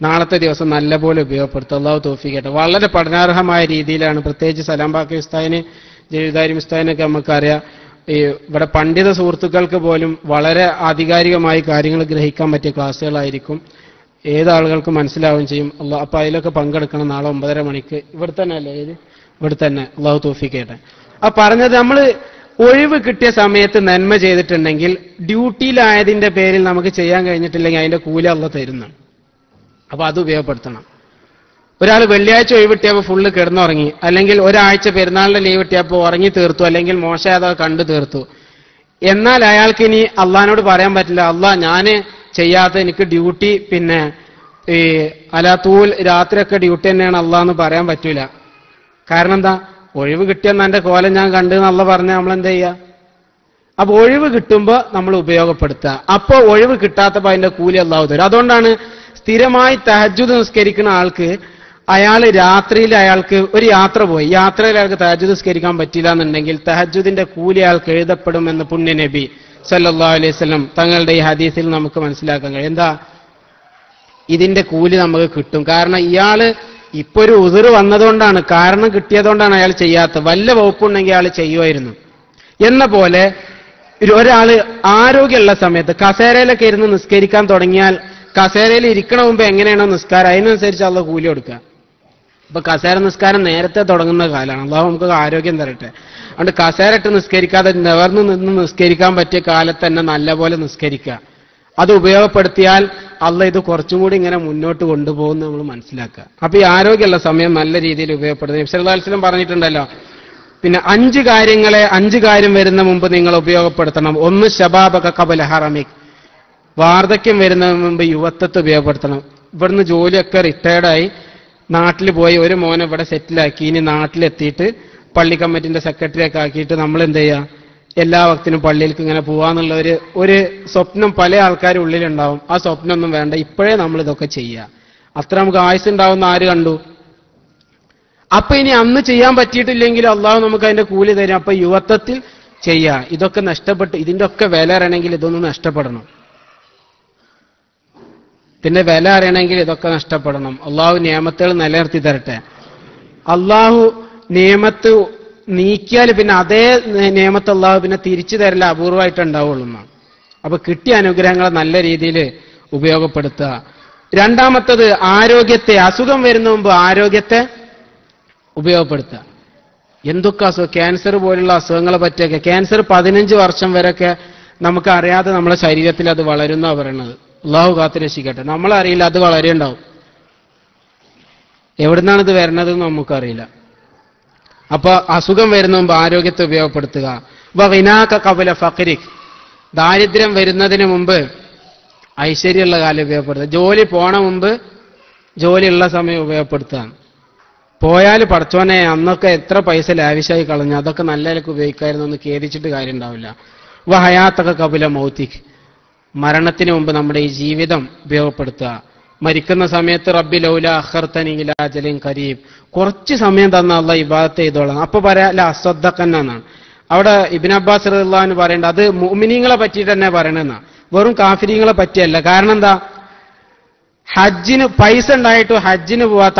നാളത്തെ ദിവസം നല്ലപോലെ ഉപയോഗപ്പെടുത്തും. അള്ളാഹു തൗഫീഖ് ചെയ്യട്ടെ. വളരെ പഠനാർഹമായ രീതിയിലാണ്, പ്രത്യേകിച്ച് സലാം ബാക്കവി ഉസ്താദിന് ജലീദാരി മുസ്താദിനൊക്കെ നമുക്കറിയാം. ഈ ഇവിടെ പണ്ഡിത സുഹൃത്തുക്കൾക്ക് പോലും വളരെ ആധികാരികമായി കാര്യങ്ങൾ ഗ്രഹിക്കാൻ പറ്റിയ ക്ലാസ്സുകളായിരിക്കും. ഏതാളുകൾക്ക് മനസ്സിലാവുകയും ചെയ്യും. അപ്പൊ അതിലൊക്കെ പങ്കെടുക്കണം. നാളെ 9:30 മണിക്ക് ഇവിടെ തന്നെ അല്ലേ? ഇവിടെ തന്നെ. അള്ളാഹു തൗഫീഖ് ചെയ്യട്ടെ. ആ പറഞ്ഞത് നമ്മൾ ഒഴിവ് കിട്ടിയ സമയത്ത് നന്മ ചെയ്തിട്ടുണ്ടെങ്കിൽ ഡ്യൂട്ടിയിലായതിന്റെ പേരിൽ നമുക്ക് ചെയ്യാൻ കഴിഞ്ഞിട്ടില്ലെങ്കിൽ അതിന്റെ കൂലി അള്ളാഹ് തരുന്നു. അപ്പൊ അത് ഉപയോഗപ്പെടുത്തണം. ഒരാൾ വെള്ളിയാഴ്ച ഒഴിവിട്ടിയപ്പോൾ ഫുള്ള് കിടന്നുറങ്ങി, അല്ലെങ്കിൽ ഒരാഴ്ച പെരുന്നാളിന്റെ ലീവ് കിട്ടിയപ്പോൾ ഉറങ്ങി തീർത്തു, അല്ലെങ്കിൽ മോശമായതൊക്കെ കണ്ടു തീർത്തു. എന്നാൽ അയാൾക്ക് ഇനി അള്ളഹാനോട് പറയാൻ പറ്റില്ല, അള്ളാഹ് ഞാന് ചെയ്യാത്ത എനിക്ക് ഡ്യൂട്ടി പിന്നെ ഈ അലാത്തൂൽ രാത്രിയൊക്കെ ഡ്യൂട്ടി തന്നെയാണ് അള്ളാഹ് എന്ന് പറയാൻ പറ്റൂല. കാരണം എന്താ? ഒഴിവ് കിട്ടിയെന്ന് എന്റെ കോലം ഞാൻ കണ്ടെന്ന് അള്ളാഹ് പറഞ്ഞ നമ്മൾ എന്താ ചെയ്യുക? അപ്പൊ ഒഴിവ് കിട്ടുമ്പോ നമ്മൾ ഉപയോഗപ്പെടുത്തുക. അപ്പോ ഒഴിവ് കിട്ടാത്തപ്പോ അതിന്റെ കൂലി അള്ളാഹു തരും. അതുകൊണ്ടാണ് സ്ഥിരമായി തഹജ്ജുദ് നിസ്കരിക്കുന്ന ആൾക്ക് രാത്രിയിൽ അയാൾക്ക് ഒരു യാത്ര പോയി, യാത്രയിൽ അയാൾക്ക് തഹജ്ജുദ് നിസ്കരിക്കാൻ പറ്റില്ല എന്നുണ്ടെങ്കിൽ തഹജ്ജുദിന്റെ കൂലി അയാൾക്ക് എഴുതപ്പെടുമെന്ന് പുണ്യ നബി സല്ലല്ലാഹു അലൈഹി വസല്ലം തങ്ങളുടെ ഈ ഹദീസിൽ നമുക്ക് മനസ്സിലാക്കാൻ കഴിയും. എന്താ? ഇതിന്റെ കൂലി നമുക്ക് കിട്ടും. കാരണം ഇയാള് ഇപ്പൊ ഒരു ഉദറ് വന്നതുകൊണ്ടാണ്, കാരണം കിട്ടിയതുകൊണ്ടാണ് അയാൾ ചെയ്യാത്തത്. വല്ല വകുപ്പുണ്ടെങ്കിൽ അയാൾ ചെയ്യുമായിരുന്നു. എന്ന പോലെ ഒരാള് ആരോഗ്യമുള്ള സമയത്ത് കസേരയിലൊക്കെ ഇരുന്ന് നിസ്കരിക്കാൻ തുടങ്ങിയാൽ കസേരയിൽ ഇരിക്കണ മുമ്പ് എങ്ങനെയാണോ നിസ്കാരം അതിനനുസരിച്ച് അള്ളാഹ് കൂലി കൊടുക്കുക. അപ്പൊ കസേര നിസ്കാരം നേരത്തെ തുടങ്ങുന്ന കാലമാണ്. അള്ളാഹു നമുക്ക് ആരോഗ്യം തരട്ടെ. അതുകൊണ്ട് കസേര ഇട്ട് നിസ്കരിക്കാതെ നിവർന്ന് നിന്ന് നിസ്കരിക്കാൻ പറ്റിയ കാലത്ത് തന്നെ നല്ലപോലെ നിസ്കരിക്കുക. അത് ഉപയോഗപ്പെടുത്തിയാൽ അള്ളാഹ് ഇത് കുറച്ചും കൂടി ഇങ്ങനെ മുന്നോട്ട് കൊണ്ടുപോകുന്ന നമ്മൾ മനസ്സിലാക്കുക. അപ്പൊ ഈ ആരോഗ്യമുള്ള സമയം നല്ല രീതിയിൽ ഉപയോഗപ്പെടുത്തുക. നബി സല്ലല്ലാഹു അലൈഹി വസല്ലം പറഞ്ഞിട്ടുണ്ടല്ലോ, പിന്നെ 5 കാര്യം വരുന്ന മുമ്പ് നിങ്ങൾ ഉപയോഗപ്പെടുത്തണം. 1 ശബാബക ഖബല ഹറമിക്, വാർദ്ധക്യം വരുന്നതിന് മുമ്പ് യുവത്വത്തെ ഉപയോഗപ്പെടുത്തണം. ഇവിടുന്ന് ജോലിയൊക്കെ റിട്ടയർഡായി നാട്ടിൽ പോയി ഒരു മോനെ ഇവിടെ സെറ്റിലാക്കി ഇനി നാട്ടിലെത്തിയിട്ട് പള്ളി കമ്മിറ്റിന്റെ സെക്രട്ടറിയൊക്കെ ആക്കിയിട്ട് നമ്മൾ എന്ത് ചെയ്യുക? എല്ലാ വക്തിനും പള്ളിയിലേക്ക് ഇങ്ങനെ പോവാന്നുള്ള ഒരു സ്വപ്നം പല ആൾക്കാരും ഉള്ളിലുണ്ടാവും. ആ സ്വപ്നമൊന്നും വേണ്ട, ഇപ്പോഴേ നമ്മൾ ഇതൊക്കെ ചെയ്യുക. അത്ര നമുക്ക് ആയുസ് ഉണ്ടാവുന്ന ആര് കണ്ടു? അപ്പൊ ഇനി അന്ന് ചെയ്യാൻ പറ്റിയിട്ടില്ലെങ്കിൽ അള്ളാഹു നമുക്ക് അതിന്റെ കൂലി തരും. അപ്പൊ യുവത്വത്തിൽ ചെയ്യുക. ഇതൊക്കെ നഷ്ടപ്പെട്ട് ഇതിന്റെ ഒക്കെ വില അറിയണമെങ്കിൽ ഇതൊന്നും നഷ്ടപ്പെടണം. ഇതിന്റെ വില അറിയണമെങ്കിൽ ഇതൊക്കെ നഷ്ടപ്പെടണം. അള്ളാഹു നിയമത്തുകൾ നിലനിർത്തി തരട്ടെ. അള്ളാഹു നിയമത്ത് നീക്കിയാൽ പിന്നെ അതേ നിയമത്ത് അള്ളാഹു പിന്നെ തിരിച്ചു തരല അപൂർവമായിട്ട് ഉണ്ടാവുള്ളൂ എന്നാണ്. അപ്പൊ കിട്ടിയ അനുഗ്രഹങ്ങളെ നല്ല രീതിയിൽ ഉപയോഗപ്പെടുത്തുക. രണ്ടാമത്തത് ആരോഗ്യത്തെ, അസുഖം വരുന്ന മുമ്പ് ആരോഗ്യത്തെ ഉപയോഗപ്പെടുത്തുക. എന്തൊക്കെ അസുഖം, ക്യാൻസർ പോലുള്ള അസുഖങ്ങളെ പറ്റിയൊക്കെ, ക്യാൻസർ 15 വർഷം വരെയൊക്കെ നമുക്ക് അറിയാതെ നമ്മുടെ ശരീരത്തിൽ അത് വളരുന്ന പറയുന്നത്. അള്ളാഹു കാത്ത് രക്ഷിക്കട്ടെ. നമ്മളറിയില്ല അത് വളരെ ഉണ്ടാവും. എവിടുന്നാണ് ഇത് വരുന്നതെന്ന് നമുക്കറിയില്ല. അപ്പൊ അസുഖം വരുന്ന മുമ്പ് ആരോഗ്യത്തെ ഉപയോഗപ്പെടുത്തുക. വഗിനാക ഖബല ഫഖരിക്, ദാരിദ്ര്യം വരുന്നതിന് മുമ്പ് ഐശ്വര്യമുള്ള കാലം ഉപയോഗപ്പെടുത്തുക. ജോലി പോണ മുമ്പ് ജോലിയുള്ള സമയം ഉപയോഗപ്പെടുത്തുക. പോയാൽ പടച്ചോനെ അന്നൊക്കെ എത്ര പൈസ ലാവിഷായി കളഞ്ഞു, അതൊക്കെ നല്ല നിലക്ക് ഉപയോഗിക്കായിരുന്നു എന്ന് ഖേദിച്ചിട്ട് കാര്യം ഉണ്ടാവില്ല. വഹയാത്തക ഖബല മൗതിക്, മരണത്തിന് മുമ്പ് നമ്മുടെ ഈ ജീവിതം ഉപയോഗപ്പെടുത്തുക. മരിക്കുന്ന സമയത്ത് റബ്ബി ലൗല അഖർതനി ഇലാ അജലിൻ ഖരീബ്, കുറച്ച് സമയം തന്ന അള്ളാഹ് ഇബാദത്ത് ചെയ്തോളാം. അപ്പൊ പറയാ ല അസ്വദ്ദഖന്ന എന്നാണ്. അവിടെ ഇബ്നു അബ്ബാസ് റളിയല്ലാഹു അൻഹു പറയേണ്ടത് അത് മുഅ്മിനീങ്ങളെ പറ്റിയിട്ട് തന്നെ പറയണെന്നാ, വെറും കാഫിരീങ്ങളെ പറ്റിയല്ല. കാരണം എന്താ? ഹജ്ജിന് പൈസ ഉണ്ടായിട്ടും ഹജ്ജിന് പോവാത്ത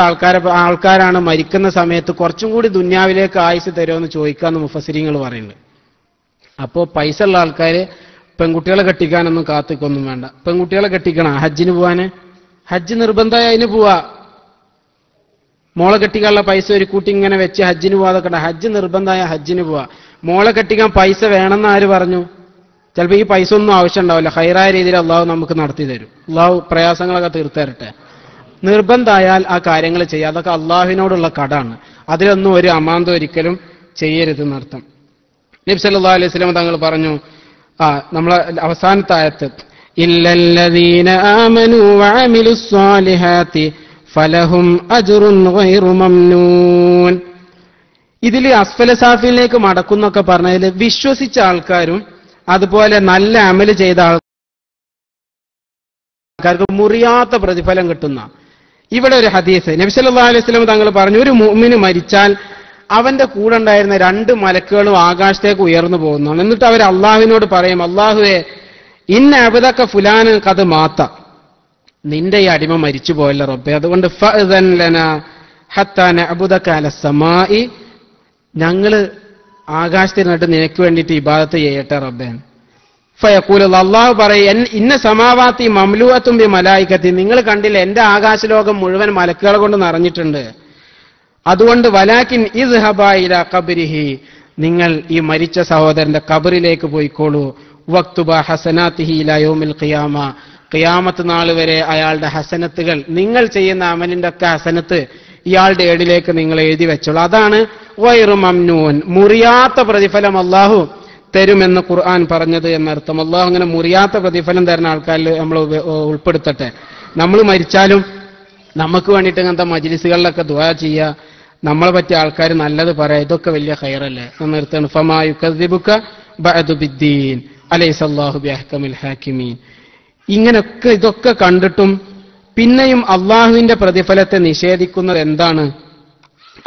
ആൾക്കാരാണ് മരിക്കുന്ന സമയത്ത് കുറച്ചും കൂടി ദുന്യാവിലേക്ക് ആയുസ് തരുമെന്ന് ചോദിക്കാന്ന് മുഫസ്സിരീങ്ങൾ പറയുന്നുണ്ട്. അപ്പോ പൈസ ഉള്ള ആൾക്കാര് പെൺകുട്ടികളെ കെട്ടിക്കാനൊന്നും കാത്തിക്കൊന്നും വേണ്ട. പെൺകുട്ടികളെ കെട്ടിക്കണം ഹജ്ജിന് പോവാന്, ഹജ്ജ് നിർബന്ധമായി അതിന് പോവാ. മോളെ കെട്ടിക്കാനുള്ള പൈസ ഒരു കൂട്ടി ഇങ്ങനെ വെച്ച് ഹജ്ജിന് പോവാതൊക്കെ, ഹജ്ജ് നിർബന്ധമായ ഹജ്ജിന് പോവാ. മോളെ കെട്ടിക്കാൻ പൈസ വേണമെന്ന് ആര് പറഞ്ഞു? ചിലപ്പോൾ ഈ പൈസ ഒന്നും ആവശ്യം ഉണ്ടാവില്ല. ഹൈറായ രീതിയിൽ അള്ളാഹു നമുക്ക് നടത്തി തരും. അള്ളാഹു പ്രയാസങ്ങളൊക്കെ തീർത്തു തരട്ടെ. നിർബന്ധമായാൽ ആ കാര്യങ്ങൾ ചെയ്യുക. അതൊക്കെ അള്ളാഹുവിനോടുള്ള കടാണ്. അതിലൊന്നും ഒരു അമാന്തം ഒരിക്കലും ചെയ്യരുതെന്നർത്ഥം. നബി സല്ലല്ലാഹു അലൈഹി വസല്ലം തങ്ങൾ പറഞ്ഞു, നമ്മളെ അവസാനത്തെ ആയത്ത്, ഇല്ലല്ലദീന ആമനൂ വഅമിലുസ് സ്വാലിഹാത്തി ഫലഹും അജ്റുൻ ഗൈറു മംനൂൻ. ഇതിൽ അസ്ഫല സാഫിലേക്ക് മടക്കുന്നൊക്കെ പറഞ്ഞതിൽ വിശ്വസിച്ച ആൾക്കാരും അതുപോലെ നല്ല അമല് ചെയ്ത ആൾക്കാർക്ക് മുറിയാത്ത പ്രതിഫലം കിട്ടുന്ന ഇവിടെ ഒരു ഹദീസ് നബി സല്ലല്ലാഹു അലൈഹി വസല്ലം തങ്ങൾ പറഞ്ഞു, ഒരു മുഅ്മിന് മരിച്ചാൽ അവന്റെ കൂടെ ഉണ്ടായിരുന്ന 2 മലക്കുകളും ആകാശത്തേക്ക് ഉയർന്നു പോകുന്നു. എന്നിട്ട് അവർ അള്ളാഹുവിനോട് പറയും, അള്ളാഹുവേ ഇന്ന അബ്ദക ഫുലാനൻ ഖദ് മാത, നിന്റെ ഈ അടിമ മരിച്ചു പോയല്ലോ റബ്ബേ, അതുകൊണ്ട് ഫഅ്ദൻ ലനാ ഹത്താ നഅബ്ദക അല സമാഇ, ഞങ്ങള് ആകാശത്തിരുന്നിട്ട് നിനക്ക് വേണ്ടിയിട്ട് ഇബാദത്ത് ചെയ്യട്ടെ റബ്ബേ. ഫയഖൂൽ, അള്ളാഹു പറയും, ഇന്ന സമാവാത്തി മംലൂഅത്തും ബി മലായികത്തി, നിങ്ങൾ കണ്ടില്ല എന്റെ ആകാശലോകം മുഴുവൻ മലക്കുകളെ കൊണ്ട് നിറഞ്ഞിട്ടുണ്ട്. അതുകൊണ്ട് വലാകിൻ ഇദ്ഹബാ ഇലാ ഖബ്രിഹി, നിങ്ങൾ ഈ മരിച്ച സഹോദരന്റെ ഖബറിലേക്ക് പോയിക്കോളൂ. വക്തുബ ഹസനാത്തിഹി ഇലാ യൗമിൽ ഖിയാമ, ഖിയാമത്ത് നാൾ വരെ അയാളുടെ ഹസനത്തുകൾ, നിങ്ങൾ ചെയ്യുന്ന അമലിന്റെ ഒക്കെ ഹസനത്ത് ഇയാളുടെ ഏടിലേക്ക് നിങ്ങൾ എഴുതി വെച്ചോളൂ. അതാണ് ഗൈറു മംനൂൻ, മുറിയാത്ത പ്രതിഫലം അള്ളാഹു തരുമെന്ന് ഖുർആൻ പറഞ്ഞത് എന്നർത്ഥം. അള്ളാഹു അങ്ങനെ മുറിയാത്ത പ്രതിഫലം തരുന്ന ആൾക്കാരിൽ നമ്മൾ ഉൾപ്പെടുത്തട്ടെ. നമ്മൾ മരിച്ചാലും നമുക്ക് വേണ്ടിയിട്ട് അങ്ങനത്തെ മജ്ലിസുകളിലൊക്കെ ദുആ ചെയ്യുക, നമ്മളെ പറ്റിയ ആൾക്കാർ നല്ലത് പറയാം, ഇതൊക്കെ വലിയ ഖൈറല്ലേ എന്ന് നിർത്തണം. ഫമാ യുകദ്ദിബുക ബഅദു ബിദ്ദീൻ അലൈസല്ലാഹു ബിഅഹ്കമിൽ ഹാക്കിമീൻ. ഇങ്ങനെയൊക്കെ ഇതൊക്കെ കണ്ടിട്ടും പിന്നെയും അള്ളാഹുവിന്റെ പ്രതിഫലത്തെ നിഷേധിക്കുന്നത് എന്താണ്?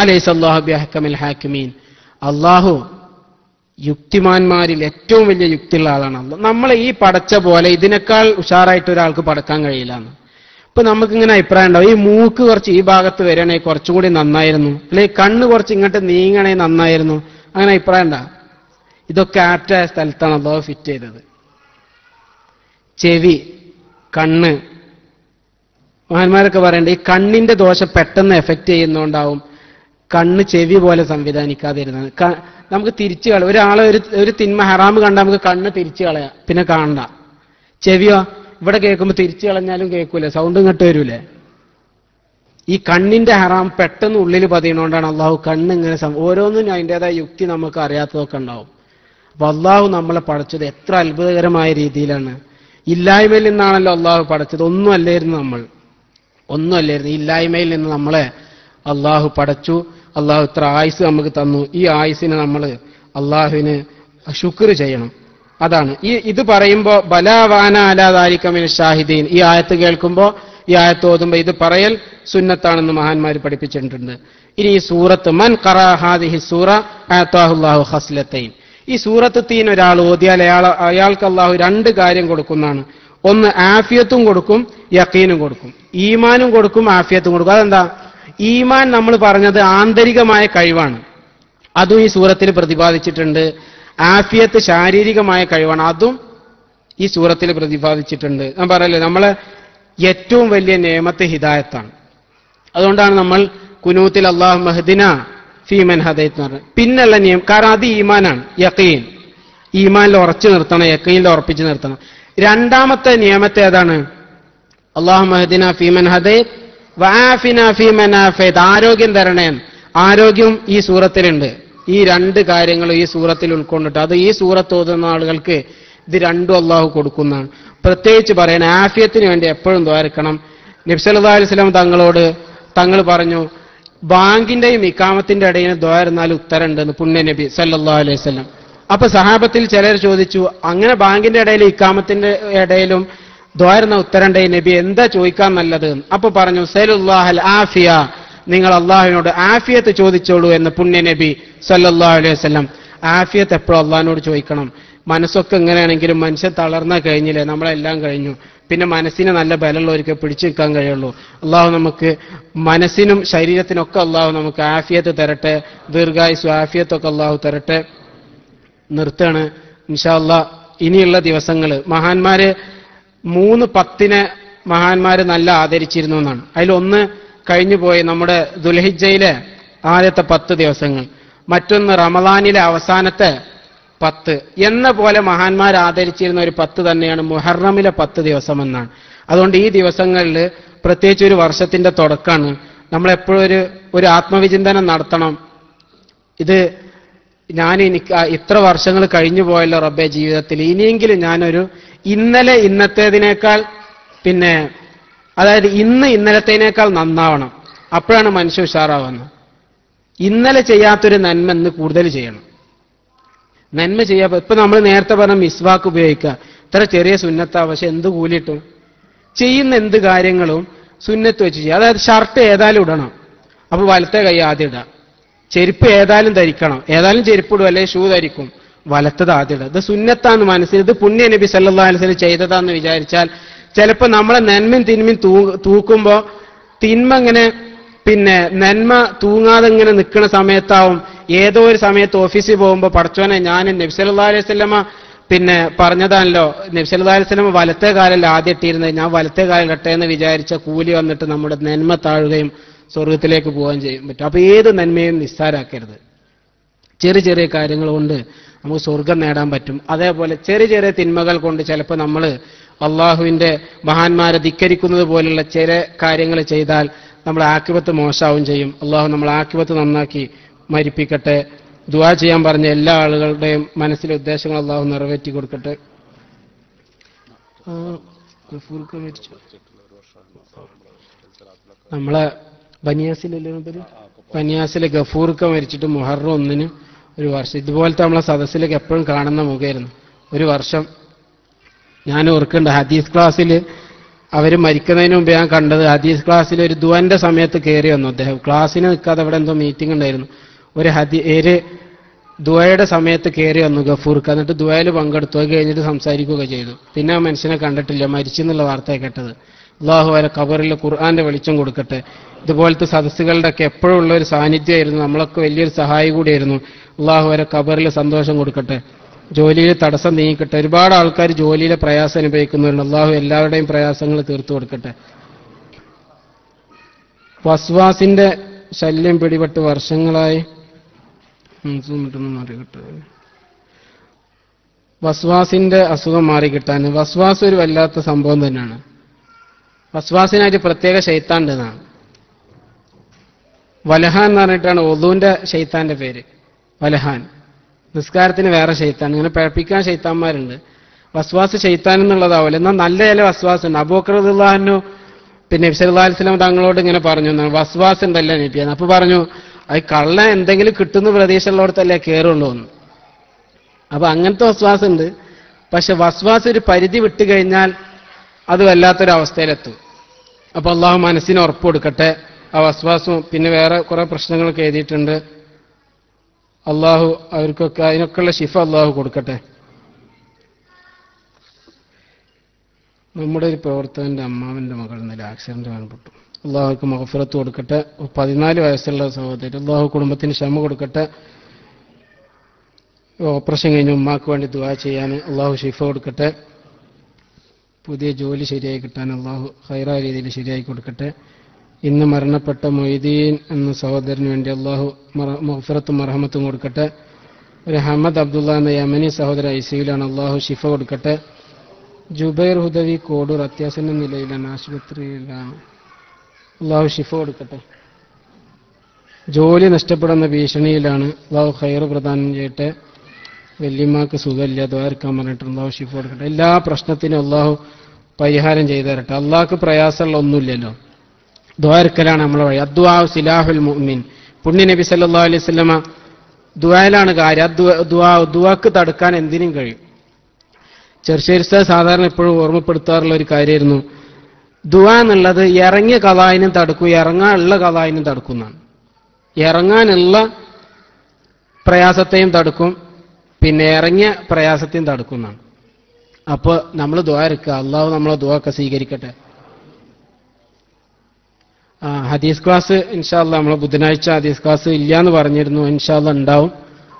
അലൈസല്ലാഹു ബിഅഹ്കമിൽ ഹാക്കിമീൻ, അള്ളാഹു യുക്തിമാന്മാരിൽ ഏറ്റവും വലിയ യുക്തിയുള്ള ആളാണ്. നമ്മളെ ഈ പടച്ച പോലെ ഇതിനേക്കാൾ ഉഷാറായിട്ട് ഒരാൾക്ക് പടക്കാൻ കഴിയില്ല എന്ന്. ഇപ്പൊ നമുക്കിങ്ങനെ അഭിപ്രായം ഉണ്ടാവും, ഈ മൂക്ക് കുറച്ച് ഈ ഭാഗത്ത് വരികയാണെങ്കിൽ കുറച്ചും കൂടി നന്നായിരുന്നു, അല്ലെങ്കിൽ കണ്ണ് കുറച്ച് ഇങ്ങോട്ട് നീങ്ങണേ നന്നായിരുന്നു, അങ്ങനെ അഭിപ്രായം ഉണ്ടാ. ഇതൊക്കെ ആപ്റ്റായ സ്ഥലത്താണ് അള്ളാഹു ഫിറ്റ് ചെയ്തത്. ചെവി, കണ്ണ്, മഹാന്മാരൊക്കെ പറയണ്ടേ ഈ കണ്ണിന്റെ ദോഷം പെട്ടെന്ന് എഫക്റ്റ് ചെയ്യുന്നോണ്ടാവും കണ്ണ് ചെവി പോലെ സംവിധാനിക്കാതിരുന്നത്. നമുക്ക് തിരിച്ചു കളയാം, ഒരാളെ ഒരു തിന്മ ഹറാമ് കണ്ട നമുക്ക് കണ്ണ് തിരിച്ചു കളയാം, പിന്നെ കാണണ്ട. ചെവിയോ ഇവിടെ കേൾക്കുമ്പോൾ തിരിച്ചു കളഞ്ഞാലും കേൾക്കൂലേ, സൗണ്ട് ഇങ്ങോട്ട് വരൂലേ. ഈ കണ്ണിന്റെ ഹറാം പെട്ടെന്ന് ഉള്ളിൽ പതിയണോണ്ടാണ് അള്ളാഹു കണ്ണ് ഇങ്ങനെ ഓരോന്നിനും അതിൻ്റെതായ യുക്തി നമുക്ക് അറിയാത്തതൊക്കെ ഉണ്ടാവും. അപ്പൊ അള്ളാഹു നമ്മളെ പടച്ചത് എത്ര അത്ഭുതകരമായ രീതിയിലാണ്. ഇല്ലായ്മയിൽ നിന്നാണല്ലോ അള്ളാഹു പടച്ചത്, ഒന്നും അല്ലായിരുന്നു നമ്മൾ, ഒന്നും അല്ലായിരുന്നു. ഇല്ലായ്മയിൽ നിന്ന് നമ്മളെ അള്ളാഹു പടച്ചു. അള്ളാഹു ഇത്ര ആയുസ് നമുക്ക് തന്നു. ഈ ആയുസിന് നമ്മൾ അള്ളാഹുവിന് ശുക്ർ ചെയ്യണം. അതാണ് ഇത് പറയുമ്പോ ബലാവാന അലാദാലിക്കമിൻ ഷാഹിദീൻ, ഈ ആയത്ത് കേൾക്കുമ്പോ, ഈ ആയത്ത് ഓതുമ്പോ ഇത് പറയൽ സുന്നത്താണെന്ന് മഹാന്മാർ പഠിപ്പിച്ചിട്ടുണ്ട്. ഇനി ഈ സൂറത്ത് മൻ ഖറഅ ഹാദിഹി സൂറ അഅതാഹുല്ലാഹു ഖസ്ലത്തൈൻ, ഈ സൂറത്ത് തീൻ ഒരാൾ ഓതിയാൽ അയാൾക്ക് അള്ളാഹു രണ്ട് കാര്യം കൊടുക്കുന്നതാണ്. ഒന്ന് ആഫിയത്തും കൊടുക്കും, യഖീനും കൊടുക്കും. ഈമാനും കൊടുക്കും, ആഫിയത്തും കൊടുക്കും. അതെന്താ? ഈമാൻ നമ്മൾ പറഞ്ഞത് ആന്തരികമായ കഴിവാണ്, അതും ഈ സൂറത്തിൽ പ്രതിപാദിച്ചിട്ടുണ്ട്. ആഫിയത്ത് ശാരീരികമായ കഴിവാണ്, അതും ഈ സൂറത്തിൽ പ്രതിപാദിച്ചിട്ടുണ്ട്. ഞാൻ പറയല്ലേ, നമ്മളെ ഏറ്റവും വലിയ നിഅമത്ത് ഹിദായത്താണ്. അതുകൊണ്ടാണ് നമ്മൾ കുനൂത്തിൽ അല്ലാഹു മഹ്ദിന ഫീമൻ ഹദൈത്ത് എന്ന് പറഞ്ഞത്. പിന്നുള്ള നിയമം, കാരണം അത് ഈമാനാണ്, യഖീൻ. ഈമാനിൽ ഉറച്ചു നിർത്തണം, യഖീനിൽ ഉറപ്പിച്ചു നിർത്തണം. രണ്ടാമത്തെ നിയമത്തെ ഏതാണ്? അല്ലാഹു മഹ്ദിന ഫീമൻ ഹദൈത്ത് വആഫിന ഫീമൻ ആഫൈത്ത്, ആരോഗ്യം തരണേ. ആരോഗ്യം ഈ സൂറത്തിലുണ്ട്. ഈ രണ്ട് കാര്യങ്ങളും ഈ സൂറത്തിൽ ഉൾക്കൊണ്ടിട്ട്, അത് ഈ സൂറത്ത് ഓതുന്ന ആളുകൾക്ക് ഇത് രണ്ടും അള്ളാഹു കൊടുക്കുന്നതാണ്. പ്രത്യേകിച്ച് പറയണ ആഫിയത്തിന് വേണ്ടി എപ്പോഴും ദ്വാരക്കണം. നബി സല്ലല്ലാഹു അലൈഹി വസല്ലം തങ്ങൾ പറഞ്ഞു, ബാങ്കിന്റെയും ഇഖാമത്തിന്റെ ഇടയിൽ ദ്വാരുന്നാൽ ഉത്തരമുണ്ടെന്ന് പുണ്യ നബി സല്ലല്ലാഹു അലൈഹി വസല്ലം. അപ്പൊ സഹാബത്തിൽ ചിലർ ചോദിച്ചു, അങ്ങനെ ബാങ്കിന്റെ ഇടയിലും ഇഖാമത്തിന്റെ ഇടയിലും ദ്വാരുന്ന ഉത്തരണ്ടേ നബി, എന്താ ചോദിക്കാൻ നല്ലത്? അപ്പൊ പറഞ്ഞു, സല്ലല്ലാഹുൽ ആഫിയ, നിങ്ങൾ അള്ളാഹുവിനോട് ആഫിയത്ത് ചോദിച്ചോളൂ എന്ന് പുണ്യ നബി സല്ലല്ലാഹു അലൈഹി വസല്ലം. ആഫിയത്ത് എപ്പോഴും അള്ളാഹിനോട് ചോദിക്കണം. മനസ്സൊക്കെ എങ്ങനെയാണെങ്കിലും മനുഷ്യൻ തളർന്നാൽ കഴിഞ്ഞില്ലേ, നമ്മളെല്ലാം കഴിഞ്ഞു. പിന്നെ മനസ്സിന് നല്ല ബലമുള്ളവർക്ക് പിടിച്ചു നിൽക്കാൻ കഴിയുള്ളൂ. അള്ളാഹു നമുക്ക് മനസ്സിനും ശരീരത്തിനൊക്കെ അള്ളാഹു നമുക്ക് ആഫിയത്ത് തരട്ടെ, ദീർഘായുസ് ആഫിയത്തൊക്കെ അള്ളാഹു തരട്ടെ. നിർത്താണ് ഇൻഷാ അല്ലാഹ്. ഇനിയുള്ള ദിവസങ്ങൾ മഹാന്മാര് 3-10 മഹാന്മാര് നല്ല ആദരിച്ചിരുന്നു എന്നാണ്. അതിലൊന്ന് കഴിഞ്ഞു പോയി നമ്മുടെ ദുൽഹിജ്ജയിലെ ആദ്യത്തെ 10 ദിവസങ്ങൾ, മറ്റൊന്ന് റമദാനിലെ അവസാനത്തെ 10 എന്ന പോലെ മഹാന്മാർ ആദരിച്ചിരുന്ന ഒരു 10 തന്നെയാണ് മുഹറമിലെ 10 ദിവസം എന്നാണ്. അതുകൊണ്ട് ഈ ദിവസങ്ങളിൽ പ്രത്യേകിച്ച് ഒരു വർഷത്തിന്റെ തുടക്കമാണ്, നമ്മളെപ്പോഴും ഒരു ആത്മവിചിന്തനം നടത്തണം. ഇത് എനിക്ക് ഇത്ര വർഷങ്ങൾ കഴിഞ്ഞു പോയല്ലോ റബ്ബെ ജീവിതത്തിൽ, ഇനിയെങ്കിലും ഞാനൊരു ഇന്നലത്തേതിനേക്കാൾ അതായത് ഇന്നലത്തേനേക്കാൾ നന്നാവണം. അപ്പോഴാണ് മനുഷ്യ ഉഷാറാവുന്നത്. ഇന്നലെ ചെയ്യാത്തൊരു നന്മ ഇന്ന് കൂടുതൽ ചെയ്യണം. നന്മ ചെയ്യാ, ഇപ്പൊ നമ്മൾ നേരത്തെ പറഞ്ഞ മിസ്വാക്ക് ഉപയോഗിക്കുക, ഇത്ര ചെറിയ സുന്നത്താ, പക്ഷെ എന്ത് കൂലിയിട്ടും ചെയ്യുന്ന എന്ത് കാര്യങ്ങളും സുന്നത്ത് വെച്ച് ചെയ്യുക. അതായത് ഷർട്ട് ഏതായാലും ഇടണം, അപ്പൊ വലത്തെ കൈ ആദ്യം ഇടാം. ചെരുപ്പ് ഏതായാലും ധരിക്കണം, ഏതായാലും ചെരുപ്പ് ഇടും, അല്ലെങ്കിൽ ഷൂ ധരിക്കും, വലത്തത് ആദ്യം ഇടുക. ഇത് സുന്നത്താന്ന് മനസ്സിൽ, ഇത് പുണ്യ നബി സല്ലല്ലാഹു അലൈഹി വസല്ലം ചെയ്തതാന്ന് വിചാരിച്ചാൽ ചിലപ്പോൾ നമ്മളെ നന്മയും തിന്മയും തൂക്കുമ്പോ തിന്മ ഇങ്ങനെ നന്മ തൂങ്ങാതെ ഇങ്ങനെ നിൽക്കുന്ന സമയത്താവും ഏതോ ഒരു സമയത്ത് ഓഫീസിൽ പോകുമ്പോൾ പടച്ചോനെ ഞാൻ നബി സല്ലല്ലാഹു അലൈഹി വസല്ലമ പിന്നെ പറഞ്ഞതാണല്ലോ, നബി സല്ലല്ലാഹു അലൈഹി വസല്ലമ വലത്തെ കാലല്ല ആദ്യം ഇട്ടിരുന്നത്, ഞാൻ വലത്തെ കാലം ഇടട്ടെ എന്ന് വിചാരിച്ച കൂലി വന്നിട്ട് നമ്മുടെ നന്മ താഴുകയും സ്വർഗത്തിലേക്ക് പോകാൻ ചെയ്യാൻ പറ്റും. അപ്പൊ ഏത് നന്മയും നിസ്സാരാക്കരുത്. ചെറിയ ചെറിയ കാര്യങ്ങൾ കൊണ്ട് നമുക്ക് സ്വർഗം നേടാൻ പറ്റും. അതേപോലെ ചെറിയ ചെറിയ തിന്മകൾ കൊണ്ട് ചിലപ്പോൾ നമ്മൾ അള്ളാഹുവിന്റെ മഹാന്മാരെ ധിക്കരിക്കുന്നത് പോലുള്ള ചില കാര്യങ്ങൾ ചെയ്താൽ നമ്മൾ ആക്കിബത്ത് മോശമാവും ചെയ്യും. അള്ളാഹു നമ്മൾ ആക്കിബത്ത് നന്നാക്കി മരിപ്പിക്കട്ടെ. ദുആ ചെയ്യാൻ പറഞ്ഞ എല്ലാ ആളുകളുടെയും മനസ്സിലെ ഉദ്ദേശങ്ങൾ അള്ളാഹു നിറവേറ്റി കൊടുക്കട്ടെ. നമ്മളെ ബനിയാസിലെ ഗഫൂർക്ക മരിച്ചിട്ട് മുഹറം 1 ഒരു വർഷം. ഇതുപോലത്തെ നമ്മളെ സദസ്സിലേക്ക് എപ്പോഴും കാണുന്ന മുഖമായിരുന്നു. ഒരു വർഷം ഞാൻ ഓർക്കുന്നുണ്ട്, ഹദീസ് ക്ലാസ്സിൽ അവർ മരിക്കുന്നതിന് മുമ്പ് ഞാൻ കണ്ടത്, ഹദീസ് ക്ലാസ്സിൽ ഒരു ദുആന്റെ സമയത്ത് കയറി വന്നു അദ്ദേഹം. ക്ലാസ്സിന് നിൽക്കാതെ അവിടെ എന്തോ മീറ്റിംഗ് ഉണ്ടായിരുന്നു. ഒരു ദുആയുടെ സമയത്ത് കയറി വന്നു ഗഫൂർക്ക്. എന്നിട്ട് ദുആയിൽ പങ്കെടുത്തു. അത് കഴിഞ്ഞിട്ട് സംസാരിക്കുകയൊക്കെ ചെയ്തു. പിന്നെ ആ മനുഷ്യനെ കണ്ടിട്ടില്ല, മരിച്ചെന്നുള്ള വാർത്തയെ കേട്ടത്. അള്ളാഹു വരെ ഖബറിൽ ഖുർആന്റെ വെളിച്ചം കൊടുക്കട്ടെ. ഇതുപോലത്തെ സദസ്സുകളുടെ ഒക്കെ എപ്പോഴും ഉള്ള ഒരു സാന്നിധ്യമായിരുന്നു. നമ്മളൊക്കെ വലിയൊരു സഹായി കൂടിയായിരുന്നു. അള്ളാഹു വരെ ഖബറിൽ സന്തോഷം കൊടുക്കട്ടെ, ജോലിയിൽ തടസ്സം നീങ്ങിക്കട്ടെ. ഒരുപാട് ആൾക്കാർ ജോലിയിലെ പ്രയാസം അനുഭവിക്കുന്നുണ്ട്. അള്ളാഹു എല്ലാവരുടെയും പ്രയാസങ്ങൾ തീർത്തു കൊടുക്കട്ടെ. വസ്വാസിന്റെ ശല്യം പിടിപെട്ട് വർഷങ്ങളായി വസ്വാസിന്റെ അസുഖം മാറിക്കിട്ടാൻ. വസ്വാസ് ഒരു വല്ലാത്ത സംഭവം തന്നെയാണ്. വസ്വാസിനായിട്ട് പ്രത്യേക ശൈത്താൻ എന്നാണ്. വലഹാൻ എന്ന് പറഞ്ഞിട്ടാണ് ഒദുവിന്റെ ശൈത്താന്റെ പേര്, വലഹാൻ. നിസ്കാരത്തിന് വേറെ ശൈത്താൻ. ഇങ്ങനെ പഴപ്പിക്കാൻ ശൈത്താന്മാരുണ്ട്. വസ്വാസ് ശൈത്താൻ എന്നുള്ളതാവില്ല. എന്നാൽ നല്ല ചില വസ്വാസ് ഉണ്ട്. അബൂബക്കർ റളിയല്ലാഹു അൻഹു പിന്നെ നബി സല്ലല്ലാഹു അലൈഹി വസല്ലം തങ്ങളോട് ഇങ്ങനെ പറഞ്ഞു, വസ്വാസ് ഉണ്ടല്ലോ നബിയാണ്. അപ്പൊ പറഞ്ഞു, അത് കള്ള എന്തെങ്കിലും കിട്ടുന്ന പ്രതീക്ഷയുള്ളടത്തല്ലേ കയറുള്ളൂ എന്ന്. അപ്പൊ അങ്ങനത്തെ വസ്വാസ് ഉണ്ട്. പക്ഷെ വസ്വാസ് ഒരു പരിധി വിട്ടു കഴിഞ്ഞാൽ അത് വല്ലാത്തൊരവസ്ഥയിലെത്തും. അപ്പൊ അള്ളാഹു മനസ്സിന് ഉറപ്പ് കൊടുക്കട്ടെ. ആ വസ്വാസും പിന്നെ വേറെ കുറെ പ്രശ്നങ്ങളൊക്കെ എഴുതിയിട്ടുണ്ട്. അള്ളാഹു അവർക്കൊക്കെ അതിനൊക്കെയുള്ള ശിഫ അള്ളാഹു കൊടുക്കട്ടെ. നമ്മുടെ ഒരു പ്രവർത്തകന്റെ അമ്മാവന്റെ മകൾ ഇന്നലെ ആക്സിഡന്റ് കാണപ്പെട്ടു. അള്ളാഹുക്ക് മഗ്ഫിറത്ത് കൊടുക്കട്ടെ. 14 വയസ്സുള്ള സഹോദരി, അള്ളാഹു കുടുംബത്തിന് ക്ഷമ കൊടുക്കട്ടെ. ഓപ്പറേഷൻ കഴിഞ്ഞ് ഉമ്മാക്ക് വേണ്ടി ദുആ ചെയ്യാൻ അള്ളാഹു ശിഫ കൊടുക്കട്ടെ. പുതിയ ജോലി ശരിയായി കിട്ടാൻ അള്ളാഹു ഖൈറായ രീതിയിൽ ശരിയായി കൊടുക്കട്ടെ. ഇന്ന് മരണപ്പെട്ട മൊയ്തീൻ എന്ന സഹോദരന് വേണ്ടി അള്ളാഹു മഗ്ഫിറത്തും മർഹമത്തും കൊടുക്കട്ടെ. ഒരു ഹമദ് അബ്ദുള്ള എന്ന യമനി സഹോദര ഐസിയുലാണ്, അള്ളാഹു ശിഫ കൊടുക്കട്ടെ. ജുബൈർ ഹുദവി കോഡൂർ അത്യാസന്ന നിലയിലാണ്, ആശുപത്രിയിലാണ്, അള്ളാഹു ശിഫ കൊടുക്കട്ടെ. ജോലി നഷ്ടപ്പെടുന്ന ഭീഷണിയിലാണ്, അള്ളാഹു ഖൈർ പ്രദാനം ചെയ്യട്ടെ. വല്യമ്മക്ക് സുഖമില്ല, ദ്വാരക്കാൻ പറഞ്ഞിട്ട് അള്ളാഹു ശിഫ കൊടുക്കട്ടെ. എല്ലാ പ്രശ്നത്തിനും അള്ളാഹു പരിഹാരം ചെയ്തു തരട്ടെ. അള്ളാഹ്ക്ക് പ്രയാസമുള്ള ഒന്നുമില്ലല്ലോ. ദ്വാരക്കലാണ് നമ്മളെ വഴി. അദ്ദുആ സിലാഹുൽ മുഅ്മിൻ. പുണ്യ നബി സല്ലല്ലാഹു അലൈഹി വസല്ലമ ദുആയിലാണ് കാര്യം. ദുആക്ക് തടുക്കാൻ എന്തിനും കഴിയും. ചെറുശ്ശേരി സാധാരണ എപ്പോഴും ഓർമ്മപ്പെടുത്താറുള്ള ഒരു കാര്യമായിരുന്നു, ദുആ എന്നുള്ളത് ഇറങ്ങിയ ഖളാഇനും തടുക്കും, ഇറങ്ങാനുള്ള ഖളാഇനും തടുക്കുന്നതാണ്. ഇറങ്ങാനുള്ള പ്രയാസത്തെയും തടുക്കും, പിന്നെ ഇറങ്ങിയ പ്രയാസത്തെയും തടുക്കുന്നതാണ്. അപ്പോൾ നമ്മൾ ദുആ ഇറക്കുക, അള്ളാഹു നമ്മളെ ദുആ ഒക്കെ സ്വീകരിക്കട്ടെ. ഹദീസ് ക്ലാസ് ഇൻഷാ അല്ലാഹ് നമ്മൾ ബുധനാഴ്ച ഹദീസ് ക്ലാസ് ഇല്ലാന്ന് പറഞ്ഞിരുന്നു. ഇൻഷാ അല്ലാഹ് ഉണ്ടാവും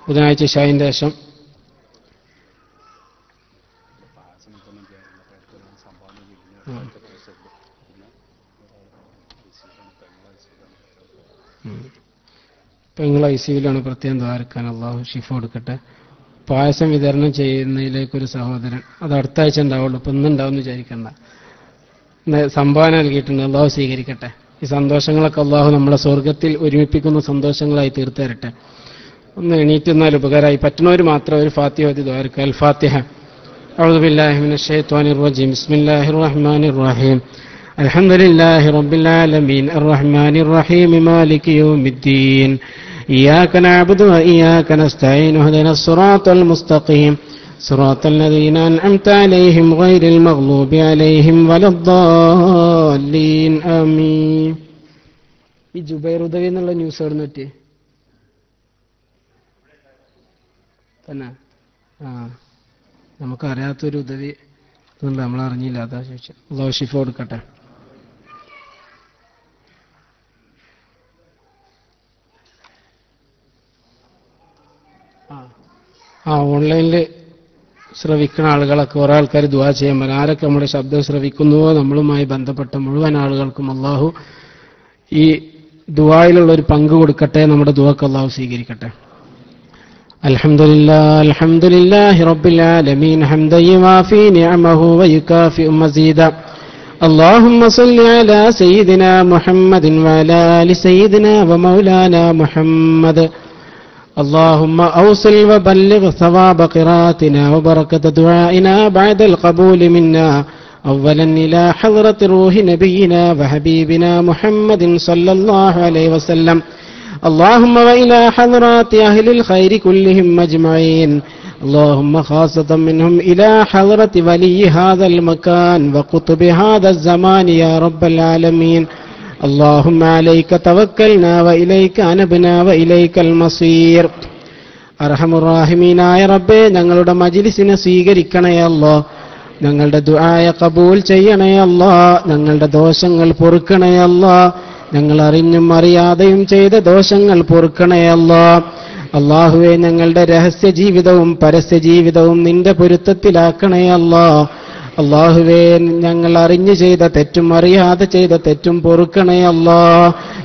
ബുധനാഴ്ച ഇശാഇന്റെ ശേഷം. പെങ്ങൾ ഐസിയുലാണ്, പ്രത്യേകം ദ്വാരക്കാൻ അള്ളാഹു ഷിഫ കൊടുക്കട്ടെ. പായസം വിതരണം ചെയ്യുന്നതിലേക്കൊരു സഹോദരൻ, അത് അടുത്ത ആഴ്ച ഉണ്ടാവുള്ളൂ, ഇപ്പം ഇന്നുണ്ടാവും എന്ന് വിചാരിക്കണ്ട. സംഭാവന നൽകിയിട്ടുണ്ട്, അള്ളാഹു സ്വീകരിക്കട്ടെ. ഈ സന്തോഷങ്ങളൊക്കെ അള്ളാഹു നമ്മളെ സ്വർഗത്തിൽ ഒരുമിപ്പിക്കുന്ന സന്തോഷങ്ങളായി തീർത്തു തരട്ടെ. ഒന്ന് എണീറ്റുന്നാൽ ഉപകാരമായി. പറ്റുന്നവർ മാത്രം ഒരു ഫാത്തിഹ ഓതി ദ്വാരക്കുക. അൽ ഫാത്തിഹ. أعوذ بالله من الشيطان الرجيم. بسم الله الرحمن الرحيم. الحمد لله رب العالمين الرحمن الرحيم مالك يوم الدين إياك نعبد وإياك نستعين اهدنا الصراط المستقيم صراط الذين أنعمت عليهم غير المغضوب عليهم ولا الضالين آمين. ഈ ജുബൈർ ഉദവി എന്നുള്ള ന്യൂസ് എവിടെ നിന്ന് തന്നെ? നമുക്കറിയാത്തൊരു ഉദവി നമ്മൾ അറിഞ്ഞില്ല, അതാ ചോദിച്ചത്. അല്ലാഹു ശിഫ കൊടുക്കട്ടെ. ഓൺലൈനിൽ ശ്രവിക്കുന്ന ആളുകളൊക്കെ കുറേ ആൾക്കാർ ദുആ ചെയ്യാൻ പറയും. ആരൊക്കെ നമ്മുടെ ശബ്ദം ശ്രവിക്കുന്നുവോ നമ്മളുമായി ബന്ധപ്പെട്ട മുഴുവൻ ആളുകൾക്കും അള്ളാഹു ഈ ദുആയിലുള്ള ഒരു പങ്ക് കൊടുക്കട്ടെ. നമ്മുടെ ദുആക്ക് അള്ളാഹു സ്വീകരിക്കട്ടെ. അൽഹംദുലില്ലാഹി റബ്ബിൽ ആലമീൻ ഹംദൻ യുവാഫി നിഅമഹു വയുകാഫിഉ മസീദ. اللهم صل على سيدنا محمد وعلى آل سيدنا ومولانا محمد. اللهم أوصل وبلغ ثواب قراءتنا وبركة دعائنا بعد القبول منا أولا إلى حضرة روح نبينا وحبيبنا محمد صلى الله عليه وسلم. اللهم وإلى حضرات أهل الخير كلهم أجمعين. اللهم خاصة منهم إلى حضرة ولي هذا المكان وقطب هذا الزمان يا رب العالمين. اللهم عليك توكلنا وإليك أنبنا وإليك المصير. അർഹമുറാഹിമീനായ റബ്ബേ, ഞങ്ങളുടെ മജ്ലിസിനെ സ്വീകരിക്കണേ അല്ലാ. ഞങ്ങളുടെ ദുആയ ഖബൂൽ ചെയ്യണേ അല്ലാ. ഞങ്ങളുടെ ദോഷങ്ങൾ പൊറുക്കണേ അല്ലാ. ഞങ്ങൾ അറിഞ്ഞും അറിയാതെയും ചെയ്ത ദോഷങ്ങൾ പൊറുക്കണേ അല്ലാ. അല്ലാഹുവേ, ഞങ്ങളുടെ രഹസ്യ ജീവിതവും പരസ്യ ജീവിതവും നിന്റെ പൊരുത്തത്തിലാക്കണേ അല്ലാ. അല്ലാഹുവേ, ഞങ്ങൾ അറിഞ്ഞു ചെയ്ത തെറ്റും അറിയാതെ ചെയ്ത തെറ്റും പൊറുക്കണേ അല്ലാ.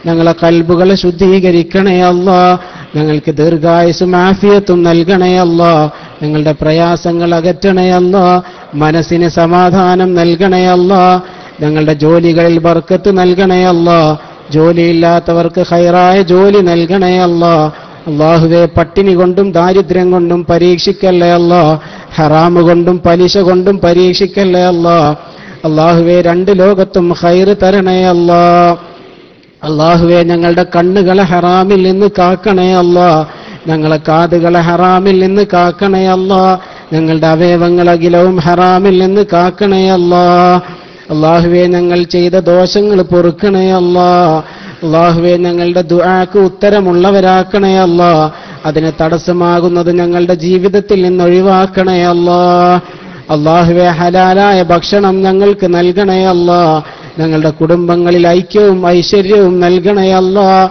ഞങ്ങളെ ഖൽബുകളെ ശുദ്ധീകരിക്കണേ അല്ലാ. ഞങ്ങൾക്ക് ദീർഘായുസ്സും ആഫിയത്തും നൽകണേ അല്ലാ. ഞങ്ങളുടെ പ്രയാസങ്ങൾ അകറ്റണേ അല്ലാ. മനസ്സിന് സമാധാനം നൽകണേ അല്ലാ. ഞങ്ങളുടെ ജോലികളിൽ ബർക്കത്ത് നൽകണേ അല്ലാ. ജോലിയില്ലാത്തവർക്ക് ഖൈറായ ജോലി നൽകണേ അല്ലാ. അല്ലാഹുവേ, പട്ടിണി കൊണ്ടും ദാരിദ്ര്യം കൊണ്ടും പരീക്ഷിക്കല്ലേ അല്ലാ. ഹറാമ് കൊണ്ടും പലിശ കൊണ്ടും പരീക്ഷിക്കല്ലേ അല്ലാ. അല്ലാഹുവേ, രണ്ട് ലോകത്തും ഖൈറ് തരണേ അല്ലാ. അല്ലാഹുവേ, ഞങ്ങളുടെ കണ്ണുകളെ ഹറാമിൽ നിന്ന് കാക്കണേ അല്ലാ. ഞങ്ങളെ കാതുകളെ ഹറാമിൽ നിന്ന് കാക്കണേ അല്ലാ. ഞങ്ങളുടെ അവയവങ്ങളകിലവും ഹറാമിൽ നിന്ന് കാക്കണേ അല്ലാ. അല്ലാഹുവേ, ഞങ്ങൾ ചെയ്ത ദോഷങ്ങൾ പൊറുക്കണേ അല്ലാ. അല്ലാഹുവേ, ഞങ്ങളുടെ ദുആക്ക് ഉത്തരമുള്ളവരാക്കണേ അല്ലാ. അതിന് തടസ്സമാകുന്നത് ഞങ്ങളുടെ ജീവിതത്തിൽ നിന്ന് ഒഴിവാക്കണേ അല്ലാ. അല്ലാഹുവേ, ഹലാലായ ഭക്ഷണം ഞങ്ങൾക്ക് നൽകണേ അല്ലാ. ഞങ്ങളുടെ കുടുംബങ്ങളിൽ ഐക്യവും ഐശ്വര്യവും നൽകണേ അല്ലാ.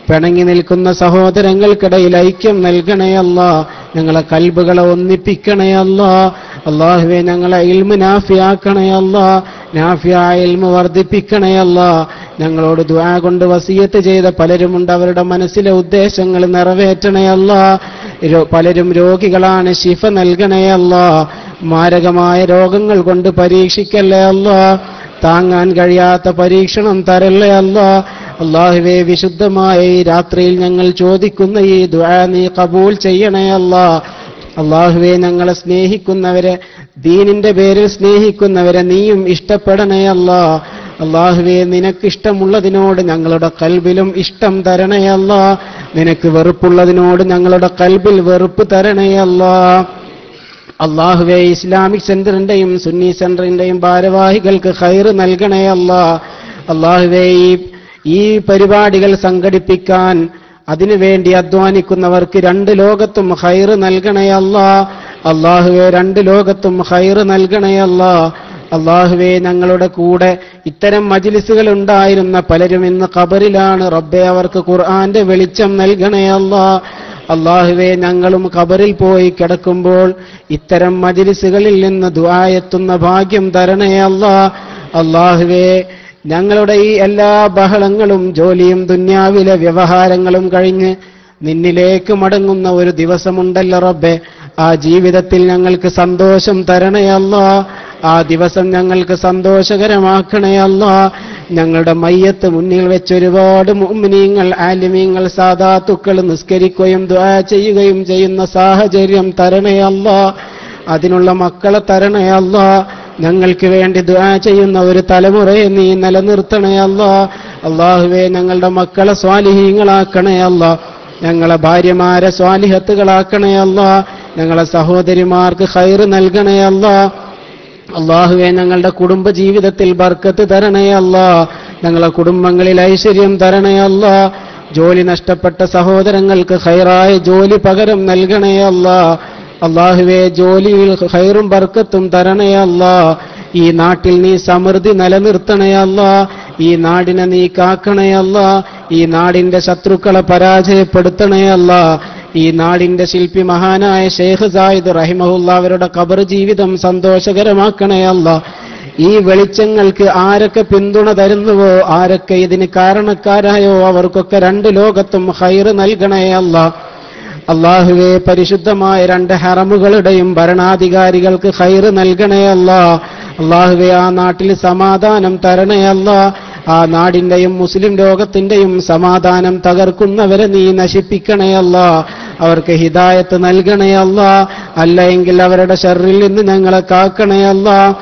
പിണങ്ങി നിൽക്കുന്ന സഹോദരങ്ങൾക്കിടയിൽ ഐക്യം നൽകണേ അല്ലാ. ഞങ്ങളെ കൽബുകളെ ഒന്നിപ്പിക്കണേ അല്ലാ. അല്ലാഹുവേ, ഞങ്ങളെ ഇൽമു നാഫിയാക്കണേ അല്ലാ. നാഫിയായ ഇൽമു വർദ്ധിപ്പിക്കണേ അല്ലാ. ഞങ്ങളോട് ദുആ കൊണ്ട് വസിയത്ത് ചെയ്ത പലരുമുണ്ട്. അവരുടെ മനസ്സിലെ ഉദ്ദേശങ്ങൾ നിറവേറ്റണേ അല്ലാ. പലരും രോഗികളാണ്, ശിഫ നൽകണേ അല്ലാ. മാരകമായ രോഗങ്ങൾ കൊണ്ട് പരീക്ഷിക്കല്ലേ അല്ലാ. താങ്ങാൻ കഴിയാത്ത പരീക്ഷണം തരല്ലേ അല്ലാ. അല്ലാഹുവേ, വിശുദ്ധമായ ഈ രാത്രിയിൽ ഞങ്ങൾ ചോദിക്കുന്ന ഈ ദുആ നീ ഖബൂൽ ചെയ്യണേ അല്ലാ. അല്ലാഹുവേ, ഞങ്ങളെ സ്നേഹിക്കുന്നവരെ, ദീനിന്റെ പേരിൽ സ്നേഹിക്കുന്നവരെ നീയും ഇഷ്ടപ്പെടണേ അല്ലാ. അല്ലാഹുവേ, നിനക്കിഷ്ടമുള്ളതിനോട് ഞങ്ങളുടെ കൽബിലും ഇഷ്ടം തരണേ അല്ലാ. നിനക്ക് വെറുപ്പുള്ളതിനോട് ഞങ്ങളുടെ കൽബിൽ വെറുപ്പ് തരണേ അല്ലാ. അല്ലാഹുവേ, ഇസ്ലാമിക് സെന്ററിന്റെയും സുന്നി സെന്ററിന്റെയും ഭാരവാഹികൾക്ക് ഖൈറ് നൽകണേ അല്ലാ. അല്ലാഹുവേ, ഈ പരിപാടികൾ സംഘടിപ്പിക്കാൻ അതിനുവേണ്ടി അധ്വാനിക്കുന്നവർക്ക് രണ്ട് ലോകത്തും ഖൈറ് നൽകണേ അല്ലാ. അല്ലാഹുവേ, രണ്ട് ലോകത്തും ഖൈറ് നൽകണേ അല്ലാ. അല്ലാഹുവേ, ഞങ്ങളുടെ കൂടെ ഇത്തരം മജ്ലിസുകൾ ഉണ്ടായിരുന്ന പലരും ഇന്ന് ഖബറിലാണ്. റബ്ബേ, അവർക്ക് ഖുർആന്റെ വെളിച്ചം നൽകണേ അല്ലാ. അല്ലാഹുവേ, ഞങ്ങളും ഖബറിൽ പോയി കിടക്കുമ്പോൾ ഇത്തരം മജ്ലിസുകളിൽ നിന്ന് ദുആ എത്തുന്ന ഭാഗ്യം തരണേ അല്ലാ. അല്ലാഹുവേ, ഞങ്ങളുടെ ഈ എല്ലാ ബഹളങ്ങളും ജോലിയും ദുന്യാവിലെ വ്യവഹാരങ്ങളും കഴിഞ്ഞ് നിന്നിലേക്ക് മടങ്ങുന്ന ഒരു ദിവസമുണ്ടല്ലോ റബ്ബേ. ആ ജീവിതത്തിൽ ഞങ്ങൾക്ക് സന്തോഷം തരണേ അല്ലാ. ആ ദിവസം ഞങ്ങൾക്ക് സന്തോഷകരമാക്കണേ അല്ലാ. ഞങ്ങളുടെ മയ്യത്ത് മുന്നിൽ വെച്ച് ഒരുപാട് മുഅ്മിനീങ്ങൾ, ആലിമീങ്ങൾ, സാദാത്തുക്കൾ നിസ്കരിക്കുകയും ദുആ ചെയ്യുകയും ചെയ്യുന്ന സാഹചര്യം തരണേ അല്ലാ. അതിനുള്ള മക്കളെ തരണേ അല്ലാ. ഞങ്ങൾക്ക് വേണ്ടി ദുആ ചെയ്യുന്ന ഒരു തലമുറയെ നീ നിലനിർത്തണേ അല്ലാ. അല്ലാഹുവേ, ഞങ്ങളുടെ മക്കളെ സ്വാലിഹീങ്ങളാക്കണേ അല്ലാ. ഞങ്ങളെ ഭാര്യമാരെ സ്വാലിഹത്തുകളാക്കണേ അല്ലാ. ഞങ്ങളെ സഹോദരിമാർക്ക് ഖൈറ് നൽകണേ അല്ലാ. അല്ലാഹുവേ, ഞങ്ങളുടെ കുടുംബ ജീവിതത്തിൽ ബർക്കത്ത് തരണേ അല്ലാ. ഞങ്ങളെ കുടുംബങ്ങളിൽ ഐശ്വര്യം തരണേ അല്ലാ. ജോലി നഷ്ടപ്പെട്ട സഹോദരങ്ങൾക്ക് ഖൈറായ ജോലി പകരം നൽകണേ അല്ലാ. അല്ലാഹുവേ, ജോലിയിൽ ഖൈറും ബർക്കത്തും തരണേ അല്ലാ. ഈ നാട്ടിൽ നീ സമൃദ്ധി നിലനിർത്തണേ അല്ലാ. ഈ നാടിനെ നീ കാക്കണേ അല്ലാ. ഈ നാടിന്റെ ശത്രുക്കളെ പരാജയപ്പെടുത്തണേ അല്ലാ. ഈ നാടിന്റെ ശില്പി മഹാനായ ഷെയ്ഖ് സായിദ് റഹിമഹുല്ലാ അവരുടെ ഖബർ ജീവിതം സന്തോഷകരമാക്കണേ അല്ലാ. ഈ വെളിച്ചങ്ങൾക്ക് ആരൊക്കെ പിന്തുണ തരുന്നുവോ, ആരൊക്കെ ഇതിന് കാരണക്കാരായോ അവർക്കൊക്കെ രണ്ട് ലോകത്തും ഖൈറ് നൽകണേ അല്ലാ. അല്ലാഹുവേ, പരിശുദ്ധമായ രണ്ട് ഹറമുകളുടെയും ഭരണാധികാരികൾക്ക് ഖൈറ് നൽകണേ അല്ലാ. അല്ലാഹുവേ, ആ നാട്ടിൽ സമാധാനം തരണേ അല്ലാ. ആ നാടിന്റെയും മുസ്ലിം ലോകത്തിന്റെയും സമാധാനം തകർക്കുന്നവരെ നീ നശിപ്പിക്കണേ അല്ലാ. അവർക്ക് ഹിദായത്ത് നൽകണേ അല്ലാ. അല്ലെങ്കിൽ അവരുടെ ശർറിൽ നിന്ന് ഞങ്ങളെ കാക്കണേ അല്ലാ.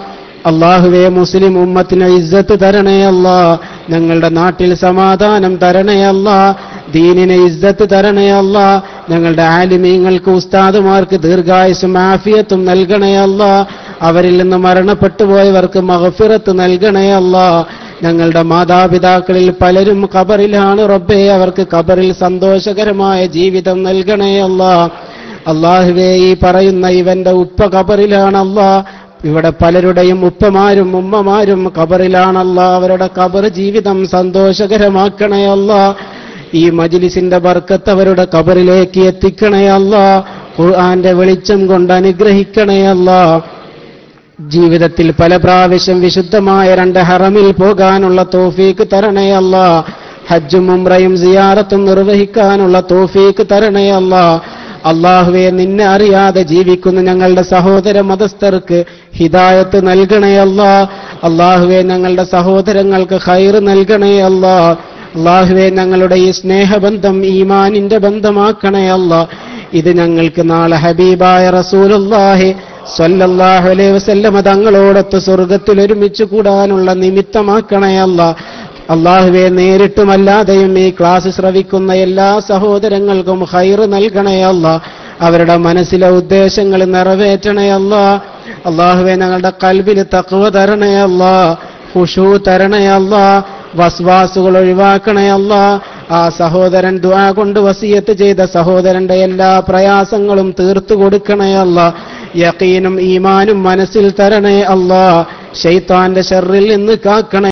അല്ലാഹുവേ, മുസ്ലിം ഉമ്മത്തിന് ഇസ്സത്ത് തരണേ അല്ലാ. ഞങ്ങളുടെ നാട്ടിൽ സമാധാനം തരണേ അല്ലാ. ദീനിനെ ഇസ്സത്ത് തരണേ അല്ലാ. ഞങ്ങളുടെ ആലിമീങ്ങൾക്ക് ഉസ്താദുമാർക്ക് ദീർഘായുസ്സും ആഫിയത്തും നൽകണേ അല്ലാ. അവരിൽ നിന്ന് മരണപ്പെട്ടു പോയവർക്ക് മഗ്ഫിറത്ത് നൽകണേ അല്ലാ. ഞങ്ങളുടെ മാതാപിതാക്കളിൽ പലരും ഖബറിലാണ് റബ്ബേ, അവർക്ക് ഖബറിൽ സന്തോഷകരമായ ജീവിതം നൽകണേ അല്ലാ. അല്ലാഹുവേ, ഈ പറയുന്ന ഇവന്റെ ഉപ്പ ഖബറിലാണല്ലാ. ഇവിടെ പലരുടെയും ഉപ്പമാരും ഉമ്മമാരും ഖബറിലാണല്ലാ. അവരുടെ ഖബർ ജീവിതം സന്തോഷകരമാക്കണേ അല്ലാ. ഈ മജ്ലിസിന്റെ ബർക്കത്ത് അവരുടെ ഖബറിലേക്ക് എത്തിക്കണേ അല്ലാ. ഖുർആന്റെ വെളിച്ചം കൊണ്ട് അനുഗ്രഹിക്കണേ അല്ലാ. ജീവിതത്തിൽ പല പ്രാവശ്യം വിശുദ്ധമായ രണ്ട് ഹറമിൽ പോകാനുള്ള തൗഫീക്ക് തരണേ അല്ലാ. ഹജ്ജും ഉംറയും സിയാറത്തും നിർവഹിക്കാനുള്ള തൗഫീക്ക് തരണേ അല്ലാ. അല്ലാഹുവേ, നിന്നെ അറിയാതെ ജീവിക്കുന്ന ഞങ്ങളുടെ സഹോദര മതസ്ഥർക്ക് ഹിദായത്ത് നൽകണേ അല്ലാ. അല്ലാഹുവേ, ഞങ്ങളുടെ സഹോദരങ്ങൾക്ക് ഖൈറ് നൽകണേ അല്ലാ. അല്ലാഹുവേ, ഞങ്ങളുടെ ഈ സ്നേഹബന്ധം ഈമാനിന്റെ ബന്ധമാക്കണേ അല്ലാ. ഇത് ഞങ്ങൾക്ക് നാളെ ഹബീബായ റസൂലുള്ളാഹി സ്വല്ലല്ലാഹു അലൈഹി വസല്ലമ തങ്ങളോടൊത്ത് സ്വർഗ്ഗത്തിൽ ഒരുമിച്ച് കൂടാനുള്ള നിമിത്തമാക്കണേ അല്ലാ. അല്ലാഹുവേ, നേരിട്ടുമല്ലാതെയും ഈ ക്ലാസ് ശ്രവിക്കുന്ന എല്ലാ സഹോദരങ്ങൾക്കും ഖൈറ് നൽകണേ അല്ലാ. അവരുടെ മനസ്സിലെ ഉദ്ദേശങ്ങൾ നിറവേറ്റണേ അല്ലാ. അല്ലാഹുവേ, ഞങ്ങളുടെ ഖൽബിൽ തഖ്വ തരണേ അല്ലാ. ഖുശൂ തരണേ അല്ലാ. വസ്വാസുകൾ ഒഴിവാക്കണേ അല്ലാ. ആ സഹോദരൻ ദുആ കൊണ്ട് വസിയത്ത് ചെയ്ത സഹോദരന്റെ എല്ലാ പ്രയാസങ്ങളും തീർത്തു കൊടുക്കണേ അല്ലാ. യഖീനും ഈമാനും മനസ്സിൽ തരണേ അല്ലാ. ശൈത്താന്റെ ശർറിൽ നിന്ന് കാക്കണേ.